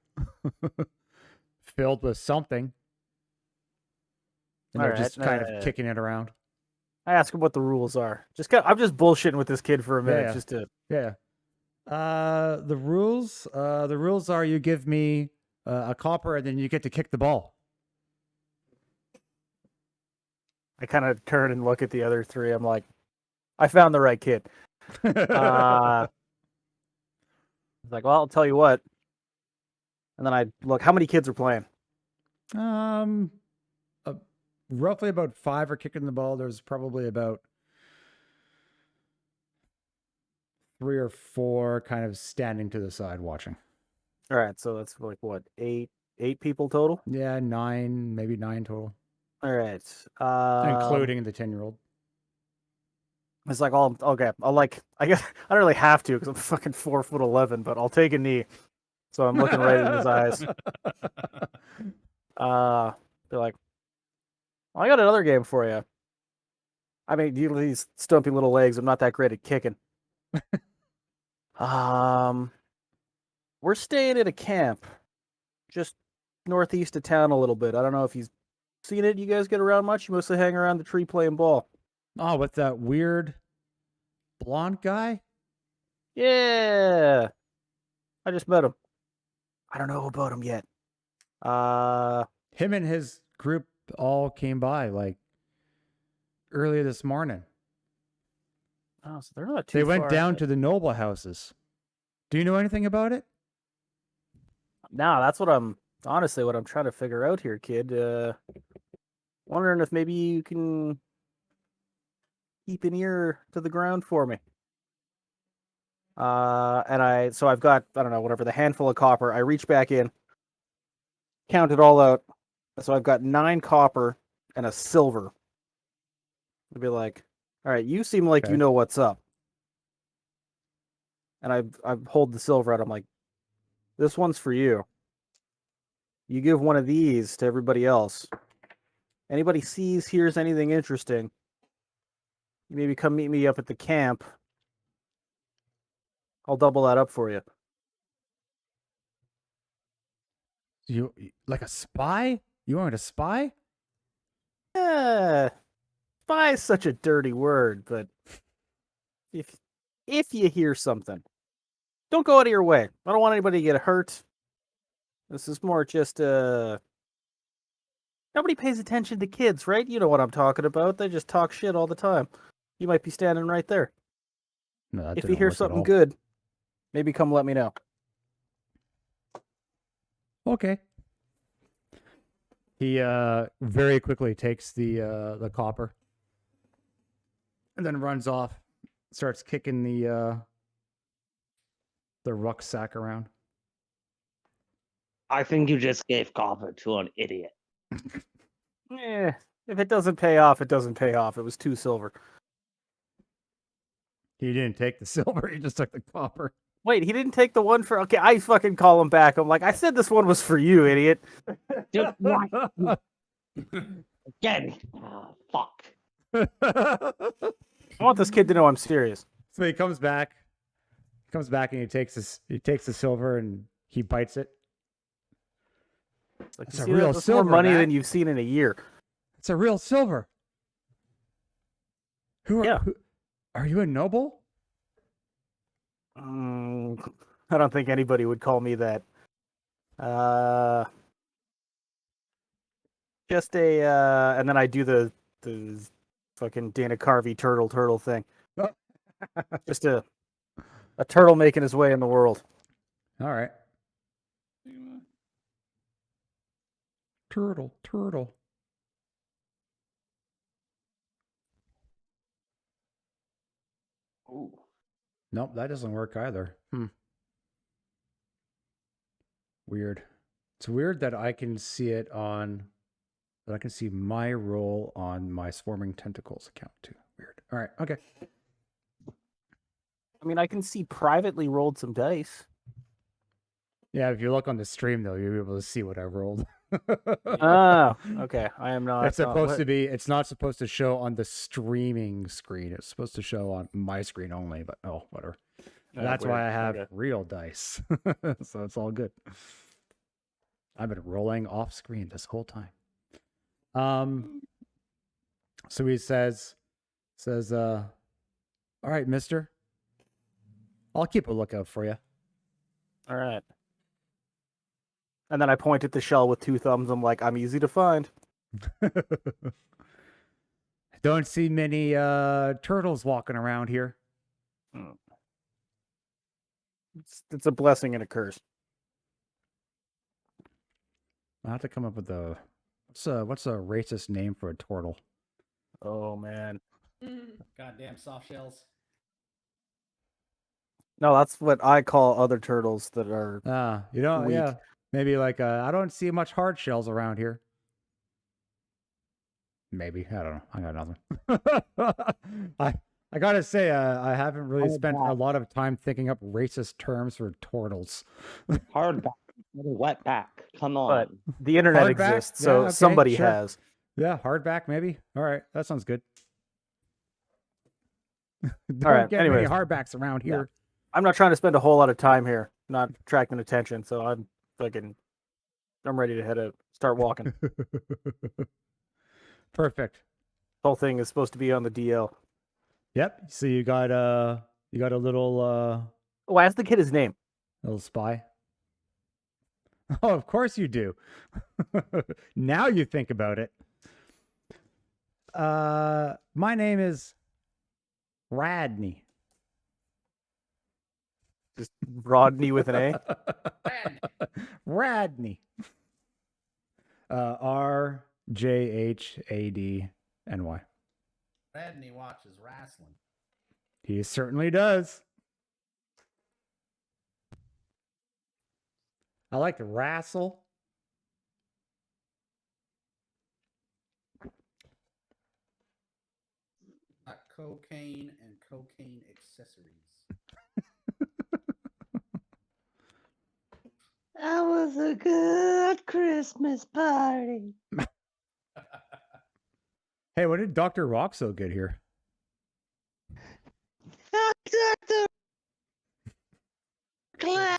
A: filled with something, and they're
B: Alright,
A: just kind of kicking it around.
B: I ask him what the rules are. I'm just bullshitting with this kid for a minute,
A: Yeah.
B: just to.
A: Yeah. The rules are you give me a copper and then you get to kick the ball.
B: I kind of turn and look at the other three. I'm like, I found the right kid. He's like, well, I'll tell you what. And then I look, how many kids are playing?
A: Roughly about 5 are kicking the ball. There's probably about 3 or 4 kind of standing to the side watching.
B: All right, so that's like what, eight people total?
A: Yeah, 9, maybe 9 total,
B: All right,
A: including the 10-year-old.
B: It's like, okay. I guess I don't really have to because I'm fucking 4'11", but I'll take a knee. So I'm looking right in his eyes. They're like, well, I got another game for you. I mean, these stumpy little legs. I'm not that great at kicking. We're staying at a camp just northeast of town a little bit. I don't know if you've seen it. You guys get around much? You mostly hang around the tree playing ball.
A: Oh, with that weird blonde guy?
B: Yeah. I just met him. I don't know about him yet.
A: Him and his group all came by like earlier this morning.
B: Oh, so they're not too
A: They went
B: far
A: down
B: ahead.
A: to the Noble houses. Do you know anything about it?
B: No, that's what I'm trying to figure out here, kid. Wondering if maybe you can keep an ear to the ground for me. So I've got, I don't know, whatever, the handful of copper. I reach back in, count it all out. So I've got 9 copper and a silver. I'd be like, all right, you seem like you
A: Okay.
B: know what's up. And I hold the silver out. I'm like, this one's for you. You give one of these to everybody else. Anybody hears anything interesting, you maybe come meet me up at the camp. I'll double that up for you.
A: You like a spy? You want a spy?
B: Spy is such a dirty word, but if you hear something, don't go out of your way. I don't want anybody to get hurt. This is more just nobody pays attention to kids, right? You know what I'm talking about. They just talk shit all the time. You might be standing right there.
A: No, that
B: If you
A: didn't
B: hear
A: work at
B: something
A: all.
B: good, maybe come let me know.
A: Okay. He very quickly takes the copper and then runs off, starts kicking the rucksack around.
C: I think you just gave copper to an idiot.
B: If it doesn't pay off, it doesn't pay off. It was 2 silver.
A: He didn't take the silver, he just took the copper.
B: Wait, he didn't take the one for... Okay, I fucking call him back. I'm like, I said this one was for you, idiot.
C: Dude, what? Again. Oh, fuck.
B: I want this kid to know I'm serious.
A: So he comes back. And he takes the silver and he bites it.
B: It's like,
A: That's
B: you
A: a
B: see
A: real
B: that? That's more
A: silver,
B: money
A: Matt.
B: than you've seen in a year.
A: It's a real silver.
B: Yeah.
A: Who are you a noble?
B: I don't think anybody would call me that. Just and then I do the fucking Dana Carvey turtle thing.
A: Oh.
B: Just a turtle making his way in the world.
A: All right. Turtle.
C: Ooh.
A: Nope, that doesn't work either. Weird. It's weird that I can see my roll on my Swarming Tentacles account too. Weird. All right. Okay.
B: I mean, I can see privately rolled some dice.
A: Yeah, if you look on the stream though, you'll be able to see what I rolled.
B: Oh, okay. I am not.
A: It's supposed to be. It's not supposed to show on the streaming screen. It's supposed to show on my screen only. But oh, whatever. That's why I have real dice, so it's all good. I've been rolling off screen this whole time. So he says, all right, mister, I'll keep a lookout for you.
B: All right. And then I point at the shell with 2 thumbs. I'm like, I'm easy to find.
A: Don't see many turtles walking around here.
B: It's a blessing and a curse.
A: I have to come up with what's a racist name for a turtle?
B: Oh man.
D: Goddamn soft shells.
B: No, that's what I call other turtles that are.
A: Yeah,
B: weak.
A: maybe like I don't see much hard shells around here. Maybe, I don't know. I got nothing. I gotta say, I haven't really spent a lot of time thinking up racist terms for turtles.
C: Hardback, not a wetback. Come
B: But
C: on.
B: the internet
A: Hardback?
B: exists, so
A: Yeah, okay,
B: somebody
A: sure.
B: has.
A: Yeah, hardback maybe. All right, that sounds good. Don't
B: right,
A: get many
B: anyways.
A: hardbacks around
B: Yeah.
A: here.
B: I'm not trying to spend a whole lot of time here, not attracting attention. So I'm ready to start walking.
A: Perfect.
B: The whole thing is supposed to be on the DL.
A: Yep. So you got a little
B: Oh, ask the kid his name.
A: little spy. Oh, of course you do. Now you think about it. My name is Radney.
B: Just Rodney with an A.
A: Radney. RJHADNY.
D: Radney watches wrestling.
A: He certainly does. I like to wrestle.
D: Cocaine and cocaine accessories.
C: That was a good Christmas party.
A: Hey, what did Dr. Roxo get here?
C: Clown.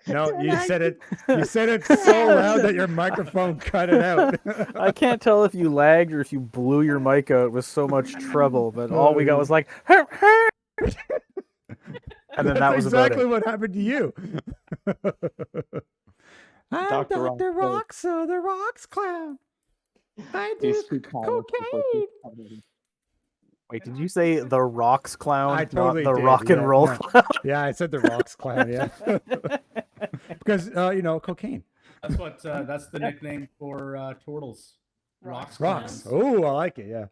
A: No, you said it. You said it so loud that your microphone cut it out.
B: I can't tell if you lagged or if you blew your mic out with so much trouble, but all we got was like, and then that was
A: exactly
B: about
A: what happened to you. I'm
C: Dr.
A: Dr. Roxo, the Rocks Clown. I do cocaine.
B: Wait, did you say the Rocks Clown,
A: I totally
B: not the
A: did,
B: Rock and
A: yeah,
B: Roll
A: no.
B: Clown?
A: Yeah, I said the Rocks Clown. Yeah, because cocaine.
D: That's what. That's the nickname for Tortles. Rocks.
A: Rocks.
D: Clowns.
A: Oh, I like it. Yeah.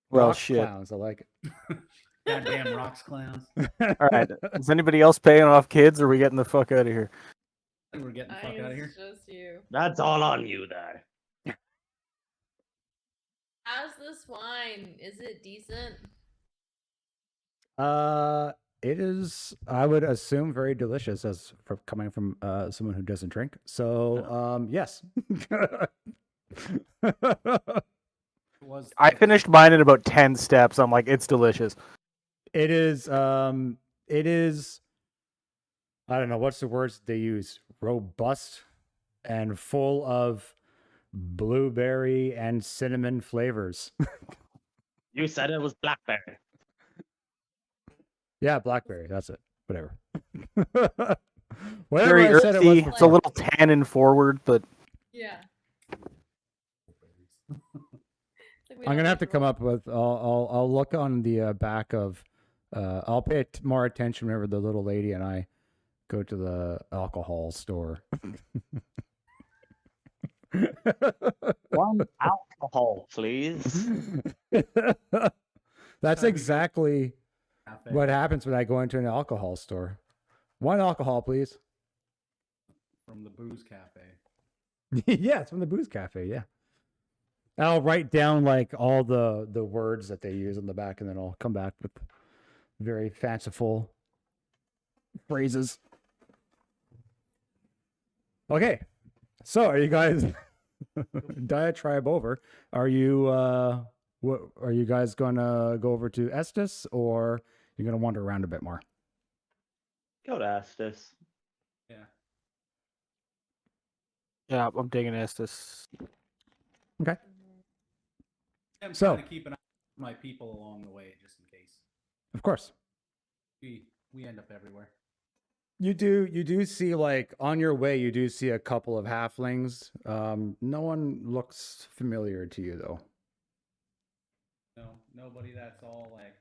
B: Well,
A: Rock
B: shit.
A: Clowns. I like it.
D: Goddamn rocks clowns.
B: All right. Is anybody else paying off kids, or are we getting the fuck out of here?
D: I think we're getting the fuck out of here.
E: It's just you.
C: That's all on you there.
E: How's this wine? Is it decent?
A: It is. I would assume very delicious, as for coming from someone who doesn't drink. So, yes.
B: I finished mine in about 10 steps. I'm like, it's delicious.
A: It is. It is. I don't know what's the words they use. Robust and full of blueberry and cinnamon flavors.
C: You said it was blackberry.
A: Yeah, blackberry. That's it. Whatever. Whatever
B: Very
A: I said it was
B: earthy. It's a little tannin forward, but
E: Yeah.
A: I'm gonna have to come up with. I'll look on the back of. I'll pay more attention whenever the little lady and I go to the alcohol store.
C: One alcohol, please.
A: That's exactly what happens when I go into an alcohol store. One alcohol, please.
D: From the booze cafe.
A: Yeah, it's from the booze cafe. Yeah. I'll write down like all the words that they use on the back, and then I'll come back with very fanciful phrases. Okay. So, are you guys diatribe over? Are you what are you guys gonna go over to Estes, or you're gonna wander around a bit more?
C: Go to Estes.
D: Yeah.
B: Yeah, I'm digging Estes.
A: Okay.
D: I'm
A: So-
D: trying to keep an eye on my people along the way, just in case.
A: Of course.
D: We end up everywhere.
A: You do see, like, on your way, you do see a couple of halflings. No one looks familiar to you, though.
D: No, nobody that's all like.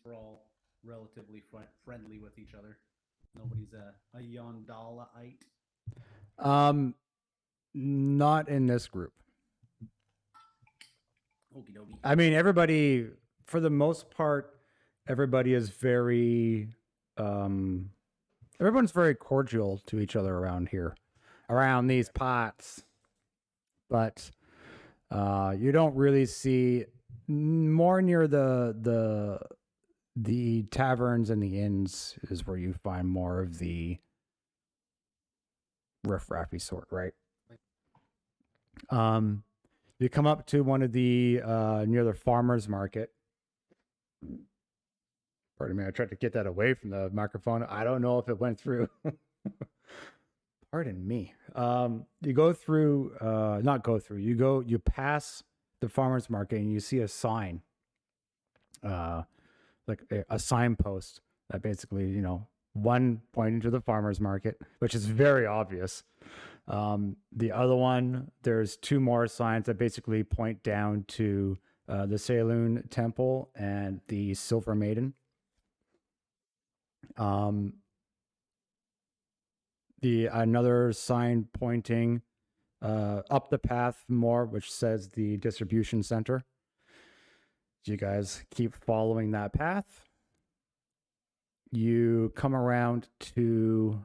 D: We're all relatively friendly with each other. Nobody's a Yondalaite.
A: Not in this group.
D: Okie dokie.
A: I mean, everybody, for the most part, everybody is very, everyone's very cordial to each other around here, around these pots. But you don't really see more near the taverns and the inns is where you find more of the riffraffy sort, right? You come up to one of the near the farmer's market. Pardon me, I tried to get that away from the microphone. I don't know if it went through. Pardon me. You go through, not go through, you pass the farmer's market and you see a sign, like a signpost that basically, one pointing to the farmer's market, which is very obvious. The other one, there's two more signs that basically point down to the Saloon Temple and the Silver Maiden. Another sign pointing up the path more, which says the distribution center. You guys keep following that path. You come around to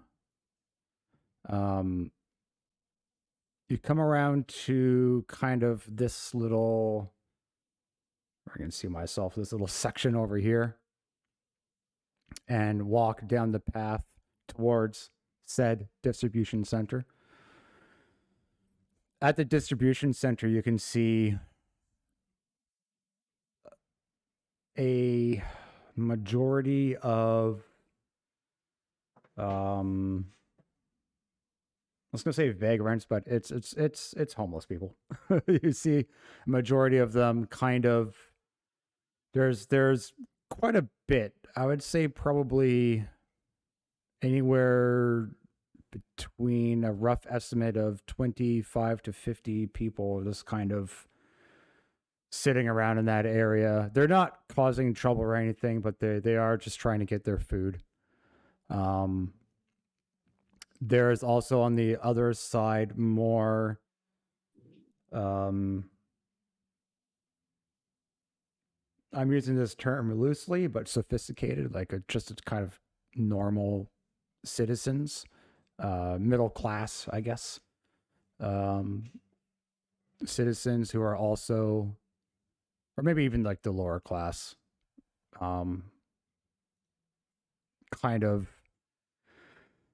A: kind of this little, I can see myself, this little section over here, and walk down the path towards said distribution center. At the distribution center, you can see a majority of I was gonna say vagrants, but it's homeless people. You see a majority of them kind of, there's quite a bit. I would say probably anywhere between a rough estimate of 25 to 50 people just kind of sitting around in that area. They're not causing trouble or anything, but they are just trying to get their food. There's also on the other side more I'm using this term loosely, but sophisticated, like just a kind of normal citizens, middle class, I guess. Citizens who are also, or maybe even like the lower class, kind of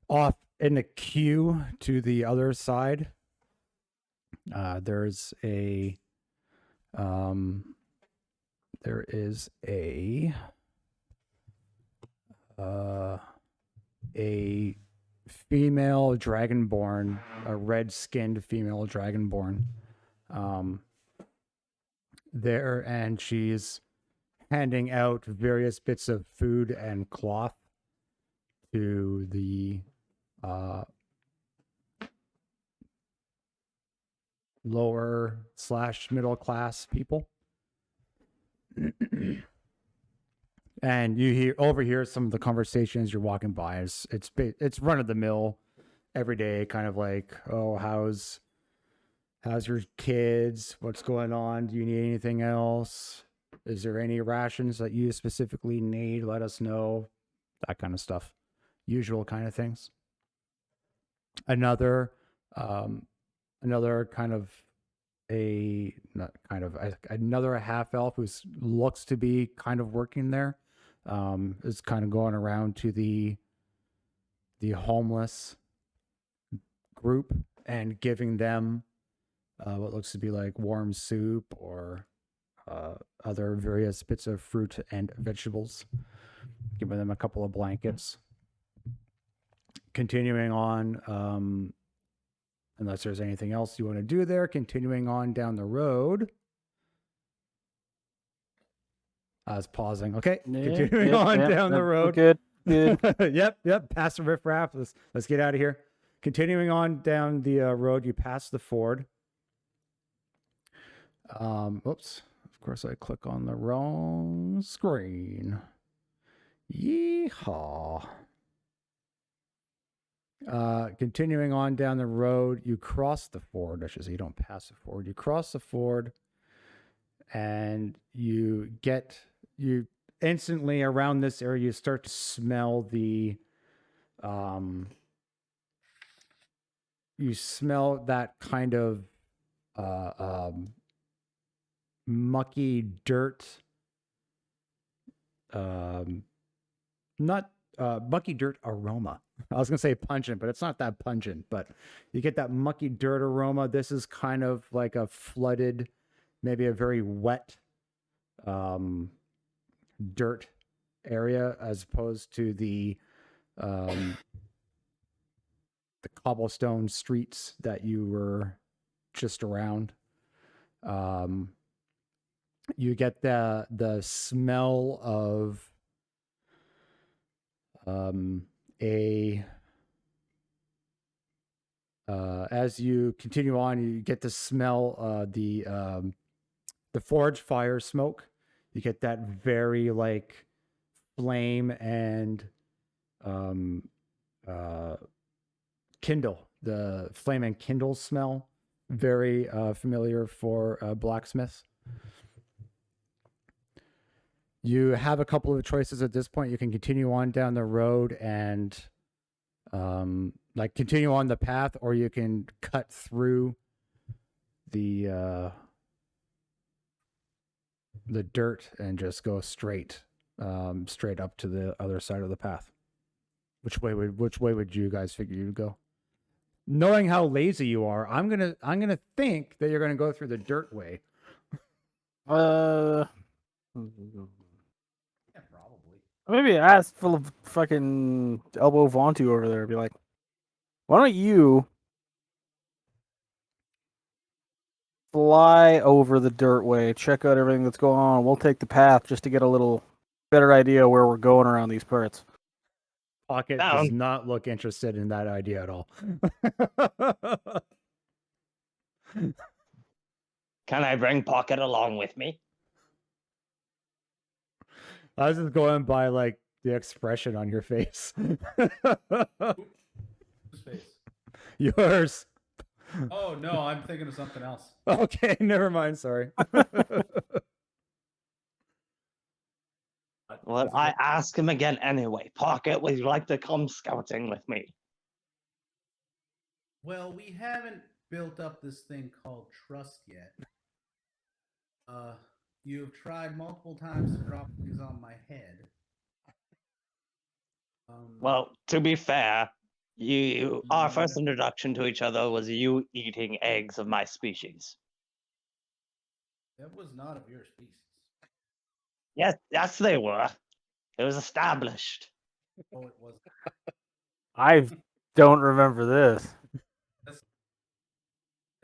A: off in the queue to the other side. There is a female dragonborn, a red-skinned female dragonborn, there, and she's handing out various bits of food and cloth to the lower / middle class people. And you overhear some of the conversations you're walking by. It's run of the mill, every day, kind of like, oh, how's your kids? What's going on? Do you need anything else? Is there any rations that you specifically need? Let us know. That kind of stuff. Usual kind of things. Another kind of another half elf who looks to be kind of working there, is kind of going around to the homeless group and giving them what looks to be like warm soup or other various bits of fruit and vegetables, giving them a couple of blankets. Continuing on, unless there's anything else you want to do there, continuing on down the road. I was pausing. Okay, continuing on down the road.
B: Good. Good.
A: Yep. Past the riffraff. Let's get out of here. Continuing on down the road, you pass the ford. Oops. Of course, I click on the wrong screen. Yeehaw. Continuing on down the road, you cross the ford. I should say you don't pass the ford. You cross the ford, and you instantly around this area, you start to smell the you smell that kind of mucky dirt, not mucky dirt aroma. I was gonna say pungent, but it's not that pungent, but you get that mucky dirt aroma. This is kind of like a flooded, maybe a very wet dirt area, as opposed to the cobblestone streets that you were just around. You get the smell of as you continue on, you get the smell the forge fire smoke. You get that very like flame and kindle, the flame and kindle smell, very familiar for blacksmiths. You have a couple of choices at this point. You can continue on down the road and like continue on the path, or you can cut through the dirt and just go straight up to the other side of the path. Which way would you guys figure you'd go? Knowing how lazy you are, I'm gonna think that you're gonna go through the dirt way.
D: Yeah, probably.
B: Maybe ask full of fucking elbow Vontu over there. Be like, why don't you fly over the dirt way, check out everything that's going on. We'll take the path just to get a little better idea where we're going around these parts.
A: Pocket does not look interested in that idea at all.
C: Can I bring Pocket along with me?
A: I was just going by like the expression on your face.
D: Whose face?
A: Yours.
D: Oh no, I'm thinking of something else.
A: Okay, never mind. Sorry.
C: Well, I ask him again anyway. Pocket, would you like to come scouting with me?
D: Well, we haven't built up this thing called trust yet. You've tried multiple times to drop things on my head.
C: Well, to be fair, our first introduction to each other was you eating eggs of my species.
D: That was not of your species.
C: Yes, they were. It was established.
D: Oh, it was.
B: I don't remember this.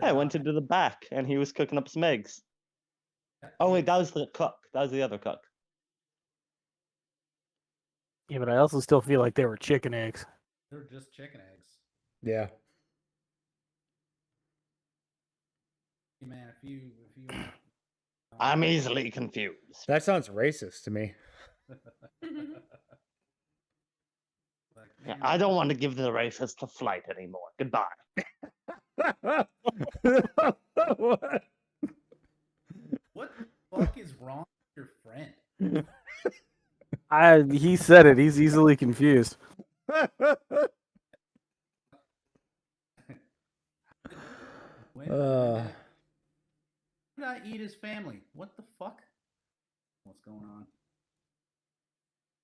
C: I went into the back and he was cooking up some eggs. Oh wait, that was the cook. That was the other cook.
B: Yeah, but I also still feel like they were chicken eggs.
D: They're just chicken eggs.
A: Yeah.
D: Man, if you want,
C: I'm easily confused.
A: That sounds racist to me.
C: Yeah, I don't want to give the racist the flight anymore. Goodbye.
D: What the fuck is wrong with your friend?
B: He said it. He's easily confused.
D: When did I eat his family? What the fuck? What's going on?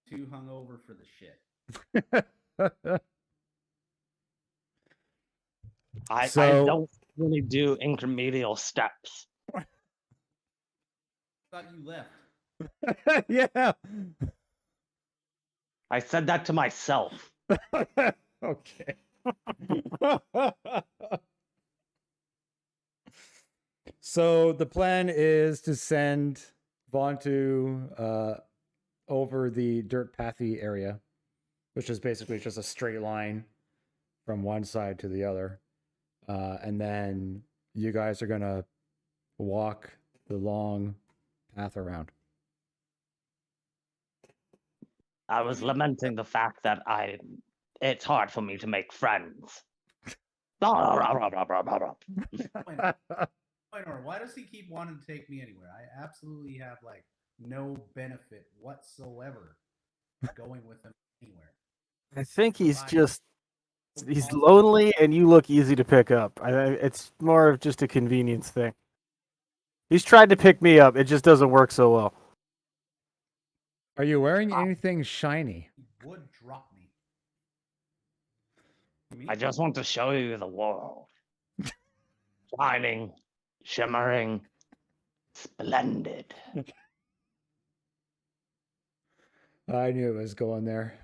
D: Too hungover for the shit.
C: I
A: So-
C: don't really do intermedial steps.
D: Thought you left.
A: Yeah.
C: I said that to myself.
A: Okay. So the plan is to send Vontu over the dirt pathy area, which is basically just a straight line from one side to the other. And then you guys are going to walk the long path around.
C: I was lamenting the fact that it's hard for me to make friends.
D: Quoynor, why does he keep wanting to take me anywhere? I absolutely have like no benefit whatsoever going with him anywhere.
B: I think he's
D: Fine.
B: just he's lonely, and you look easy to pick up. It's more of just a convenience thing. He's tried to pick me up; it just doesn't work so well.
A: Are you wearing anything shiny?
D: He would drop me. Me?
C: I just want to show you the world. Shining, shimmering, splendid.
A: I knew it was going there.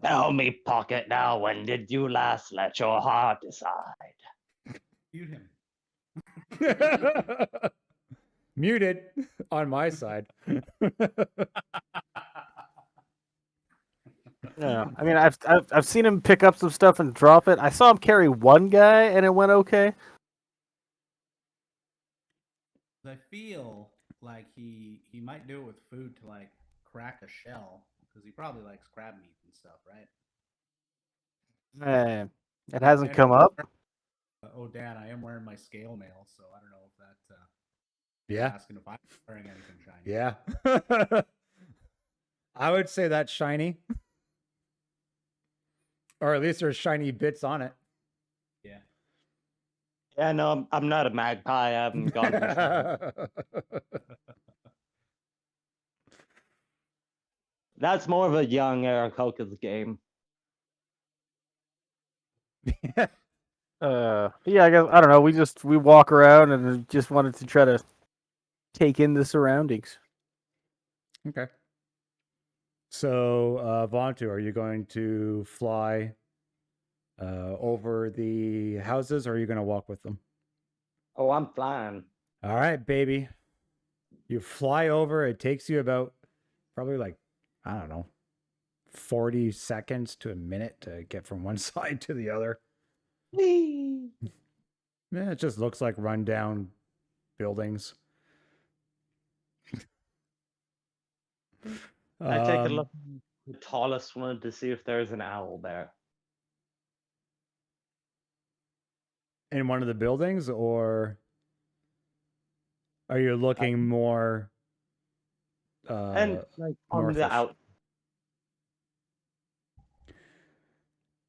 C: Tell me, Pocket, now, when did you last let your heart decide?
D: Mute him.
A: Muted on my side.
B: Yeah, I mean, I've seen him pick up some stuff and drop it. I saw him carry one guy, and it went okay.
D: I feel like he might do it with food to like crack a shell because he probably likes crab meat and stuff, right?
B: It hasn't come up.
D: Oh, Dan, I am wearing my scale mail, so I don't know if that.
A: Yeah.
D: Asking if I'm wearing anything shiny.
A: Yeah. I would say that's shiny. Or at least there's shiny bits on it.
D: Yeah.
C: Yeah, no, I'm not a magpie. I haven't gone to That's more of a young Aarakocra's game.
B: Yeah, I guess I don't know. We walk around and just wanted to try to take in the surroundings.
A: Okay. So, Vontu, are you going to fly over the houses, or are you going to walk with them?
C: Oh, I'm flying.
A: All right, baby. You fly over. It takes you about probably like, I don't know, 40 seconds to a minute to get from one side to the other.
C: Whee!
A: Yeah, it just looks like rundown buildings.
C: I take a look at the tallest one to see if there's an owl there.
A: In one of the buildings, or are you looking more
C: And like on the
A: northish?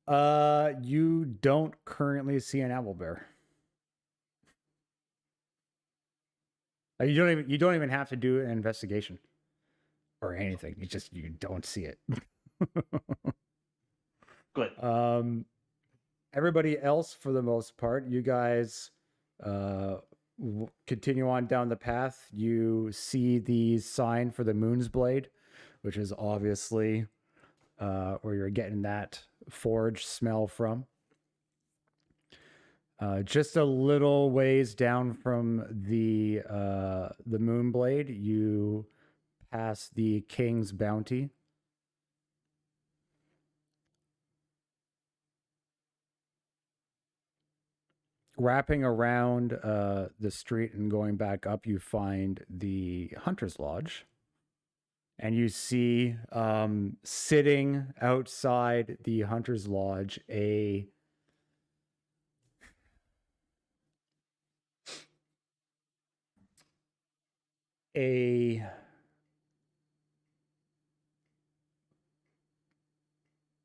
C: out.
A: You don't currently see an owlbear. You don't even have to do an investigation or anything. You don't see it.
C: Good.
A: Everybody else, for the most part, you guys continue on down the path. You see the sign for the Moon's Blade, which is obviously where you're getting that forge smell from. Just a little ways down from the Moonblade, you pass the King's Bounty. Wrapping around the street and going back up, you find the Hunter's Lodge. And you see sitting outside the Hunter's Lodge a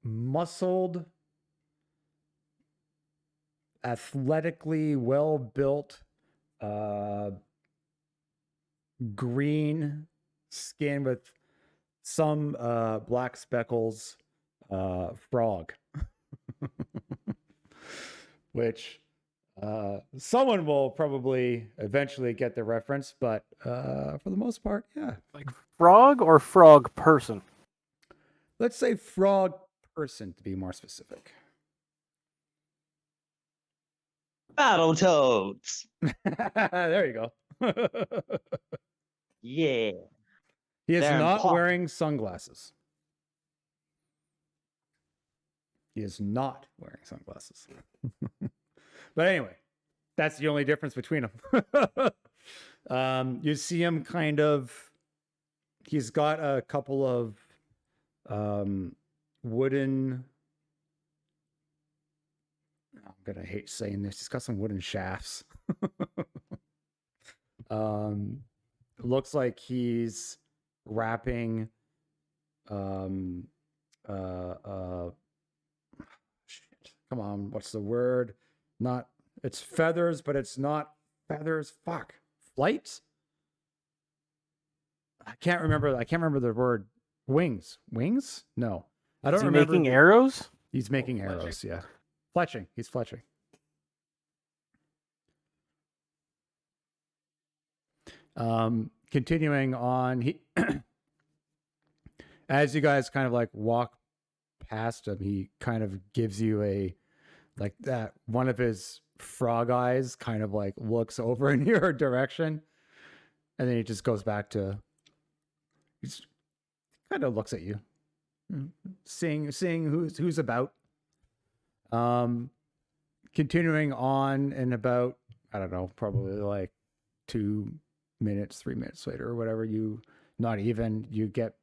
A: muscled, athletically well-built, green skin with some black speckles frog, which Someone will probably eventually get the reference, but for the most part, yeah.
B: Like frog or frog person?
A: Let's say frog person to be more specific.
C: Battletoads.
A: There you go.
C: Yeah.
A: He is
C: They're
A: not
C: important.
A: wearing sunglasses. He is not wearing sunglasses. But anyway, that's the only difference between them. You see him kind of, he's got a couple of wooden, I'm gonna hate saying this, he's got some wooden shafts. Looks like he's wrapping shit. Come on, what's the word? Not, it's feathers, but it's not feathers. Fuck. Flight? I can't remember the word. Wings. Wings? No. I don't
B: Is he
A: remember.
B: making arrows?
A: He's making
D: fletching.
A: arrows, yeah. Fletching. He's fletching. Continuing on, he as you guys kind of like walk past him, he kind of gives you a like that one of his frog eyes kind of like looks over in your direction, and then he just goes back to he's kind of looks at you, seeing who's about. Continuing on in about, I don't know, probably like 2 minutes, 3 minutes later or whatever, you not even, you get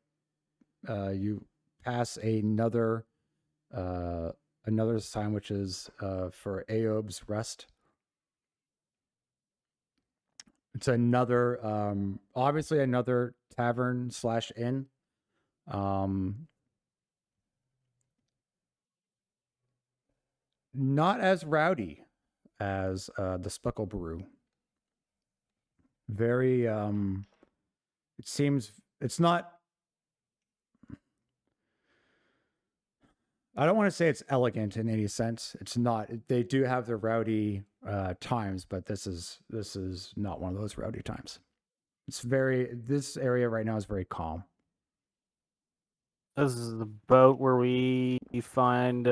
A: you pass another sign, which is for Aob's Rest. It's another obviously another tavern / inn. Not as rowdy as the Speckle Brew. Very it seems it's not, I don't want to say it's elegant in any sense. It's not. They do have their rowdy times, but this is not one of those rowdy times. It's this area right now is very calm.
B: This is the boat where we find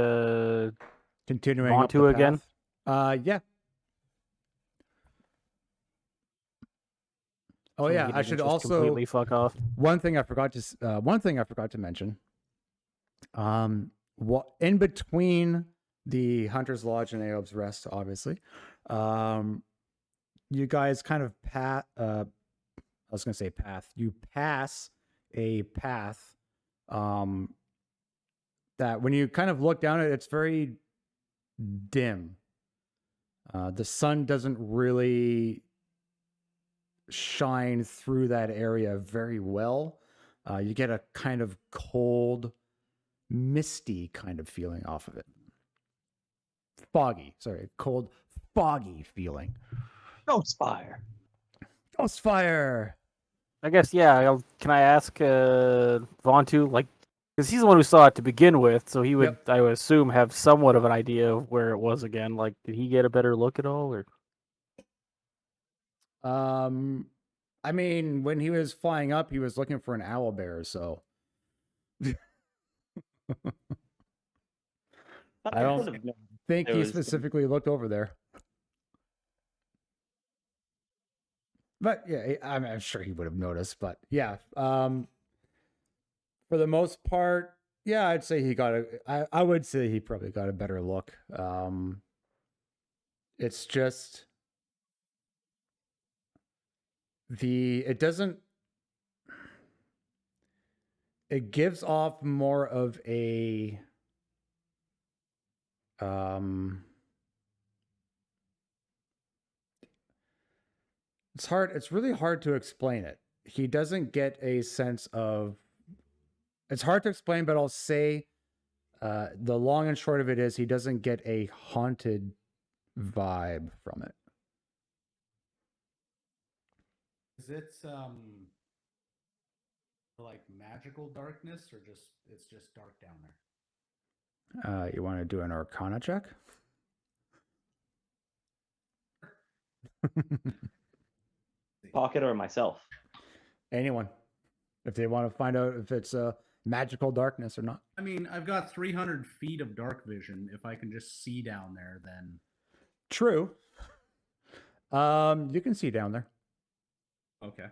A: Continuing up
B: Vontu
A: the
B: again?
A: path. Yeah. Oh
B: so he
A: yeah, I
B: didn't
A: should
B: just
A: also
B: completely fuck off.
A: one thing I forgot to mention. What in between the Hunter's Lodge and Aob's Rest, obviously, you guys kind of I was gonna say path. You pass a path that when you kind of look down it, it's very dim. The sun doesn't really shine through that area very well. You get a kind of cold, misty kind of feeling off of it. Cold, foggy feeling.
C: Ghost fire.
A: Ghost fire.
B: I guess, yeah. Can I ask Vontu, like, because he's the one who saw it to begin with, so he would,
A: Yep.
B: I would assume, have somewhat of an idea of where it was again. Like, did he get a better look at all, or?
A: I mean, when he was flying up, he was looking for an owl bear, so I don't
C: could've known
A: think
C: there
A: he
C: was gonna-
A: specifically looked over there. But yeah, I'm sure he would have noticed. But yeah, for the most part, yeah, I'd say he got I would say he probably got a better look. It's just it gives off more of a it's really hard to explain it. He doesn't get a sense of, it's hard to explain, but I'll say the long and short of it is he doesn't get a haunted vibe from it.
D: Is it like magical darkness, or it's just dark down there?
A: You want to do an Arcana check?
C: Pocket or myself?
A: Anyone, if they want to find out if it's magical darkness or not.
D: I mean, I've got 300 feet of dark vision. If I can just see down there, then
A: True. You can see down there.
D: okay.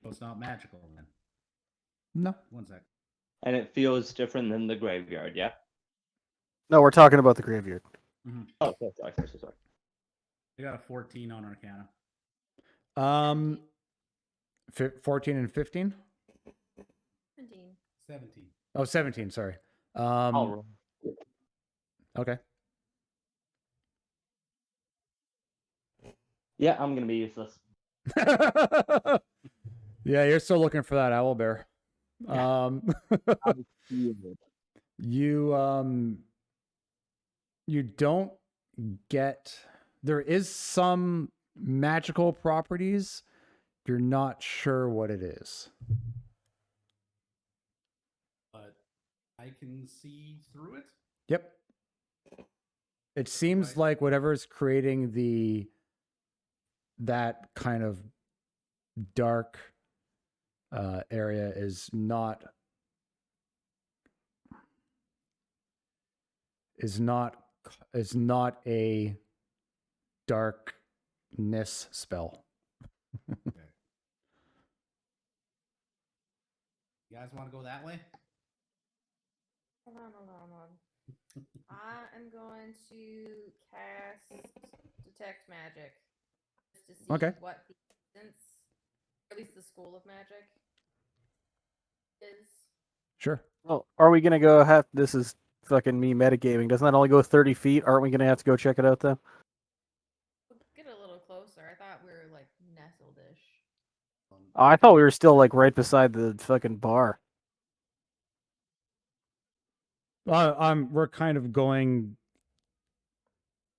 D: So it's not magical then.
A: No.
D: One sec.
C: And it feels different than the graveyard, yeah?
B: No, we're talking about the graveyard.
C: Oh, sorry.
D: I got a 14 on Arcana.
A: 14 and 15.
E: 17.
D: 17.
A: Oh, 17. Sorry.
C: I'll roll.
A: Okay.
C: Yeah, I'm gonna be useless.
A: Yeah, you're still looking for that owl bear.
D: Yeah.
A: You don't get, there is some magical properties. You're not sure what it is.
D: But I can see through it.
A: Yep. It seems
D: Right.
A: like whatever's creating that kind of dark area is not a darkness spell.
D: Okay. You guys want to go that way?
E: Hold on. I am going to cast Detect Magic. Just to see
A: Okay.
E: what the essence, or at least the school of magic, is.
A: Sure.
B: Oh, are we gonna go have? This is fucking me metagaming. Doesn't that only go 30 feet? Aren't we gonna have to go check it out then?
E: We'll get a little closer. I thought we were like nestled-ish.
B: Oh, I thought we were still like right beside the fucking bar.
A: We're kind of going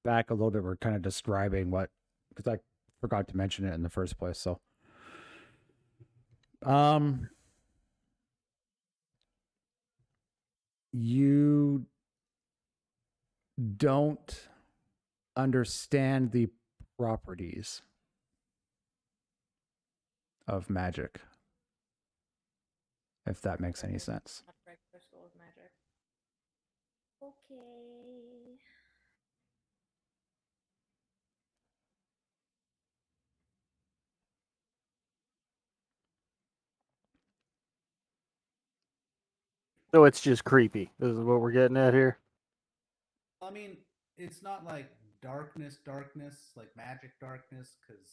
A: back a little bit. We're kind of describing what, because I forgot to mention it in the first place. So, you don't understand the properties of magic, if that makes any sense.
E: Not regular school of magic. Okay.
B: So it's just creepy. This is what we're getting at here.
D: I mean, it's not like darkness, like magic darkness, because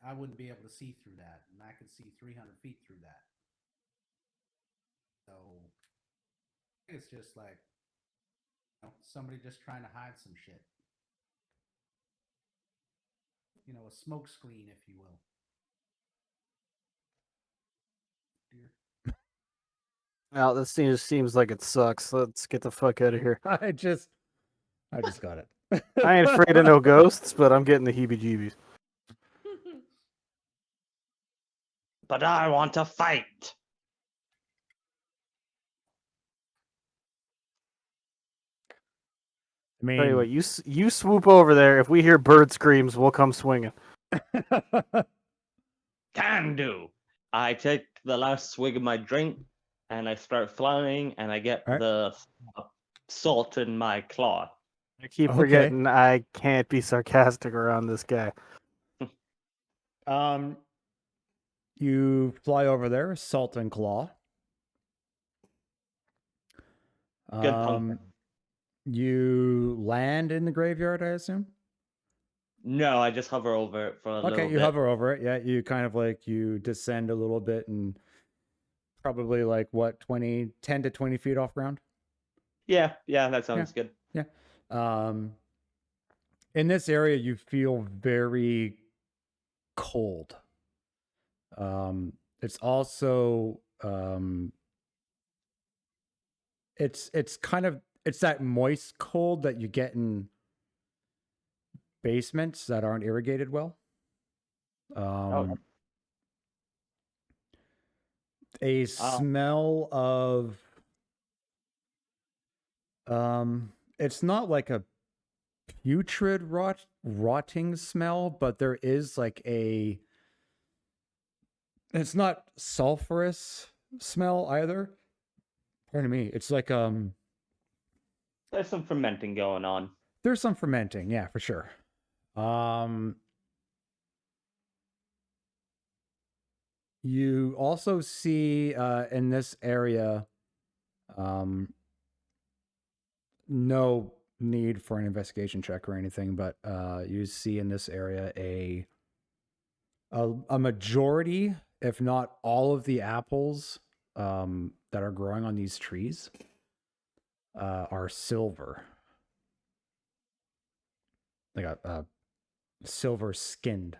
D: I wouldn't be able to see through that, and I could see 300 feet through that. So I think it's just like, somebody just trying to hide some shit. A smoke screen, if you will. Dear.
B: Now this seems like it sucks. Let's get the fuck out of here.
A: I just got it.
B: I ain't afraid of no ghosts, but I'm getting the heebie-jeebies.
C: But I want to fight.
A: I mean,
B: Tell you what, you swoop over there. If we hear bird screams, we'll come swinging.
C: Can do. I take the last swig of my drink and I start flying and I get
A: Alright.
C: the salt in my claw.
B: I keep
A: Okay.
B: forgetting I can't be sarcastic around this guy.
A: You fly over there, Salt and Claw.
C: Good punk.
A: You land in the graveyard, I assume?
C: No, I just hover over it for a little
A: Okay,
C: bit.
A: you hover over it. Yeah, you kind of like, you descend a little bit and probably like what, 10 to 20 feet off ground?
C: Yeah, that sounds good.
A: In this area, you feel very cold. It's also it's kind of, it's that moist cold that you get in basements that aren't irrigated well. A smell of it's not like a putrid rotting smell, but there is like a. It's not sulfurous smell either. Pardon me. It's like
C: There's some fermenting going on.
A: there's some fermenting, yeah, for sure. You also see in this area, no need for an investigation check or anything, but you see in this area a majority, if not all of the apples that are growing on these trees are silver. They got silver skinned.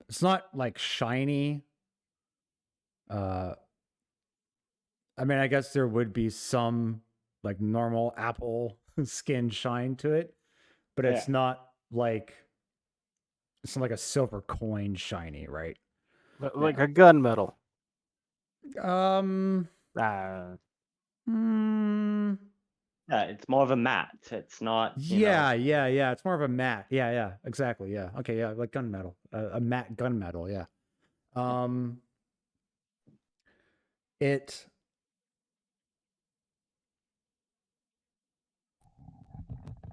A: It's not like shiny. I mean, I guess there would be some like normal apple skin shine to it, but it's not like a silver coin shiny, right?
B: Like a gunmetal.
A: Mm,
C: Yeah, it's more of a matte. It's not.
A: yeah. It's more of a matte. Yeah, exactly. Yeah. Okay. Yeah, like gunmetal. A matte gunmetal. Yeah. It.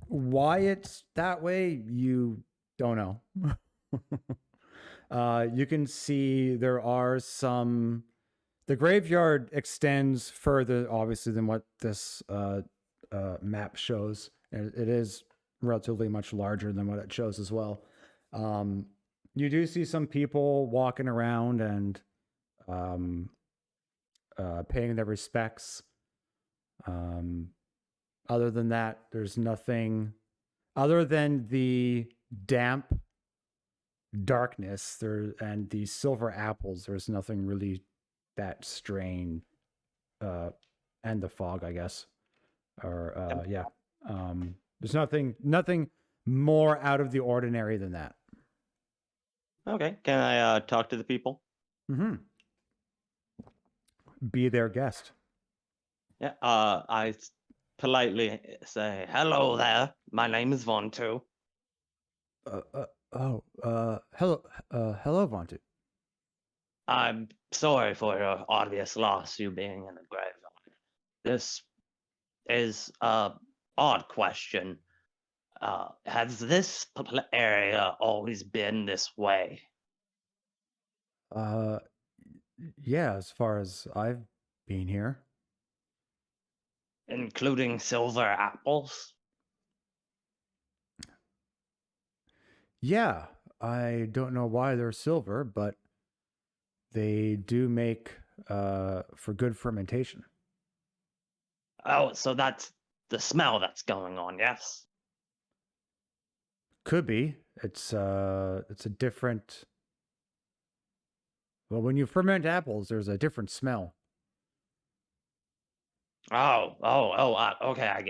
A: Why it's that way, you don't know. You can see there are some. The graveyard extends further, obviously, than what this map shows. It is relatively much larger than what it shows as well. You do see some people walking around and paying their respects. Other than that, there's nothing other than the damp darkness there and the silver apples. There's nothing really that strange, and the fog, I guess, or yeah. There's nothing more out of the ordinary than that.
C: Okay. Can I talk to the people?
A: Mm-hmm. Be their guest.
C: Yeah. I politely say, "Hello there. My name is Vontu.
A: Hello, hello, Vontu.
C: I'm sorry for your obvious loss, you being in the graveyard. This is a odd question. Has this area always been this way?
A: Yeah, as far as I've been here.
C: Including silver apples?
A: Yeah, I don't know why they're silver, but they do make for good fermentation.
C: Oh, so that's the smell that's going on, yes?
A: Could be. It's a different. Well, when you ferment apples, there's a different smell.
C: Okay,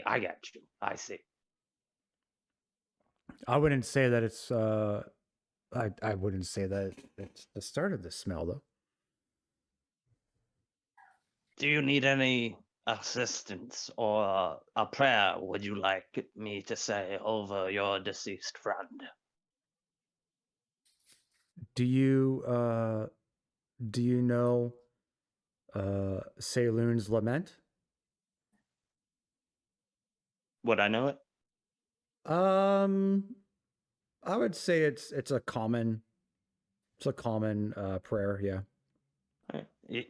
C: I get you. I see.
A: I wouldn't say that it's. I wouldn't say that it's the start of the smell, though.
C: Do you need any assistance or a prayer would you like me to say over your deceased friend?
A: Do you know Saloon's Lament?
C: Would I know it?
A: I would say it's a common prayer, yeah.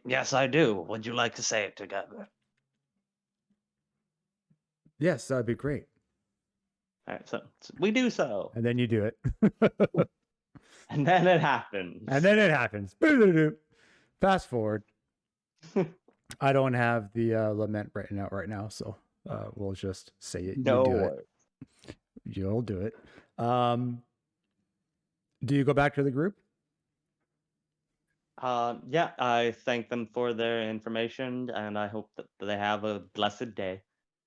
C: Yes, I do. Would you like to say it together?
A: Yes, that'd be great.
C: All right, so we do so.
A: And then you do it.
C: And then it happens.
A: And then it happens. Fast forward. I don't have the lament written out right now, so we'll just say it.
C: No
A: You do
C: worries.
A: it. You'll do it. Do you go back to the group?
C: Yeah, I thank them for their information, and I hope that they have a blessed day.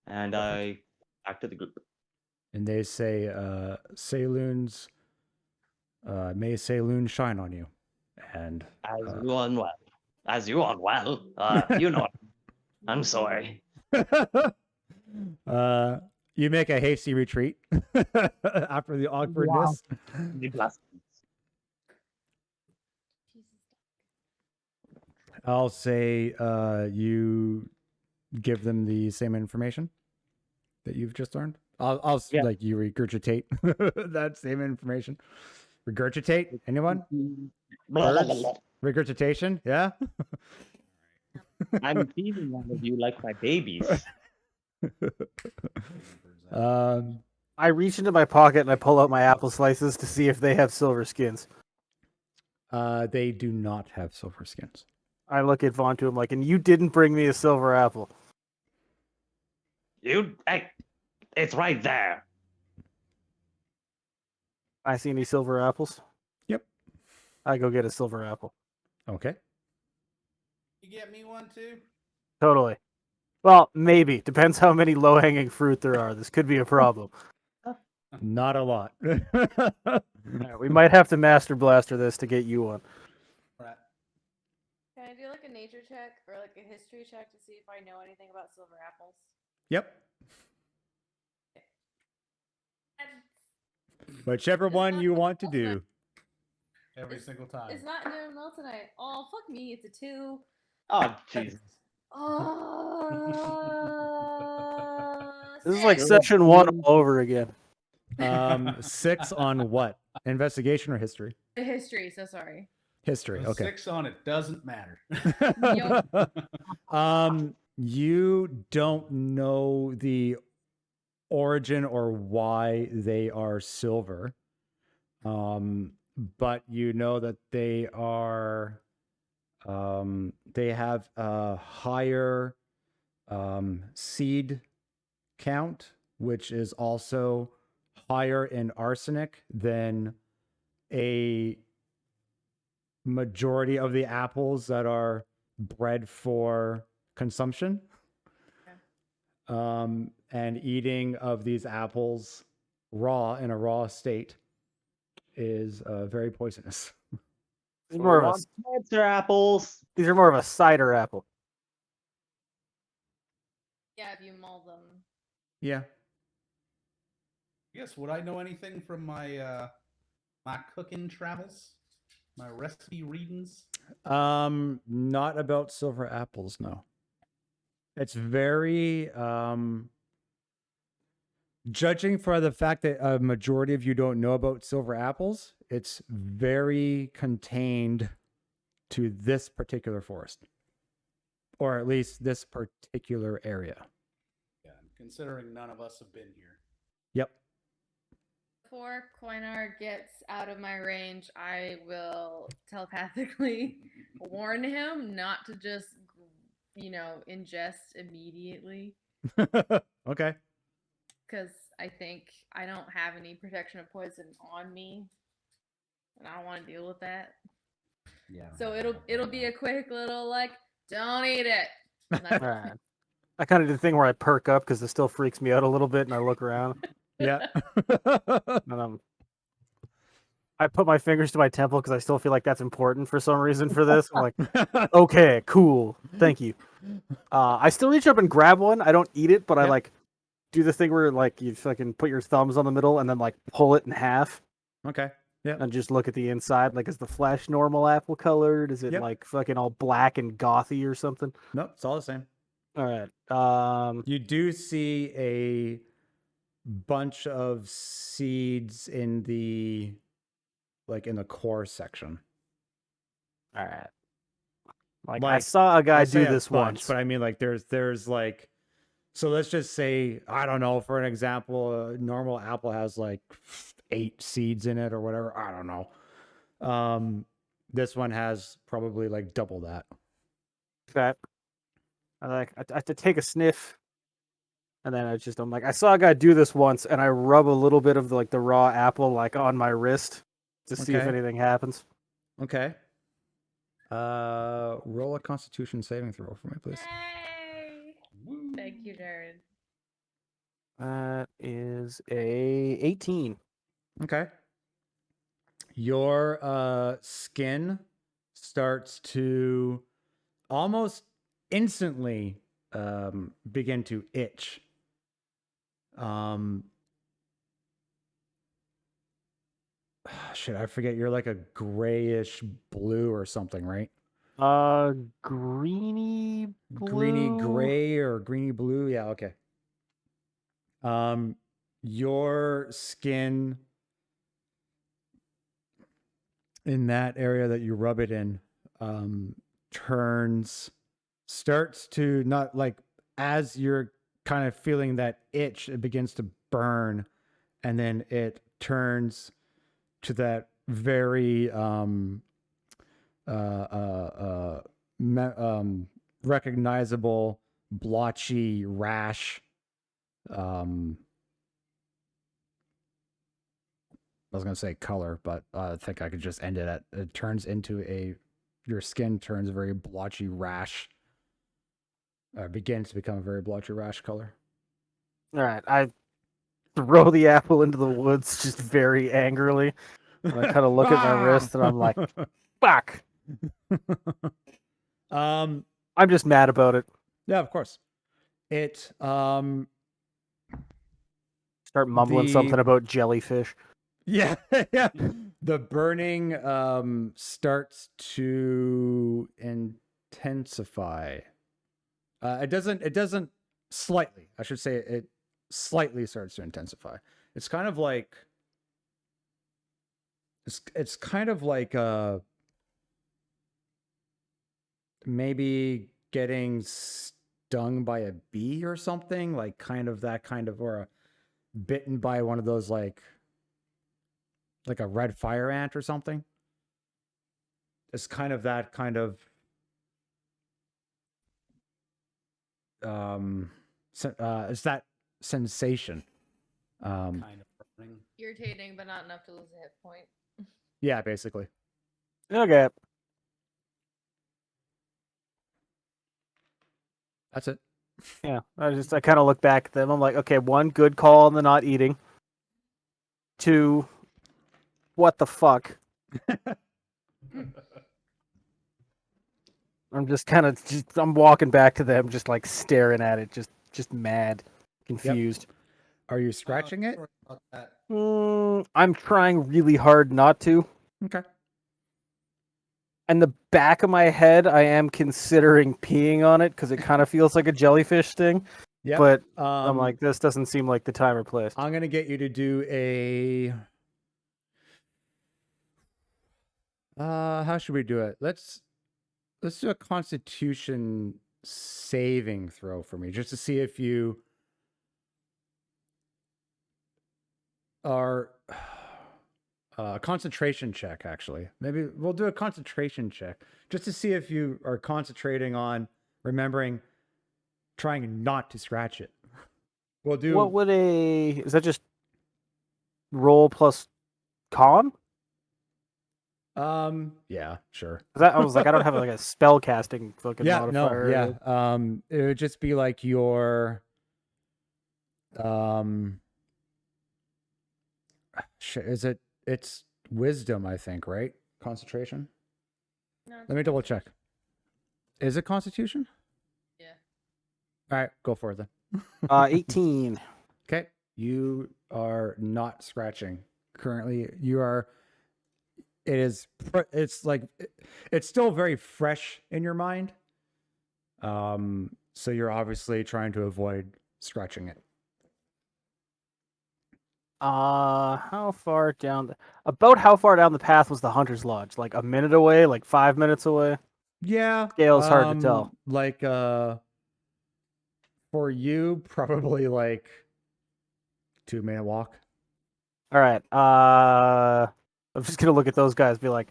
C: And I back to the group.
A: And they say, Saloon's, may Saloon shine on you. And
C: As you are well. As you are well. You know, I'm sorry.
A: You make a hasty retreat after the awkwardness.
C: You blast.
E: Jesus.
A: I'll say you give them the same information that you've just learned.
C: Yeah.
A: Like you regurgitate that same information. Regurgitate? Anyone? Birds? Regurgitation? Yeah.
C: I'm feeding one of you like my babies.
B: I reach into my pocket and I pull out my apple slices to see if they have silver skins.
A: They do not have silver skins.
B: I look at Vontu, I'm like, and you didn't bring me a silver apple.
C: Hey, it's right there.
B: I see any silver apples?
A: Yep.
B: I go get a silver apple.
A: Okay.
D: You get me one too?
B: Totally. Well, maybe. Depends how many low-hanging fruit there are. This could be a problem.
A: Not a lot.
B: Yeah, we might have to Master Blaster this to get you one.
D: Right.
E: Can I do like a nature check or like a history check to see if I know anything about silver apples?
A: Yep.
E: And
A: Whichever
E: It's
A: one
E: not
A: you
E: gonna
A: want to
E: melt
A: do.
E: tonight.
D: Every single time.
E: It's not gonna melt tonight. Oh, fuck me. It's a 2.
C: Oh, Jesus.
B: This is like
E: Six.
B: session 1 all over again.
A: 6 on what? Investigation or history?
E: History, so sorry.
A: History.
D: The
A: Okay.
D: 6 on it doesn't matter.
A: You don't know the origin or why they are silver. But you know that they are they have a higher seed count, which is also higher in arsenic than a majority of the apples that are bred for consumption.
E: Okay.
A: And eating of these apples raw in a raw state is very poisonous.
B: These are more of a,
C: Monster apples.
B: these are more of a cider apple.
E: Yeah, if you mull them.
A: Yeah.
D: Yes, would I know anything from my my cooking travels? My recipe readings?
A: Not about silver apples, no. It's very judging for the fact that a majority of you don't know about silver apples, it's very contained to this particular forest. Or at least this particular area.
D: Yeah, considering none of us have been here.
A: Yep.
E: Before Quoynor gets out of my range, I will telepathically warn him not to just, ingest immediately.
A: Okay.
E: Because I think I don't have any protection of poison on me, and I don't want to deal with that.
D: Yeah.
E: So it'll be a quick little like, don't eat it. And that's
B: All right. I kind of do the thing where I perk up because it still freaks me out a little bit, and I look around.
A: Yeah.
B: And I put my fingers to my temple because I still feel like that's important for some reason for this. I'm like, okay, cool, thank you. I still reach up and grab one. I don't eat it, but I
A: Yep.
B: like do the thing where like you fucking put your thumbs on the middle and then like pull it in half
A: Okay. Yeah.
B: and just look at the inside. Like, is the flesh normal apple colored? Is it
A: Yep.
B: like fucking all black and gothy or something?
A: Nope, it's all the same.
B: All right.
A: You do see a bunch of seeds in the core section.
B: All right. Like I saw a guy
A: say
B: do
A: a
B: this
A: bunch,
B: once.
A: but I mean like there's like, so let's just say, I don't know, for an example, a normal apple has like 8 seeds in it or whatever. I don't know. This one has probably like double that.
B: Okay. I have to take a sniff, and then I'm like, I saw a guy do this once, and I rub a little bit of the raw apple like on my wrist to see if
A: Okay.
B: anything happens.
A: Okay. Roll a Constitution saving throw for me, please.
E: Yay!
D: Woo.
E: Thank you, Jared.
B: That is a 18.
A: Okay. Your skin starts to almost instantly begin to itch. Shit, I forget. You're like a grayish blue or something, right?
B: Greeny blue.
A: Greeny gray or greeny blue. Yeah, okay. Your skin in that area that you rub it in starts to not like, as you're kind of feeling that itch, it begins to burn, and then it turns to that very recognizable blotchy rash. I was going to say color, but I think I could just end it at, it turns into your skin turns a very blotchy rash, begins to become a very blotchy rash color.
B: All right, I throw the apple into the woods just very angrily. And I kind of look at my wrist and I'm like, fuck. I'm just mad about it.
A: Yeah, of course. It
B: Start mumbling something about jellyfish.
A: Yeah, yeah. The burning starts to intensify. It doesn't slightly. I should say it slightly starts to intensify. It's kind of like it's kind of like maybe getting stung by a bee or something, like kind of that kind of, or bitten by one of those like a red fire ant or something. It's kind of that kind of it's that sensation.
D: Kind of burning.
E: Irritating, but not enough to lose a hit point.
A: Yeah, basically.
B: Okay.
A: That's it.
B: Yeah, I kind of look back at them. I'm like, okay, 1, good call on the not eating. 2, what the fuck? I'm just kind of I'm walking back to them, just like staring at it, just mad, confused.
A: Are you scratching it?
D: Sorry about that.
B: I'm trying really hard not to.
A: Okay.
B: In the back of my head, I am considering peeing on it because it kind of feels like a jellyfish sting.
A: Yeah.
B: But I'm like, this doesn't seem like the time or place.
A: I'm gonna get you to do a. How should we do it? Let's do a Constitution saving throw for me, just to see if you are. Concentration check, actually. Maybe we'll do a concentration check just to see if you are concentrating on remembering, trying not to scratch it. We'll do.
B: What would is that just roll plus con?
A: Yeah, sure.
B: I was like, I don't have like a spell casting fucking
A: Yeah,
B: modifier.
A: no, yeah. It would just be like your it's wisdom, I think, right? Concentration?
E: No,
A: Let me double check. Is it Constitution?
E: Yeah.
A: All right, go for it then.
B: 18.
A: Okay. You are not scratching. Currently, you are. It's like it's still very fresh in your mind. So you're obviously trying to avoid scratching it.
B: How far down about how far down the path was the Hunter's Lodge? Like a minute away, like 5 minutes away?
A: Yeah.
B: Scale's hard to tell.
A: Like for you, probably like 2-minute walk.
B: All right. I'm just gonna look at those guys, be like,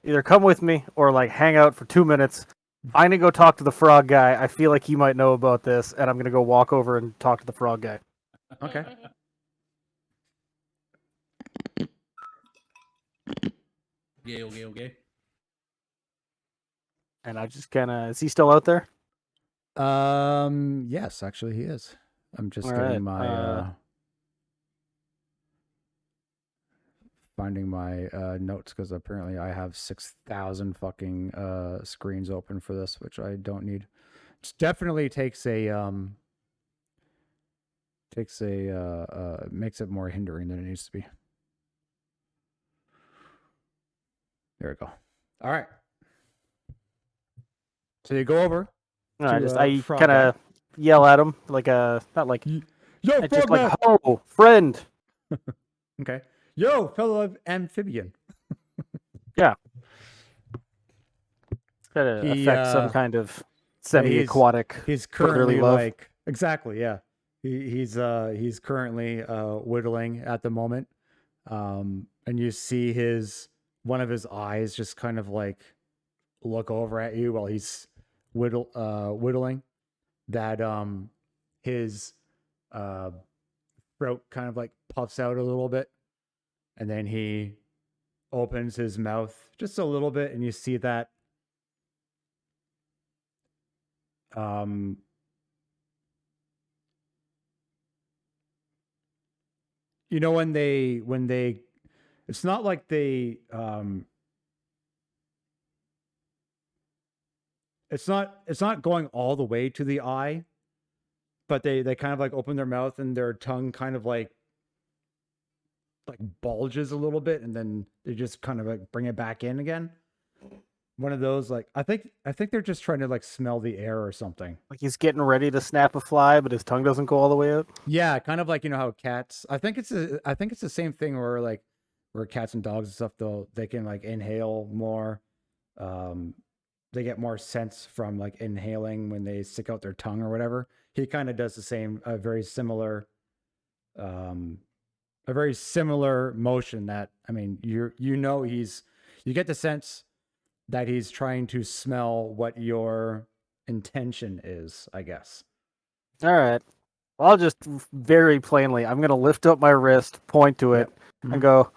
B: either come with me or like hang out for 2 minutes. I'm gonna go talk to the frog guy. I feel like he might know about this, and I'm gonna go walk over and talk to the frog guy.
A: Okay.
D: Okay.
B: And I just kind of is he still out there?
A: Yes, actually he is. I'm just
B: All
A: getting
B: right,
A: my finding my notes, because apparently I have 6,000 fucking screens open for this, which I don't need. It definitely takes a takes a makes it more hindering than it needs to be. There we go. All right. So you go over.
B: No,
A: to,
B: I
A: Frog
B: kind
A: Guy.
B: of yell at him like not like
A: Yo,
B: just
A: frog
B: like
A: man!
B: ho friend.
A: Okay. Yo, fellow amphibian.
B: Try to
A: He,
B: affect some kind of semi-aquatic
A: He's
B: brotherly
A: currently
B: love.
A: like exactly, yeah. He's currently whittling at the moment. And you see one of his eyes just kind of like look over at you while he's whittling. That his throat kind of like puffs out a little bit, and then he opens his mouth just a little bit, and you see that you know when they it's not like they it's not going all the way to the eye, but they kind of like open their mouth and their tongue kind of like bulges a little bit, and then they just kind of like bring it back in again. One of those, like I think they're just trying to like smell the air or something.
B: Like he's getting ready to snap a fly, but his tongue doesn't go all the way out.
A: Yeah, kind of like how cats. I think it's the same thing where cats and dogs and stuff, they can like inhale more. They get more sense from like inhaling when they stick out their tongue or whatever. He kind of does the same, a very similar motion. That I mean, you get the sense that he's trying to smell what your intention is, I guess.
B: All right. Well, I'll just very plainly, I'm going to lift up my wrist, point to it, and go,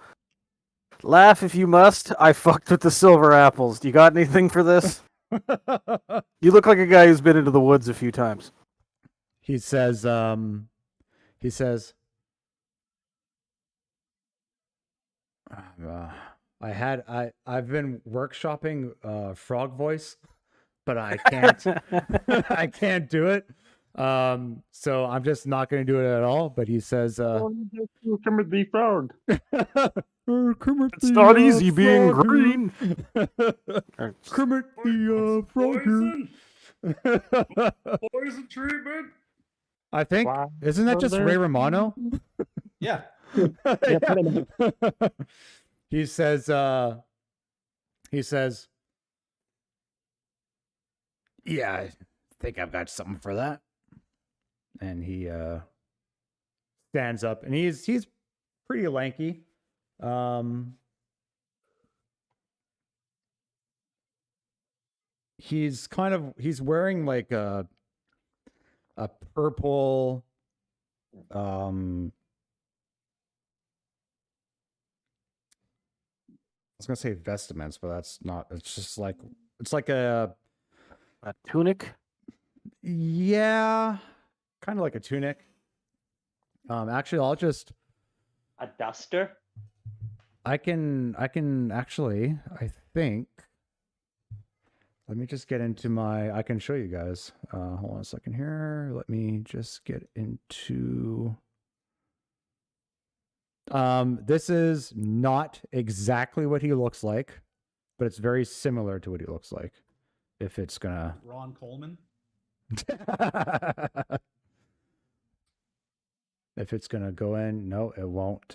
B: laugh if you must. I fucked with the silver apples. Do you got anything for this? You look like a guy who's been into the woods a few times.
A: He says, I've been workshopping frog voice, but I can't I can't do it. So I'm just not going to do it at all. But he says,
C: Timothy Frog.
B: It's not easy being green.
A: Kermit the frog here.
D: Poison treatment.
A: I think isn't that just Ray Romano?
D: Yeah.
A: He says, yeah, I think I've got something for that. And he stands up, and he's pretty lanky. He's wearing like a purple I was gonna say vestments, but that's not. It's just like a
B: tunic.
A: Yeah, kind of like a tunic. Actually, I'll just
C: a duster.
A: I can actually. I think. Let me just get into my. I can show you guys. Hold on a second here. Let me just get into. This is not exactly what he looks like, but it's very similar to what he looks like. If it's gonna
D: Ron Coleman.
A: If it's gonna go in, no, it won't.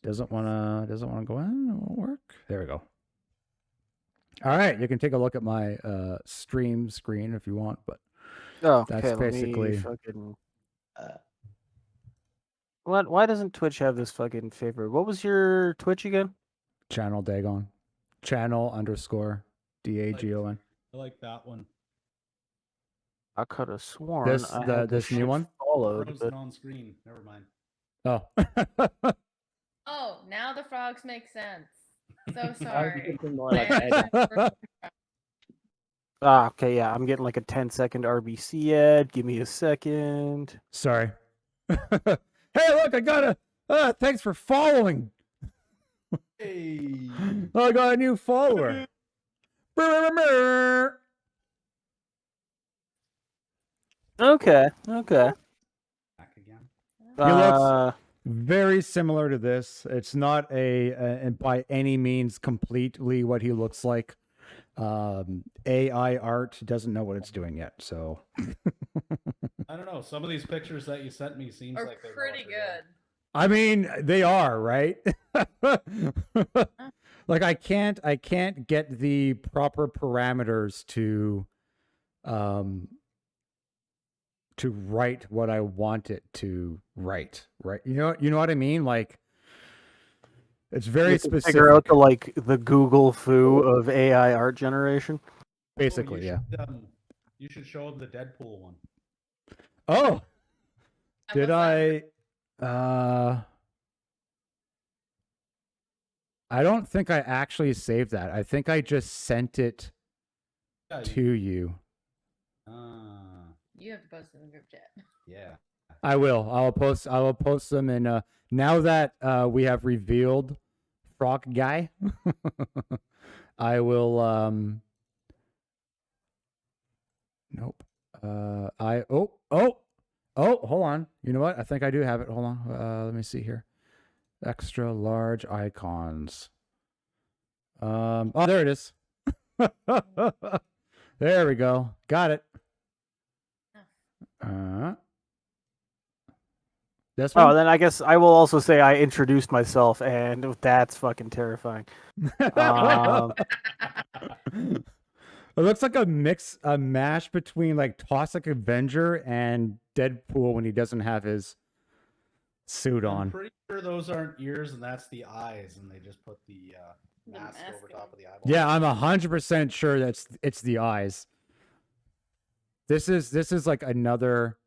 A: Doesn't wanna go in. It won't work. There we go. All right, you can take a look at my stream screen if you want, but that's basically.
B: Fucking... Why doesn't Twitch have this fucking favorite? What was your Twitch again?
A: Channel Dagon. Channel_DAGON.
D: I like that one.
B: I could have sworn
A: this new one
B: followed.
D: Frozen on screen. Never mind.
A: Oh.
E: Oh, now the frogs make sense. So sorry.
B: Okay, yeah, I'm getting like a 10-second RBC ad. Give me a second.
A: Sorry. Hey, look, I got a. Thanks for following.
D: Hey.
A: I got a new follower.
B: Okay. Okay.
D: Back again.
A: He looks
B: Uh,
A: very similar to this. It's not and by any means completely what he looks like. AI art doesn't know what it's doing yet, so
D: I don't know. Some of these pictures that you sent me seems
E: Are
D: like they're
E: pretty good.
A: I mean, they are, right? Like I can't get the proper parameters to write what I want it to write, right? You know what I mean? Like it's very
B: you can
A: specific.
B: figure out the Google foo of AI art generation.
A: Basically, yeah.
D: You should show them the Deadpool one.
A: Oh,
E: And
A: did
E: what's that?
A: I don't think I actually saved that. I think I just sent it
D: Yeah,
A: to you.
E: You have to post it in the group chat.
D: Yeah.
A: I will. I will post them in now that we have revealed Frog Guy. I will nope. Hold on. You know what? I think I do have it. Hold on. Let me see here. Extra large icons. Oh, there it is. There we go. Got it. This one?
B: Oh, then I guess I will also say I introduced myself, and that's fucking terrifying.
A: It looks like a mash between like Toxic Avenger and Deadpool when he doesn't have his suit
D: I'm
A: on.
D: pretty sure those aren't ears and that's the eyes, and they just put the
E: The
D: mask over
E: mask
D: top of the eyeball.
A: Yeah, I'm 100% sure it's the eyes. This is like another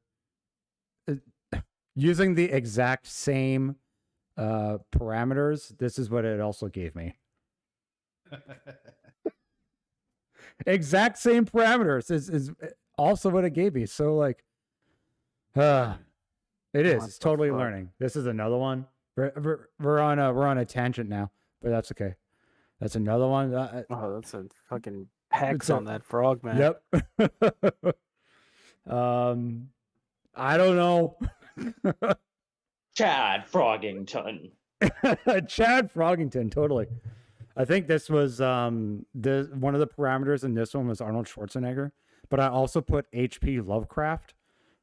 A: using the exact same parameters. This is what it also gave me. Exact same parameters is also what it gave me. So like, it is.
B: What
A: It's
B: the
A: totally
B: fuck?
A: learning. This is another one. We're on a tangent now, but that's okay. That's another one.
B: Oh, that's a fucking hex
A: It's a-
B: on that frog, man.
A: Yep. I don't know.
C: Chad Froggington.
A: Chad Froggington, totally. I think this was one of the parameters in this one was Arnold Schwarzenegger, but I also put H.P. Lovecraft.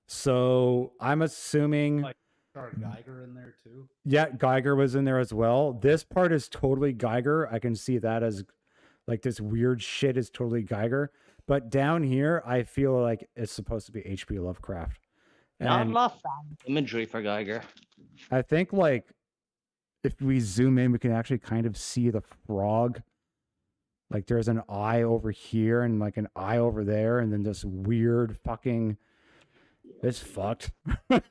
A: So I'm assuming
D: Like Charles Geiger in there too.
A: yeah, Geiger was in there as well. This part is totally Geiger. I can see that as like this weird shit is totally Geiger. But down here, I feel like it's supposed to be H.P. Lovecraft.
C: Not
A: And
C: enough imagery for Geiger.
A: I think like if we zoom in, we can actually kind of see the frog. Like there's an eye over here and like an eye over there, and then this weird fucking. It's fucked, but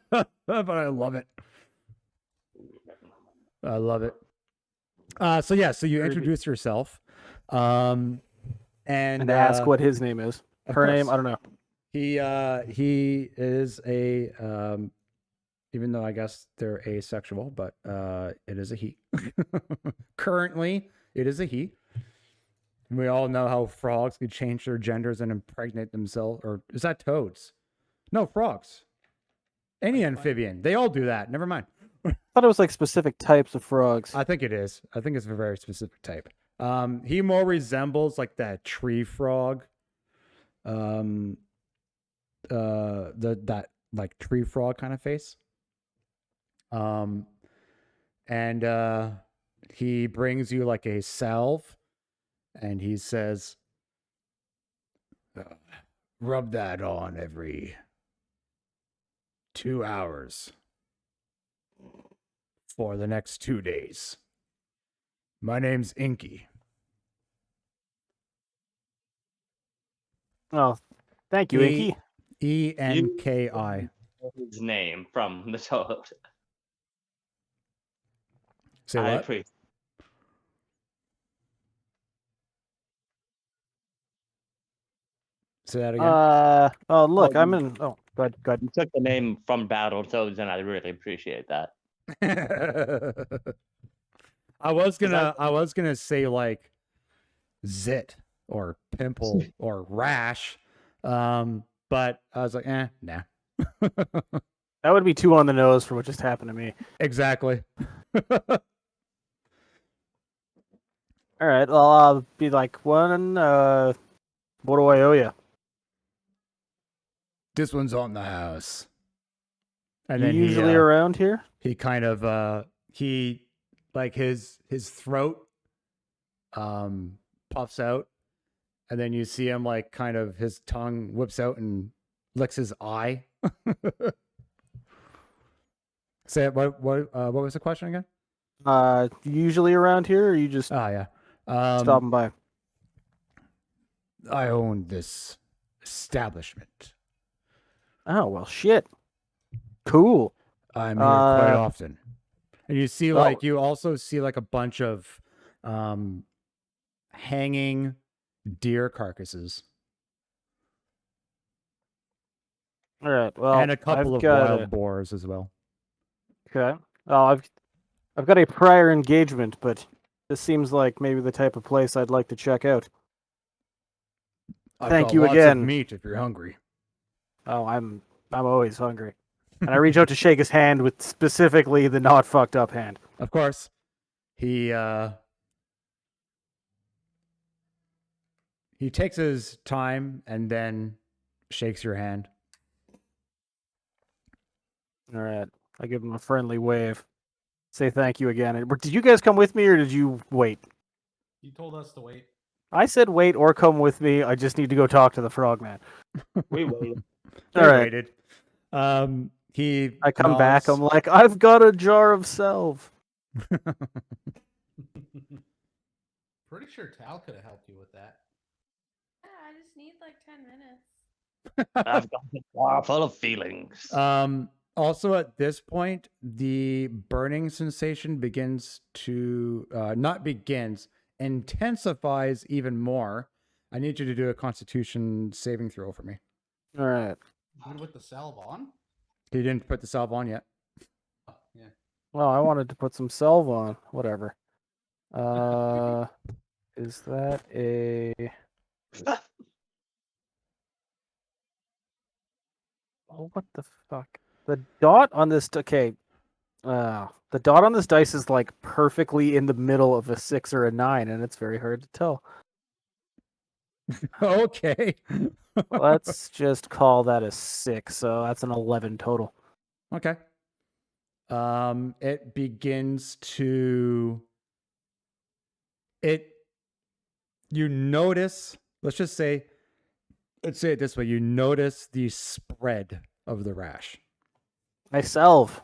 A: I love it. I love it. So yeah, so you
B: Creepy.
A: introduce yourself, and
B: ask what his name is.
A: of
B: Her name,
A: course.
B: I don't know.
A: He is a even though I guess they're asexual, but it is a he. Currently, it is a he. We all know how frogs can change their genders and impregnate themselves. Or is that toads? No, frogs. Any amphibian. They all do that. Never mind.
B: I thought it was like specific types of frogs.
A: I think it is. I think it's a very specific type. He more resembles like that tree frog. That like tree frog kind of face. And he brings you like a salve, and he says, "Rub that on every 2 hours for the next 2 days. My name's Inky."
B: Oh, thank you, Inky.
A: Enki.
C: His name from the toad.
A: Say
C: I
A: what?
C: appreciate.
A: Say that again.
B: Oh, look,
C: Well,
B: I'm in. Oh, good.
C: You took the name from Battle Toads, and I really appreciate that.
A: I was gonna say like zit or pimple or rash, but I was like, nah.
B: That would be too on the nose for what just happened to me.
A: Exactly.
B: All right, well, I'll be like, what do I owe you?
A: This one's on the house. And
B: You
A: then
B: usually around here?
A: he kind of he like his throat puffs out, and then you see him like kind of his tongue whips out and licks his eye. Say it, what was the question again?
B: Usually around here, or you just
A: Oh yeah.
B: stopping by?
A: I own this establishment.
B: Oh, well, shit. Cool.
A: I'm here quite
B: Uh,
A: often. And you see
B: well-
A: like you also see like a bunch of hanging deer carcasses
B: All right, well,
A: and a couple
B: I've
A: of
B: got
A: wild boars as well.
B: Okay. Oh, I've got a prior engagement, but this seems like maybe the type of place I'd like to check out.
A: I've
B: Thank
A: got
B: you
A: lots
B: again.
A: of meat if you're hungry.
B: Oh, I'm always hungry. And I reach out to shake his hand with specifically the not fucked up hand.
A: Of course, he takes his time and then shakes your hand.
B: All right. I give him a friendly wave. Say thank you again. And did you guys come with me or did you wait?
D: You told us to wait.
B: I said wait or come with me. I just need to go talk to the frogman.
C: We waited.
A: They
B: All right.
A: waited. He
B: I come back.
A: nods.
B: I'm like, I've got a jar of salve.
D: Pretty sure Tal could have helped you with that.
E: Yeah, I just need like 10 minutes.
C: I've got a jar full of feelings.
A: Also, at this point, the burning sensation begins to intensifies even more. I need you to do a Constitution saving throw for me.
B: All right.
D: Even with the salve on?
A: He didn't put the salve on yet.
D: Oh, yeah.
B: Well, I wanted to put some salve on. Whatever. Is that a... Oh, what the fuck? The dot on this... Okay. The dot on this dice is like perfectly in the middle of a 6 or a 9, and it's very hard to tell.
A: Okay.
B: Let's just call that a 6, so that's an 11 total.
A: Okay. It begins to you notice, let's say it this way, you notice the spread of the rash.
B: I salve.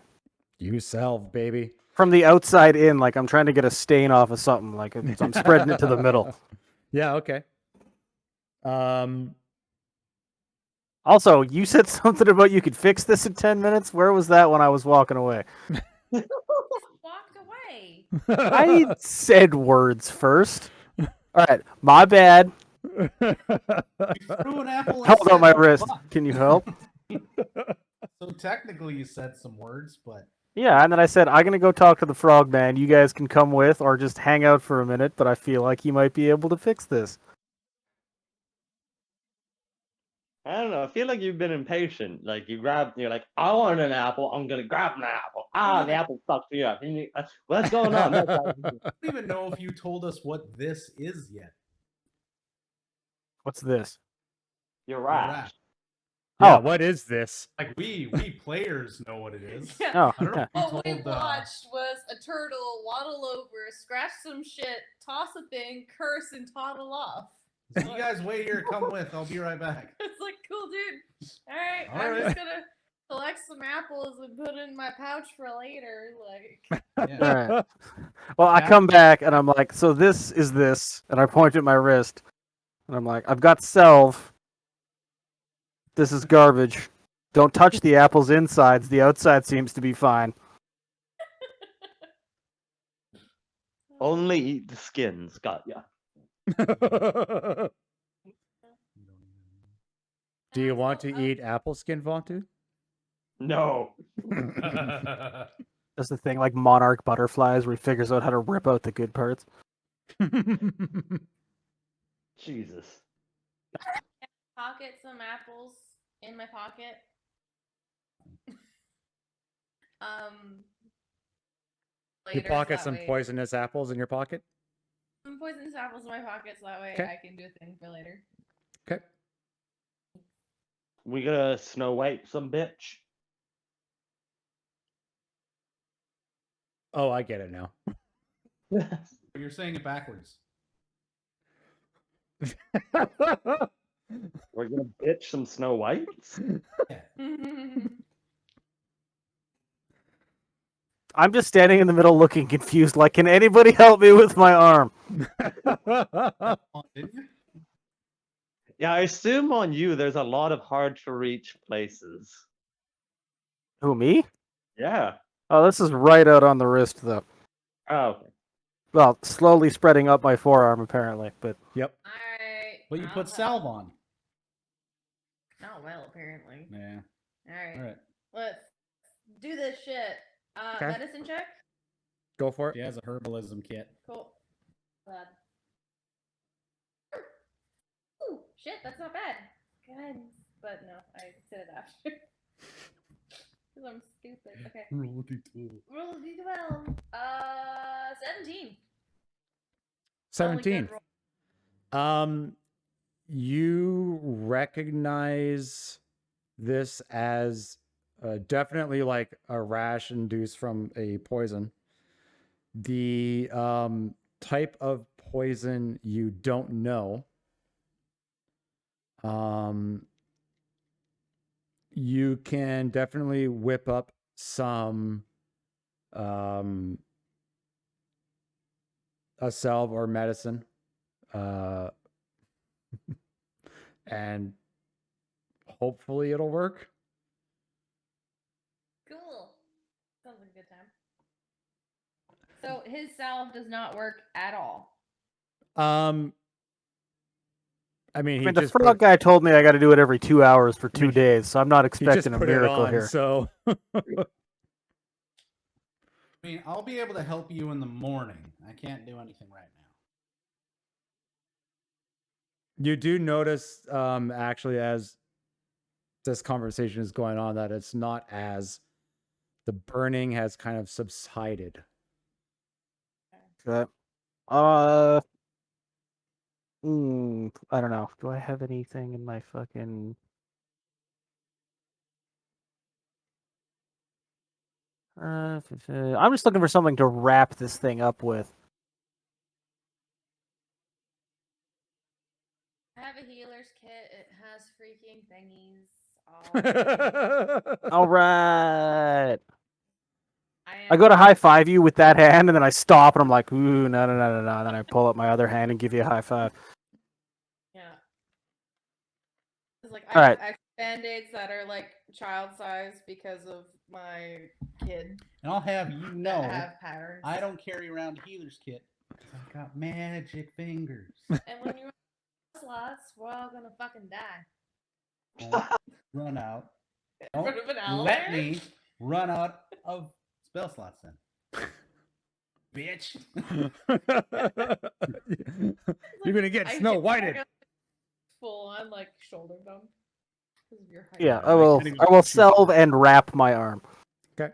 A: You salve, baby.
B: From the outside in, like I'm trying to get a stain off of something, like I'm spreading it to the middle.
A: Yeah, okay.
B: Also, you said something about you could fix this in 10 minutes. Where was that when I was walking away?
E: Just walked away.
B: I said words first. All right, my bad.
D: You threw an apple and
B: Hold on
D: said,
B: my
D: "Oh,
B: wrist.
D: fuck."
B: Can you help?
D: So technically you said some words, but
B: Yeah, and then I said, I'm going to go talk to the frogman. You guys can come with or just hang out for a minute, but I feel like he might be able to fix this.
C: I don't know. I feel like you've been impatient. Like you're like, I want an apple. I'm gonna grab an apple. Ah, the apple stuck to you. What's going on?
D: I don't even know if you told us what this is yet.
B: What's this?
C: You're
D: Rat.
C: right.
A: Yeah,
B: Oh.
A: what is this?
D: Like we players know what it is.
E: Yeah.
B: Oh,
D: I don't know
B: yeah.
D: if you
E: What we
D: told
E: watched was a turtle waddle over, scratch some shit, toss a thing, curse, and toddle off.
D: So you guys wait here, come with. I'll be right back.
E: It's like, cool, dude. All right,
D: All
E: I'm
D: right.
E: just gonna collect some apples and put it in my pouch for later. Like,
D: Yeah.
B: All right. Well, I
D: Yeah.
B: come back and I'm like, so this is this. And I point at my wrist. And I'm like, I've got salve. This is garbage. Don't touch the apple's insides. The outside seems to be fine.
C: Only eat the skins. Got ya.
A: Do you want to eat apple skin, Vontu?
C: No.
B: That's the thing, like monarch butterflies, where he figures out how to rip out the good parts.
C: Jesus.
E: pocket some apples in my pocket.
A: You
E: later, so
A: pocket
E: that
A: some
E: way-
A: poisonous apples in your pocket.
E: Some poisonous apples in my pocket, so that way
A: 'Kay.
E: I can do a thing for later.
A: Okay.
C: We gonna Snow White some bitch.
A: Oh, I get it now.
D: You're saying it backwards.
C: We're gonna bitch some Snow Whites.
D: Yeah.
B: I'm just standing in the middle looking confused, like, can anybody help me with my arm?
D: Oh, didn't you?
C: Yeah, I assume on you there's a lot of hard to reach places.
B: Who, me?
C: Yeah.
B: Oh, this is right out on the wrist, though.
C: Oh, okay.
B: Well, slowly spreading up my forearm, apparently, but...
A: Yep.
E: Alright.
D: But you put salve on.
E: Not well, apparently.
D: Yeah.
E: Alright.
D: All right.
E: Let's do this shit.
A: Okay.
E: Medicine check?
A: Go for
D: She
A: it.
D: has a herbalism kit.
E: Cool. Glad. Ooh, shit, that's not bad. Good. But no, I said it after. Because I'm stupid. Okay.
D: Roll d12.
E: Roll a d12. 17. Only
A: 17.
E: good roll.
A: You recognize this as definitely like a rash induced from a poison. The type of poison you don't know. You can definitely whip up some a salve or medicine. And hopefully it'll work.
E: Cool. Sounds like a good time. So his salve does not work at all.
A: I mean,
B: I
A: he
B: mean, the
A: just
B: frog guy told me I got to do it every 2 hours for 2
A: mean,
B: days, so I'm not
A: he just
B: expecting a
A: put it
B: miracle
A: on,
B: here.
A: so
D: I mean, I'll be able to help you in the morning. I can't do anything right now.
A: you do notice, actually, as this conversation is going on, that it's not as the burning has kind of subsided.
B: Okay. I don't know. Do I have anything in my fucking... I'm just looking for something to wrap this thing up with.
E: I have a healer's kit. It has freaking thingies.
B: All right. I
E: am...
B: go to high five you with that hand, and then I stop, and I'm like, ooh, no, no, no, no, no. And then I pull up my other hand and give you a high five.
E: Yeah. It's like
B: All
E: I
B: right.
E: have band-aids that are like child size because of my kid
D: And I'll have you
E: that
D: know,
E: have patterns.
D: I don't carry around a healer's kit. 'Cause I've got magic fingers.
E: And when you're slots, we're all gonna fucking die.
D: Don't run out.
E: In front of an
D: Don't let
E: owlbear?
D: me run out of spell slots then. Bitch.
A: You're gonna get
E: I
A: Snow
E: hit
A: Whited.
E: back up full on like shoulder bump. Because of your height.
B: Yeah,
D: I
B: I will.
D: can't even
B: I will
D: shoot
B: salve
D: you.
B: and wrap my arm.
A: Okay,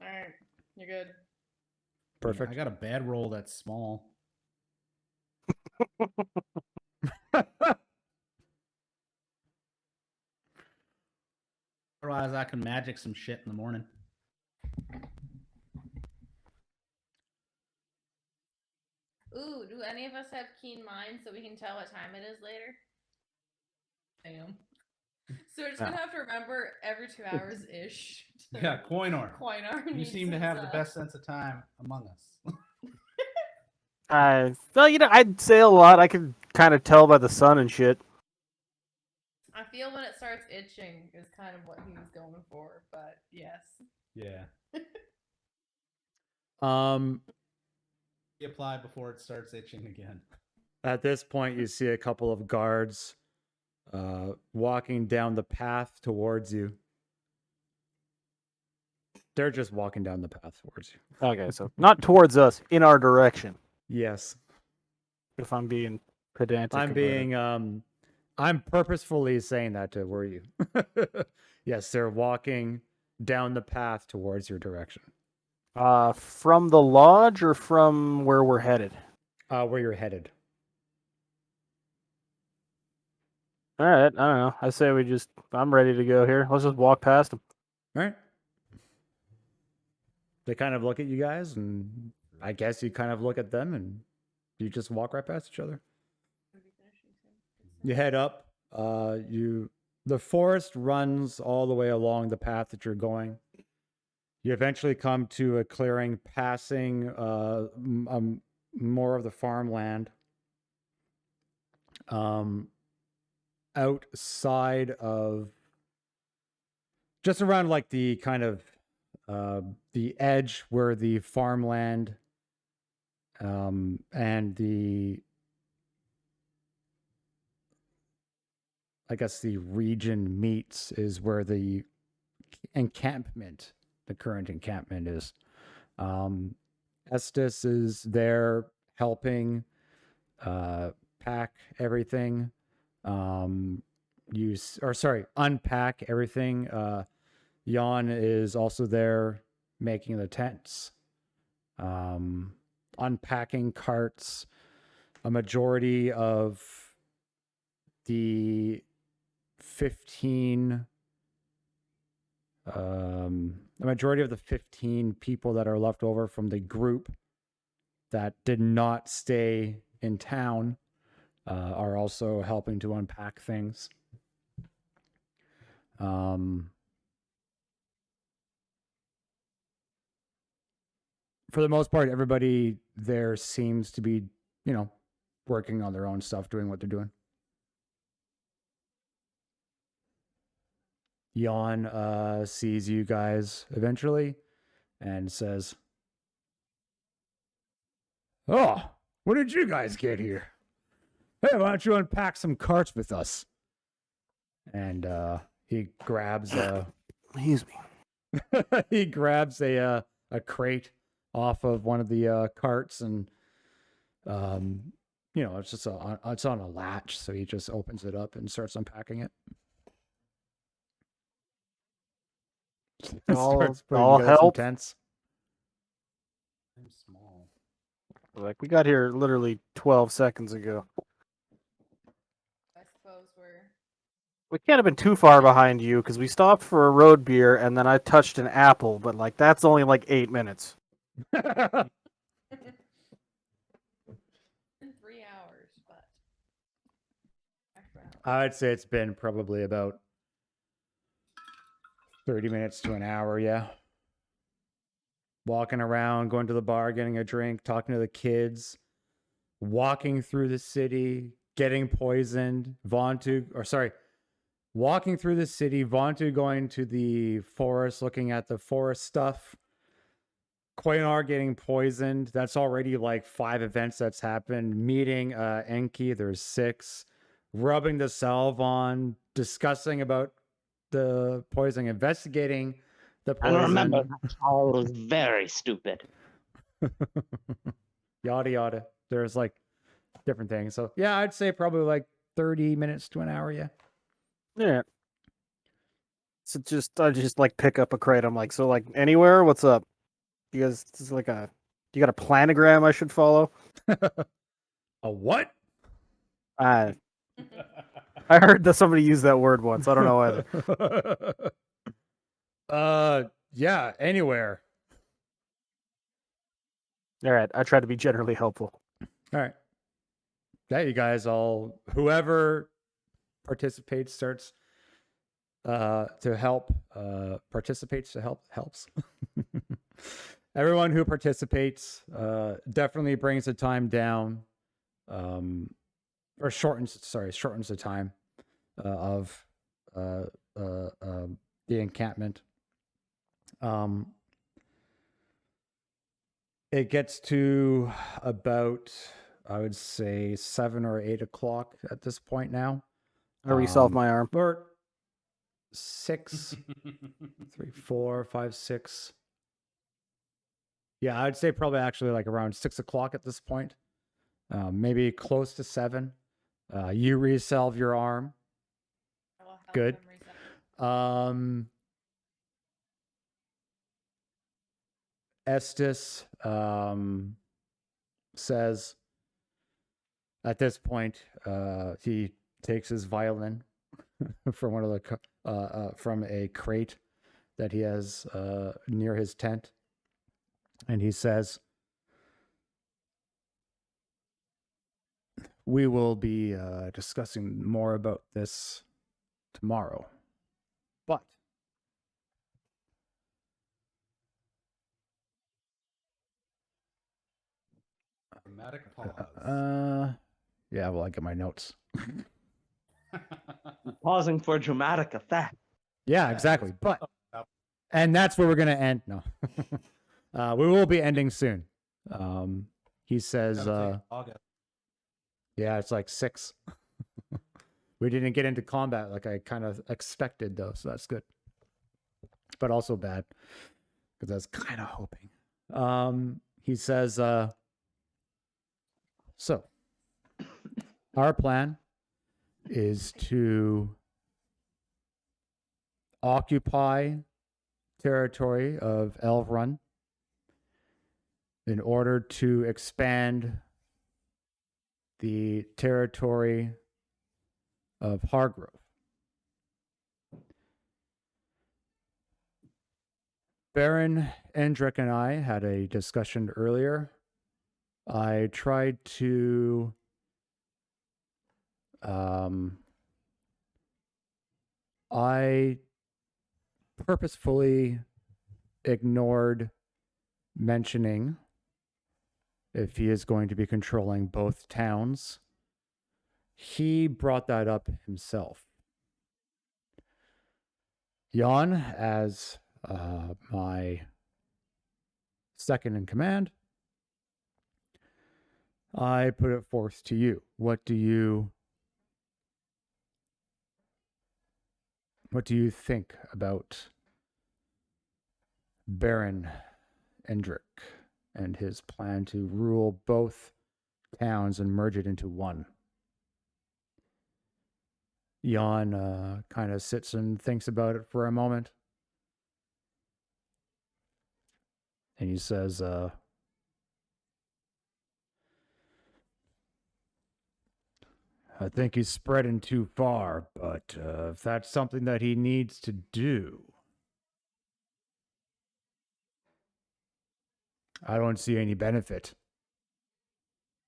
E: Alright, you're good.
A: perfect.
D: I got a bad roll that's small. Otherwise, I can magic some shit in the morning.
E: Ooh, do any of us have keen minds so we can tell what time it is later? Damn. So we're just gonna have to remember every 2 hours ish.
D: Yeah, Quoynor.
E: Quoynor
D: You
E: needs
D: seem to
E: his,
D: have the best sense of time among us.
B: Well, I'd say a lot. I can kind of tell by the sun and shit.
E: I feel when it starts itching is kind of what he was going for, but yes.
D: Yeah.
A: Um,
D: You apply before it starts itching again.
A: at this point, you see a couple of guards walking down the path towards you. They're just walking down the path towards you.
B: Okay, so not towards us, in our direction.
A: Yes,
B: If I'm being pedantic.
A: I'm
B: about it.
A: being I'm purposefully saying that to worry you. Yes, they're walking down the path towards your direction.
B: From the lodge or from where we're headed?
A: Where you're headed.
B: All right, I don't know. I say I'm ready to go here. Let's just walk past them.
A: All right. They kind of look at you guys, and I guess you kind of look at them, and you just walk right past each other. You head up. The forest runs all the way along the path that you're going. You eventually come to a clearing, passing more of the farmland. Outside of, just around like the kind of the edge where the farmland and I guess the region meets is where the current encampment is. Estes is there helping pack everything. Unpack everything. Jan is also there making the tents, unpacking carts. A majority of the 15 people that are left over from the group that did not stay in town are also helping to unpack things. For the most part, everybody there seems to be, working on their own stuff, doing what they're doing. Jan sees you guys eventually and says, "Oh, when did you guys get here? Hey, why don't you unpack some carts with us?" And he grabs
B: Excuse me.
A: he grabs a crate off of one of the carts, and it's just it's on a latch, so he just opens it up and starts unpacking it. Starts putting
B: I'll
A: together some
B: help.
A: tents.
D: I'm small.
B: Like, we got here literally 12 seconds ago.
E: I suppose we're.
B: We can't have been too far behind you because we stopped for a road beer and then I touched an apple, but like that's only like 8 minutes.
E: In 3 hours, but.
A: I'd say it's been probably about 30 minutes to an hour, yeah. Walking around, going to the bar, getting a drink, talking to the kids, walking through the city, getting poisoned, walking through the city, Vontu going to the forest, looking at the forest stuff, Quoynor getting poisoned. That's already like 5 events that's happened. Meeting Enki, there's 6. Rubbing the salve on, discussing about the poison, investigating the poison.
C: I remember that child was very stupid.
A: Yada yada. There's like different things. So yeah, I'd say probably like 30 minutes to an hour, yeah.
B: Yeah. So I just like pick up a crate. I'm like, so like anywhere? What's up? You guys, this is like you got a planogram I should follow?
A: A what?
B: I heard that somebody used that word once. I don't know either.
A: Yeah, anywhere.
B: All right, I try to be generally helpful.
A: All right. Yeah, you guys all, whoever participates starts to help, helps. Everyone who participates definitely brings the time down, or shortens the time of the encampment. It gets to about, I would say, 7 or 8 o'clock at this point now.
B: I resolved my arm.
A: Or 6, 3, 4, 5, 6. Yeah, I'd say probably actually like around 6 o'clock at this point. Maybe close to 7. You resalve your arm.
E: I will help
A: Good.
E: him reset.
A: Estes says at this point, he takes his violin from one of the from a crate that he has near his tent, and he says, "We will be discussing more about this tomorrow, but."
D: Dramatic pause.
A: Yeah, well, I get my notes.
C: Pausing for dramatic effect.
A: Yeah,
D: Yeah,
A: exactly.
D: it's-
A: But,
D: oh.
A: and that's where we're going to end. No, we will be ending soon. He says,
D: August.
A: yeah, it's like 6. We didn't get into combat like I kind of expected, though, so that's good. But also bad, because I was kind of hoping. He says, so, our plan is to occupy territory of Elvrun in order to expand the territory of Hargrove. Baron Endrick and I had a discussion earlier. I tried to I purposefully ignored mentioning if he is going to be controlling both towns. He brought that up himself. Jan, as my second in command, I put it forth to you. What do you think about Baron Endrick and his plan to rule both towns and merge it into one? Jan kind of sits and thinks about it for a moment. And he says, I think he's spreading too far, but if that's something that he needs to do, I don't see any benefit.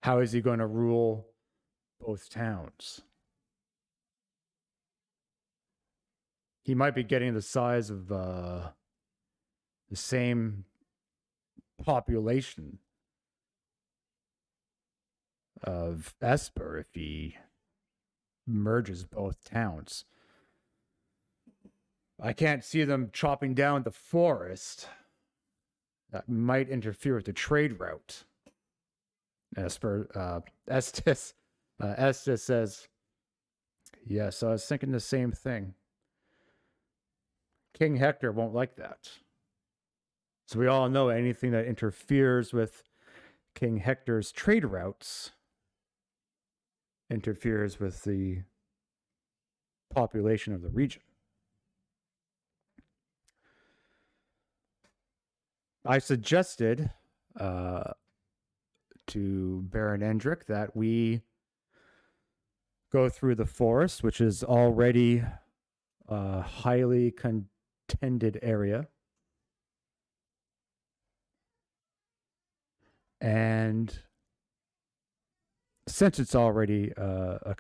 A: How is he going to rule both towns? He might be getting the size of the same population of Esper if he merges both towns. I can't see them chopping down the forest. That might interfere with the trade route. Estes says, yes, I was thinking the same thing. King Hector won't like that. So we all know anything that interferes with King Hector's trade routes interferes with the population of the region. I suggested to Baron Endrick that we go through the forest, which is already a highly contended area. And since it's already a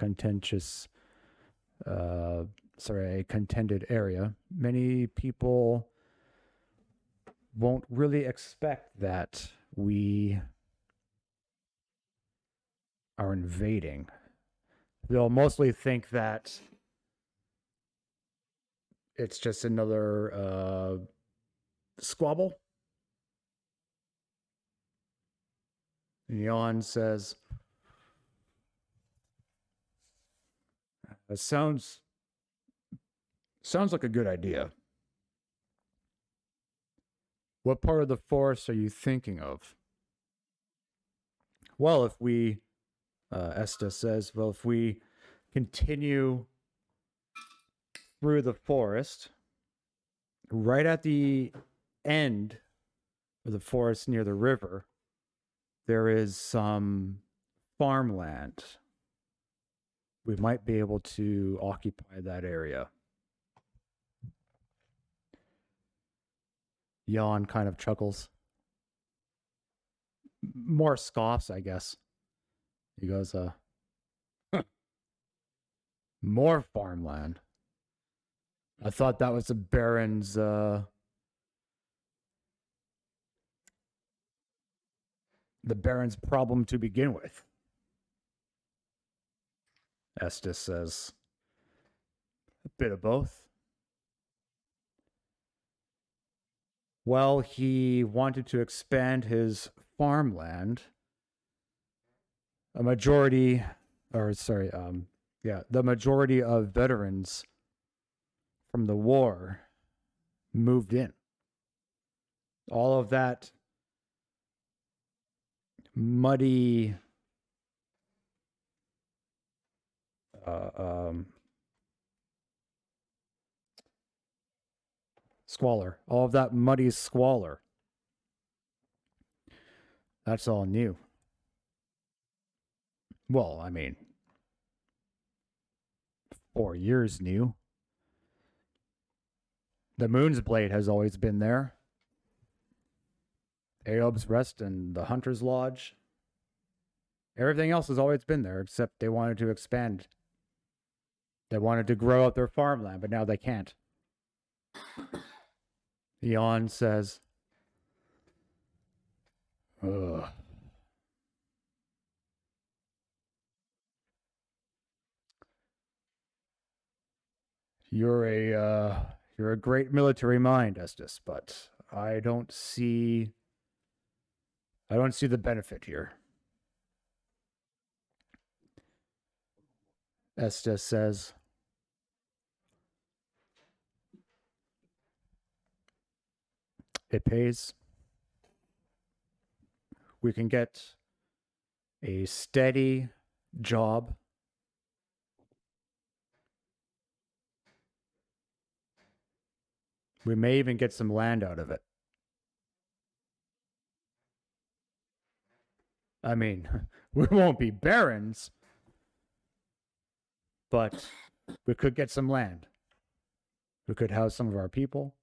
A: contended area, many people won't really expect that we are invading. They'll mostly think that it's just another squabble. And Jan says, it sounds like a good idea. What part of the forest are you thinking of? Well, if we, Estes says, well, if we continue through the forest, right at the end or the forest near the river, there is some farmland. We might be able to occupy that area. Jan kind of chuckles. More scoffs, I guess. He goes, more farmland. I thought that was the Baron's, the Baron's problem to begin with. Estes says, a bit of both. Well, he wanted to expand his farmland. The majority of veterans from the war moved in. All of that muddy squalor, all of that muddy squalor, that's all new. Well, I mean, 4 years new. The Moon's Blade has always been there. Aob's Rest and the Hunter's Lodge. Everything else has always been there, except they wanted to expand. They wanted to grow out their farmland, but now they can't. Jan says, ugh. You're a great military mind, Estes, but I don't see the benefit here. Estes says, it pays. We can get a steady job. We may even get some land out of it. I mean, we won't be barons, but we could get some land. We could house some of our people,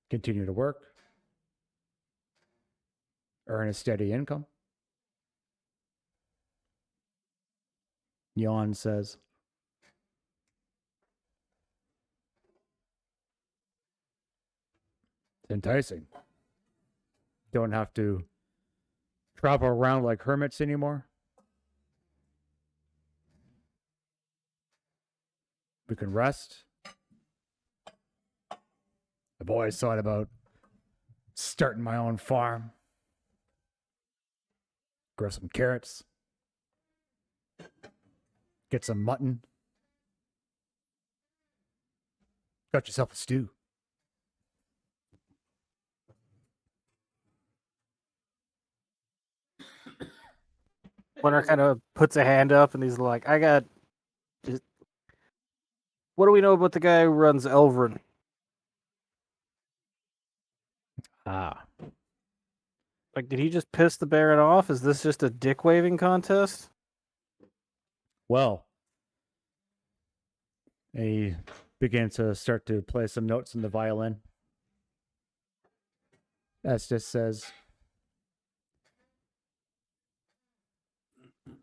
A: continue to work, earn a steady income. Jan says, it's enticing. Don't have to travel around like hermits anymore. We can rest. I've always thought about starting my own farm. Grow some carrots. Get some mutton. Got yourself a stew.
B: Quoynor kind of puts a hand up and he's like, I got just what do we know about the guy who runs Elvrin?
A: Ah.
B: Like, did he just piss the Baron off? Is this just a dick waving contest?
A: Well, he began to start to play some notes on the violin. Estes says,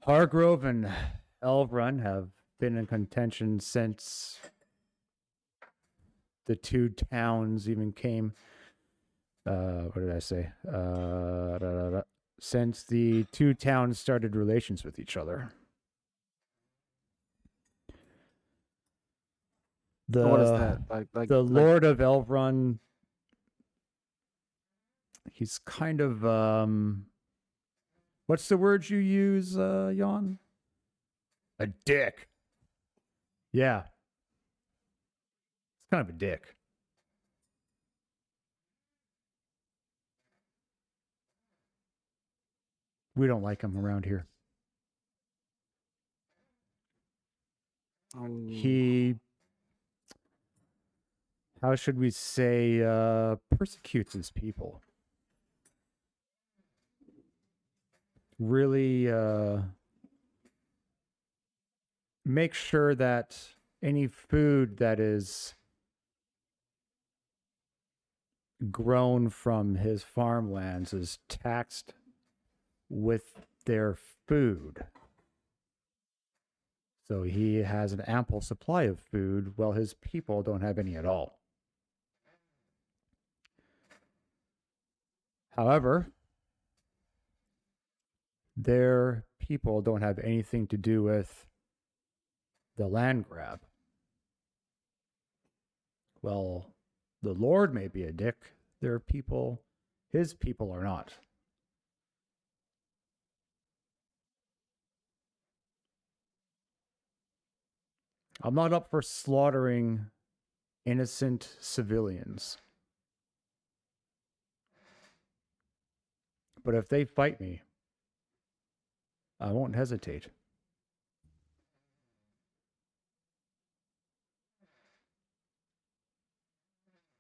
A: Hargrove and Elvrun have been in contention since the two towns even came. What did I say? Since the two towns started relations with each other.
B: What is that?
A: The Lord of Elvrun, he's kind of what's the word you use, Jan? A dick. Yeah. It's kind of a dick. We don't like him around here. how should we say, persecutes his people. Really make sure that any food that is grown from his farmlands is taxed with their food. So he has an ample supply of food while his people don't have any at all. However, their people don't have anything to do with the land grab. Well, the Lord may be a dick. Their people, his people are not. I'm not up for slaughtering innocent civilians. But if they fight me, I won't hesitate.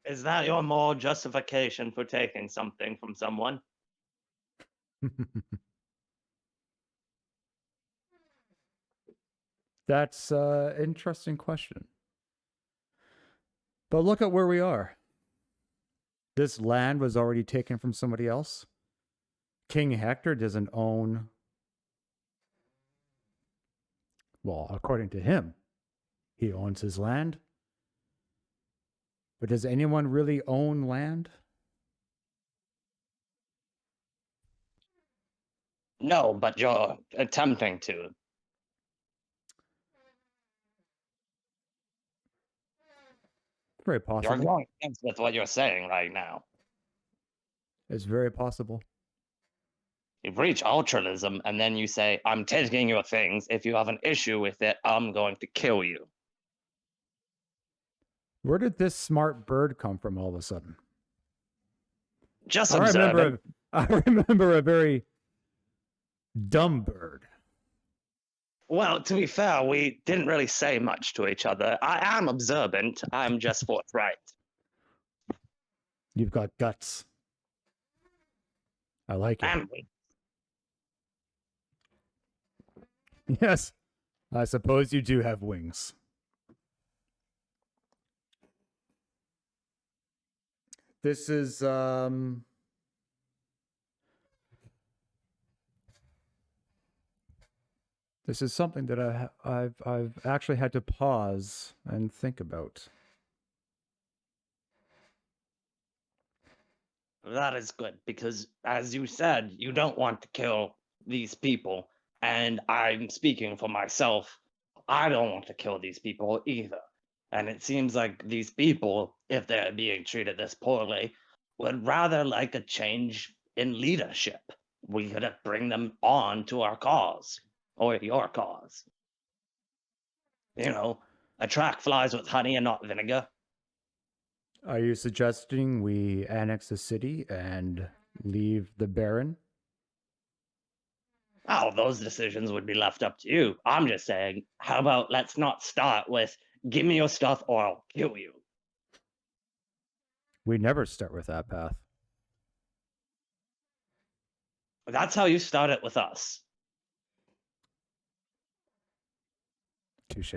C: Is that your moral justification for taking something from someone?
A: That's an interesting question. But look at where we are. This land was already taken from somebody else. King Hector doesn't own, well, according to him, he owns his land. But does anyone really own land?
C: No, but you're attempting to.
A: Very
C: You're
A: possible.
C: going against with what you're saying right now.
A: It's very possible.
C: You preach altruism, and then you say, I'm taking your things. If you have an issue with it, I'm going to kill you.
A: Where did this smart bird come from all of a sudden?
C: Just
A: I
C: observing.
A: remember a very dumb bird.
C: Well, to be fair, we didn't really say much to each other. I am observant. I'm just forthright.
A: You've got guts. I like it.
C: And we
A: Yes, I suppose you do have wings. This is this is something that I've actually had to pause and think about.
C: That is good because, as you said, you don't want to kill these people. And I'm speaking for myself. I don't want to kill these people either. And it seems like these people, if they're being treated this poorly, would rather like a change in leadership. We could bring them on to our cause or your cause. You know, attract flies with honey and not vinegar.
A: Are you suggesting we annex the city and leave the Baron?
C: Oh, those decisions would be left up to you. I'm just saying, how about let's not start with, give me your stuff or I'll kill you.
A: We never start with that path.
C: That's how you start it with us.
A: Touche.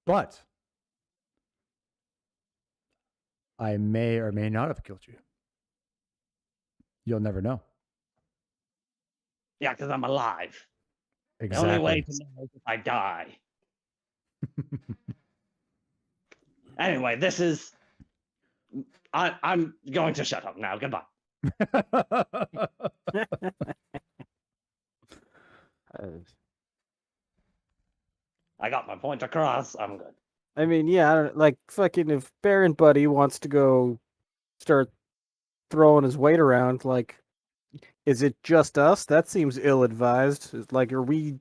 A: But I may or may not have killed you. You'll never know.
C: Yeah, because I'm alive.
A: Exactly.
C: The only way to know is if I die. Anyway, this is... I'm going to shut up now. Goodbye. I got my point across. I'm good.
B: I mean, yeah, I don't, like fucking if Baron Buddy wants to go start throwing his weight around, like, is it just us? That seems ill-advised. Like, are we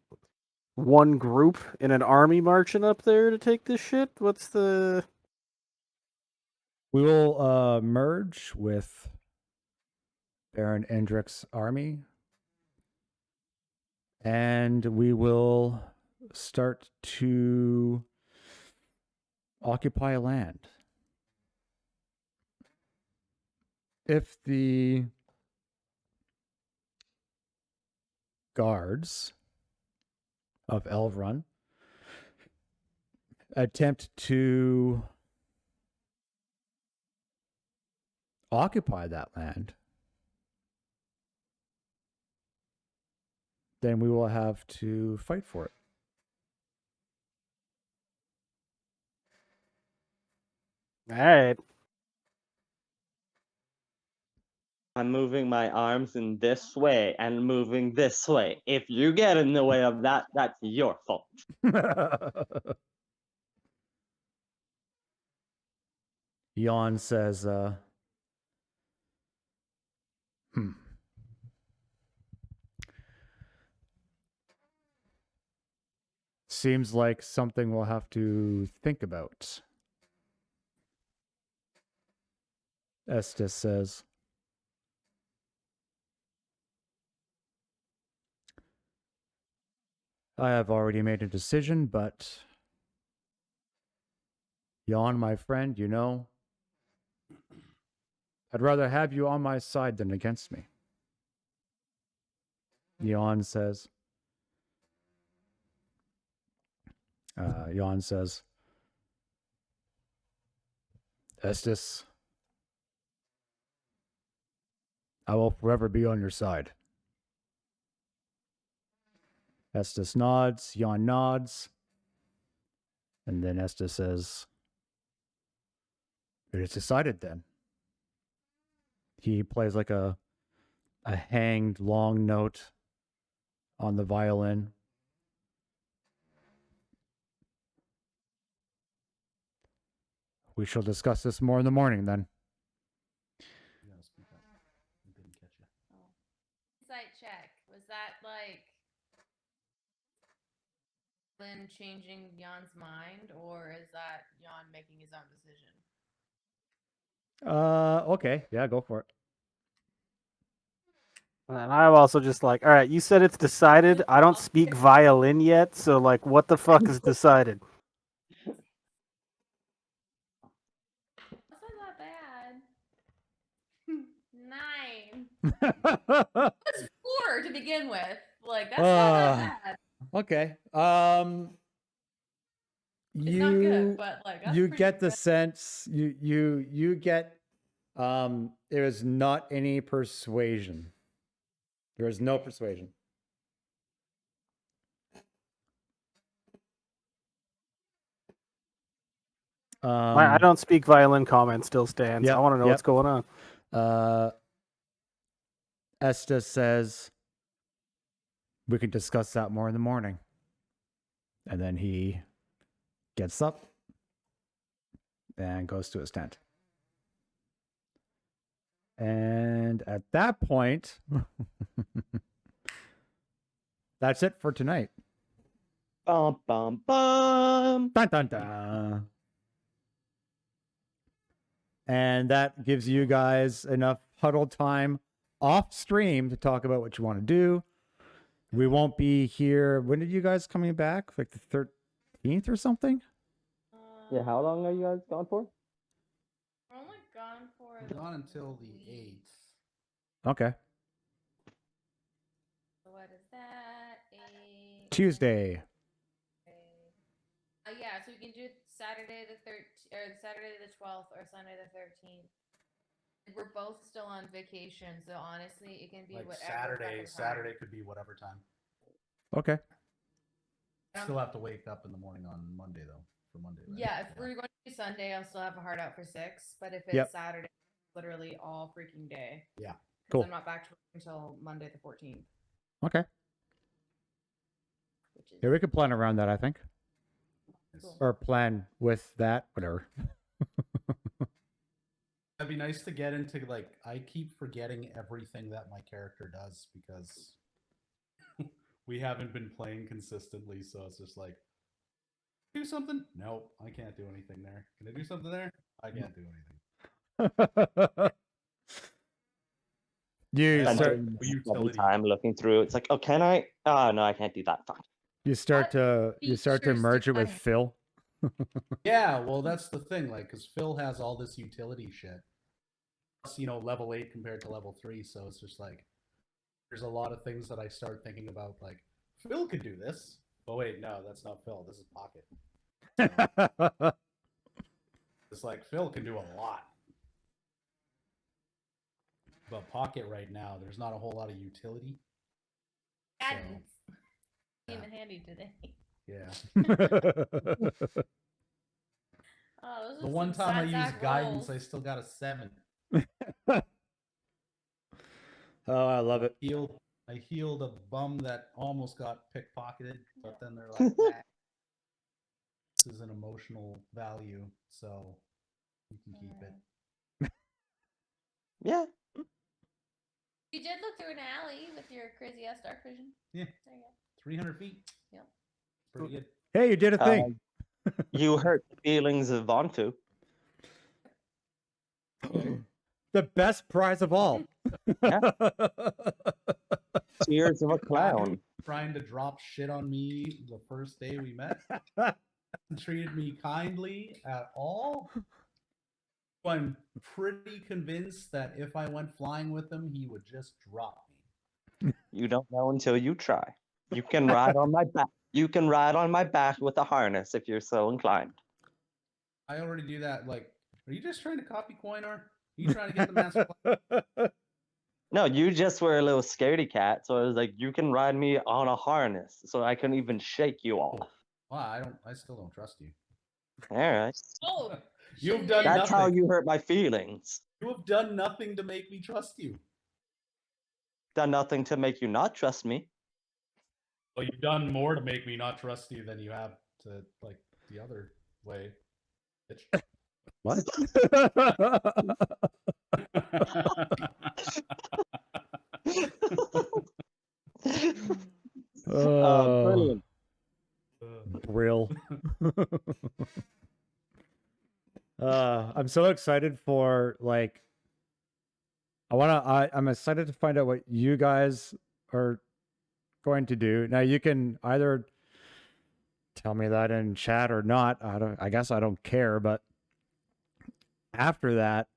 B: one group in an army marching up there to take this shit? What's the...
A: We will merge with Baron Endrick's army, and we will start to occupy a land. If the guards of Elvrun attempt to occupy that land, then we will have to fight for it.
B: All right.
C: I'm moving my arms in this way and moving this way. If you get in the way of that, that's your fault.
A: Jan says, Seems like something we'll have to think about. Estes says, I have already made a decision, but Jan, my friend, you know, I'd rather have you on my side than against me. Jan says, Estes, I will forever be on your side. Estes nods, Jan nods, and then Estes says, it is decided then. He plays like a hanged long note on the violin. We shall discuss this more in the morning then.
D: You gotta speak up. I didn't catch you.
E: Insight check. Was that like Lynn changing Jan's mind, or is that Jan making his own decision?
A: Okay. Yeah, go for it.
B: And I'm also just like, all right, you said it's decided. I don't speak violin yet, so like, what the fuck is decided?
E: That's not that bad. 9. That's 4 to begin with. Like that's not that bad.
A: Okay.
E: It's not good, but like that's
A: you
E: pretty
A: get the
E: good.
A: sense you get there is not any persuasion. There is no persuasion.
B: I don't speak violin comment still stands. I want to know what's going on.
A: Estes says we can discuss that more in the morning. And then he gets up and goes to his tent. And at that point, that's it for tonight.
C: Bum, bum, bum.
A: Dun, dun, dun. And that gives you guys enough huddle time off stream to talk about what you want to do. We won't be here. When are you guys coming back? Like the 13th or something?
C: Yeah, how long are you guys gone for?
E: We're only gone for
D: Gone until the 8th.
A: Okay.
E: So what is that? A
A: Tuesday.
E: Yeah, so we can do Saturday the 13th, or Saturday the 12th, or Sunday the 13th. We're both still on vacation, so honestly, it can be
D: Like
E: whatever.
D: Saturday.
E: fucking time.
D: Saturday could be whatever time.
A: Okay.
D: Still have to wake up in the morning on Monday though. For Monday. Right?
E: Yeah, if we're going to do Sunday, I'll still have a heart out for 6. But if it's
A: Yep.
E: Saturday, literally all freaking day.
D: Yeah.
E: 'Cause
A: Cool.
E: I'm not back to work until Monday the 14th.
A: Okay.
E: Which is
A: Yeah, we could plan around that, I think.
E: cool.
A: Or plan with that, whatever.
D: That'd be nice to get into, like, I keep forgetting everything that my character does because we haven't been playing consistently, so it's just like, do something? Nope, I can't do anything there. Can I do something there? I can't do anything.
A: You
D: Yeah,
A: start
D: like,
C: Every
D: utility.
C: time looking through, it's like, oh, can I? Oh, no, I can't do that. Fuck.
A: you start to merge it with
E: Features
A: Phil.
D: Yeah, well, that's the thing, like, because Phil has all this utility shit. Plus, level 8 compared to level 3, so it's just like, there's a lot of things that I start thinking about, like, Phil could do this. Oh, wait, no, that's not Phil, this is Pocket. So, it's like, Phil can do a lot. But Pocket right now, there's not a whole lot of utility.
E: Guidance
D: yeah.
E: came in handy today.
D: Yeah.
E: Oh, those
D: The
E: are
D: one
E: some
D: time I
E: sad
D: used
E: sack
D: guidance,
E: rolls.
D: I still got a 7.
A: Oh, I love it.
D: I healed a bum that almost got pickpocketed, but then they're like, nah, this is an emotional value, so you can keep it.
C: Yeah.
E: You did look through an alley with your crazy ass dark vision.
D: Yeah.
E: There you go.
D: 300 feet.
E: Yep.
D: Pretty good.
A: Hey, you did a thing.
C: You hurt the feelings of Vontu.
A: The best prize of all.
C: Yeah. Tears of a clown.
D: Trying to drop shit on me the first day we met. Treated me kindly at all. I'm pretty convinced that if I went flying with him, he would just drop me.
C: You don't know until you try. You can ride on my back. You can ride on my back with a harness if you're so inclined.
D: I already do that. Like, are you just trying to copy Quoynor? Are you trying to get the master plan?
C: No, you just were a little scaredy cat, so I was like, you can ride me on a harness, so I couldn't even shake you off.
D: Wow, I still don't trust you.
C: All right.
E: Oh,
D: You've done
C: That's how
D: nothing.
C: you hurt my feelings.
D: You have done nothing to make me trust you.
C: Done nothing to make you not trust me.
D: Well, you've done more to make me not trust you than you have to, like, the other way. Bitch.
A: What?
C: Brilliant.
A: Brill. I'm so excited for I'm excited to find out what you guys are going to do. Now you can either tell me that in chat or not. I guess I don't care, but after that,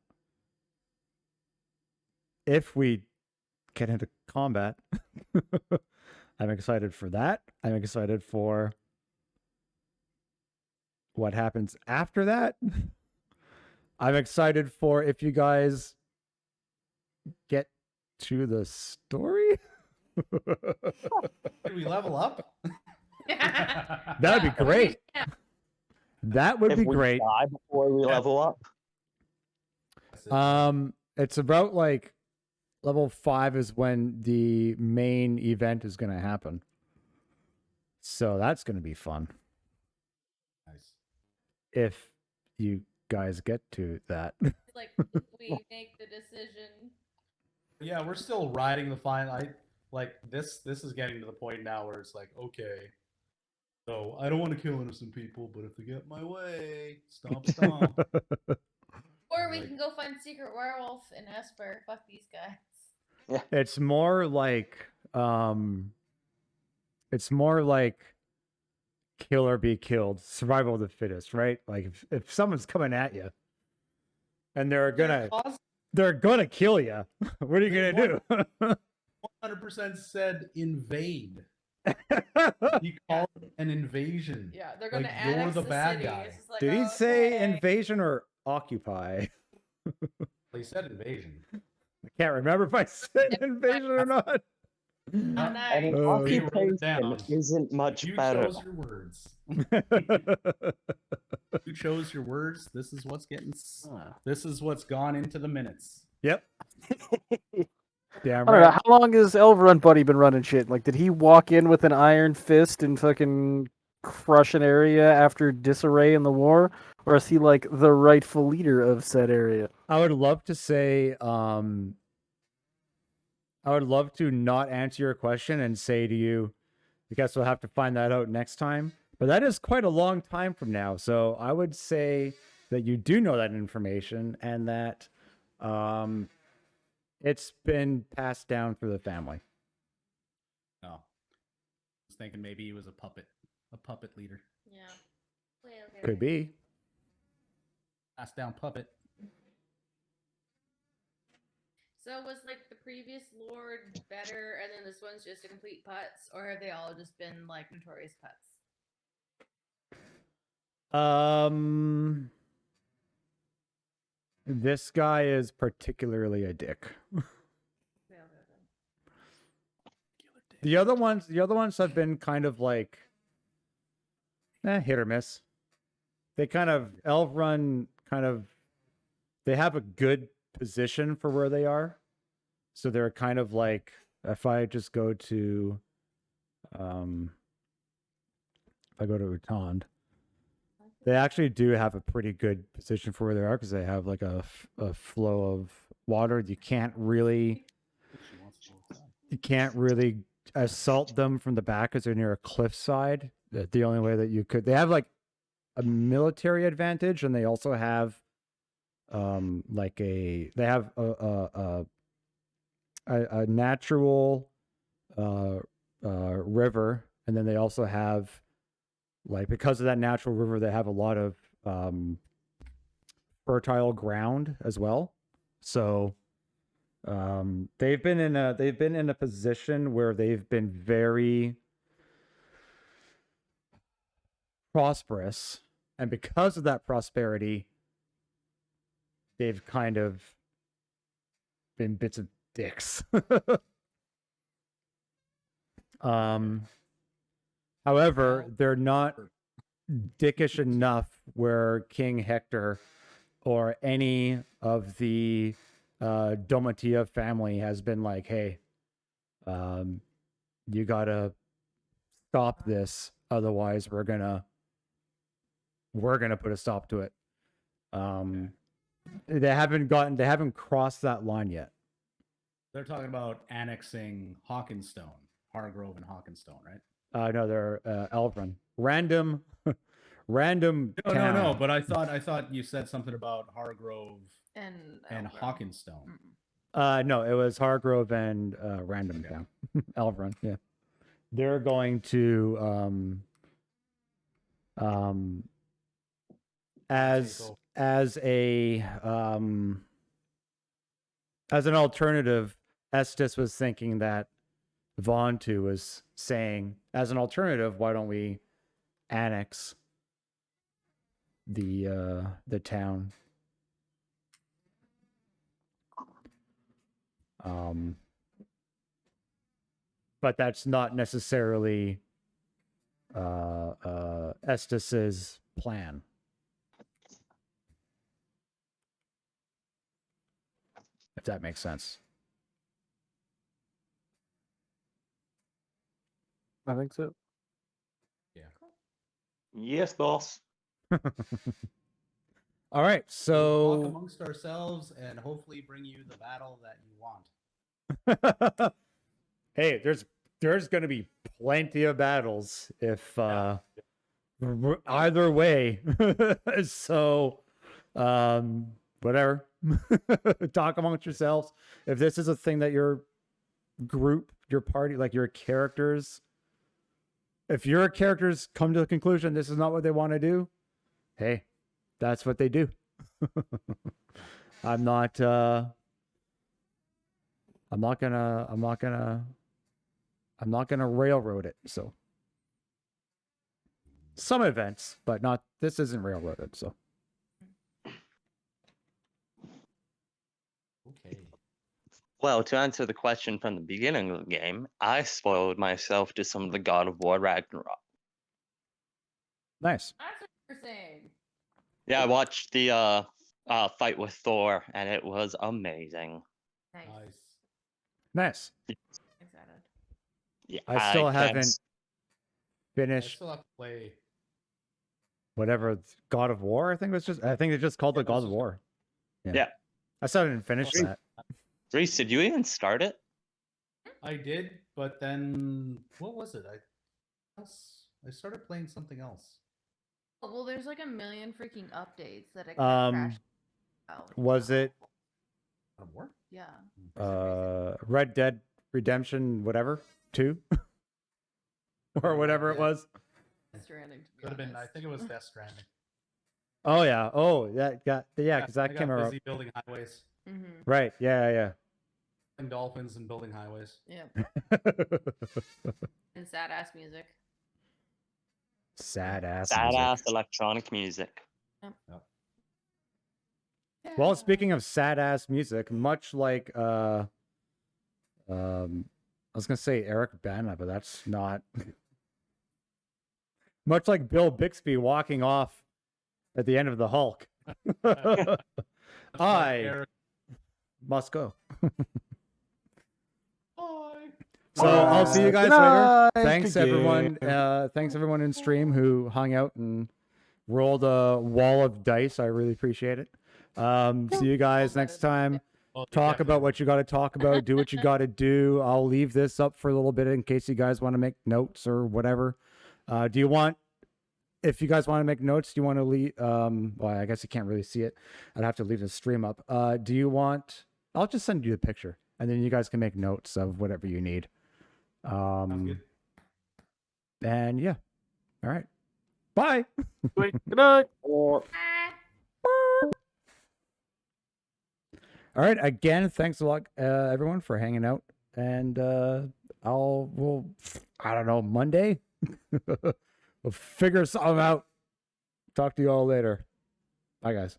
A: if we get into combat, I'm excited for that. I'm excited for what happens after that. I'm excited for if you guys get to the story.
D: Did we level up?
A: That would be great.
E: Yeah.
A: That would
C: If
A: be
C: we
A: great.
C: die before we level up.
A: It's about like level 5 is when the main event is going to happen. So that's going to be fun.
D: Nice.
A: If you guys get to that.
E: It's like we make the decision.
D: Yeah, we're still riding the fine. This is getting to the point now where it's like, okay, so I don't want to kill innocent people, but if they get my way, stomp stomp.
E: Or we
D: Like-
E: can go find Secret Werewolf in Esper. Fuck these guys.
A: It's more like kill or be killed, survival of the fittest, right? Like if someone's coming at you and they're gonna kill you, what are you gonna do?
D: 100% said invade. He called it an invasion.
E: Yeah, they're gonna
D: Like,
E: annex
D: you're the bad
E: city.
D: guy.
E: It's just like,
A: Did he say
E: okay.
A: invasion or occupy?
D: He said invasion.
A: I can't remember if I said invasion or not.
E: Oh, nice.
C: And an
A: Oh.
D: He wrote it
C: occupation
D: down.
C: isn't much
D: You
C: better.
D: chose your words. You chose your words. This is what's This is what's gone into the minutes.
A: Yep. Damn
B: I don't know.
A: right.
B: How long has Elverun Buddy been running shit? Like, did he walk in with an iron fist and fucking crush an area after disarray in the war? Or is he, like, the rightful leader of said area?
A: I would love to say, I would love to not answer your question and say to you, I guess we'll have to find that out next time. But that is quite a long time from now. So I would say that you do know that information and that it's been passed down through the family.
D: No. I was thinking maybe he was a puppet leader.
E: Yeah.
A: Could be.
D: Pass down puppet.
E: So was like the previous lord better, and then this one's just a complete putz, or have they all just been like notorious putz?
A: This guy is particularly a dick. The other ones have been kind of like hit or miss. They kind of Elvrun they have a good position for where they are. So they're kind of like, if I just go to Utand, they actually do have a pretty good position for where they are because they have like a flow of water. You can't really assault them from the back because they're near a cliffside. The only way that you could, they have like a military advantage, and they also have they have a natural river, and then they also have, like, because of that natural river, they have a lot of fertile ground as well. So they've been in a position where they've been very prosperous, and because of that prosperity, they've kind of been bits of dicks. However, they're not dickish enough where King Hector or any of the Domatia family has been like, hey, you gotta stop this, otherwise we're gonna put a stop to it. They haven't crossed that line yet.
D: They're talking about annexing Hawkenstone, Hargrove and Hawkenstone, right?
A: No, they're Elvrun. Random
D: No,
A: town.
D: but I thought you said something about Hargrove
E: And Elvrun.
D: Hawkenstone.
A: No, it was Hargrove and Random Town. Elvrun, yeah. They're going to as an alternative, Estes was thinking that Vontu was saying, as an alternative, why don't we annex the town? But that's not necessarily Estes's plan. If that makes sense.
B: I think so.
C: Yes, boss.
A: All right,
D: Talk
A: so
D: amongst ourselves and hopefully bring you the battle that you want.
A: hey, there's going to be plenty of battles if either way. So whatever. Talk amongst yourselves. If this is a thing that your group, your party, like your characters, if your characters come to the conclusion this is not what they want to do, hey, that's what they do. I'm not gonna railroad it. So some events, but not, this isn't railroaded. So
D: Okay.
C: Well, to answer the question from the beginning of the game, I spoiled myself to some of the God of War Ragnarok.
A: nice.
E: That's what you're saying.
C: Yeah, I watched the fight with Thor, and it was amazing.
E: Nice.
A: Nice.
E: Excited.
C: Yeah,
A: I still
C: can't
A: haven't
C: s-
D: I
A: finished
D: still have to play.
A: whatever God of War. I think it's just called the
D: Yeah,
A: God
D: it's
A: of
D: just-
A: War.
C: Yeah.
A: I still didn't finish
C: Oh.
A: that.
C: Reese, did you even start it?
D: I did, but then what was it? I started playing something else.
E: Oh, well, there's like a million freaking updates that it
A: Um,
E: crashed out.
A: Was it
D: God of War?
E: Yeah. for some reason.
A: Red Dead Redemption whatever 2 or whatever it was?
E: Stranding. To be
D: Could have been. I
E: honest.
D: think it was Death Stranding.
A: Oh yeah. Oh, that got because
D: I
A: that
D: got
A: came out.
D: busy building highways,
E: Mm-hmm.
A: Right. Yeah.
D: killing dolphins, and building highways.
E: Yep.
A: Yeah.
E: And sad ass music.
A: Sad ass.
C: Sad
A: music.
C: ass electronic music.
A: Well, speaking of sad ass music, much like I was gonna say Eric Bana, but that's not. Much like Bill Bixby walking off at the end of the Hulk. I
D: Eric,
A: must go.
D: bye.
A: So I'll see you guys
B: Good
A: later.
B: night.
A: Thanks
B: Good
A: everyone.
B: game.
A: Thanks everyone in stream who hung out and rolled a wall of dice. I really appreciate it. See you guys next time.
D: Oh,
A: Talk about what you got to talk about. Do what you got to do. I'll leave this up for a little bit in case you guys want to make notes or whatever. Do you want? If you guys want to make notes, do you want to leave? Well, I guess you can't really see it. I'd have to leave the stream up. Do you want? I'll just send you the picture, and then you guys can make notes of whatever you need.
D: Sounds good.
A: And yeah, all right. Bye.
B: Wait, good night.
A: All right. Again, thanks a lot, everyone, for hanging out. And I don't know, Monday. We'll figure something out. Talk to you all later. Bye, guys.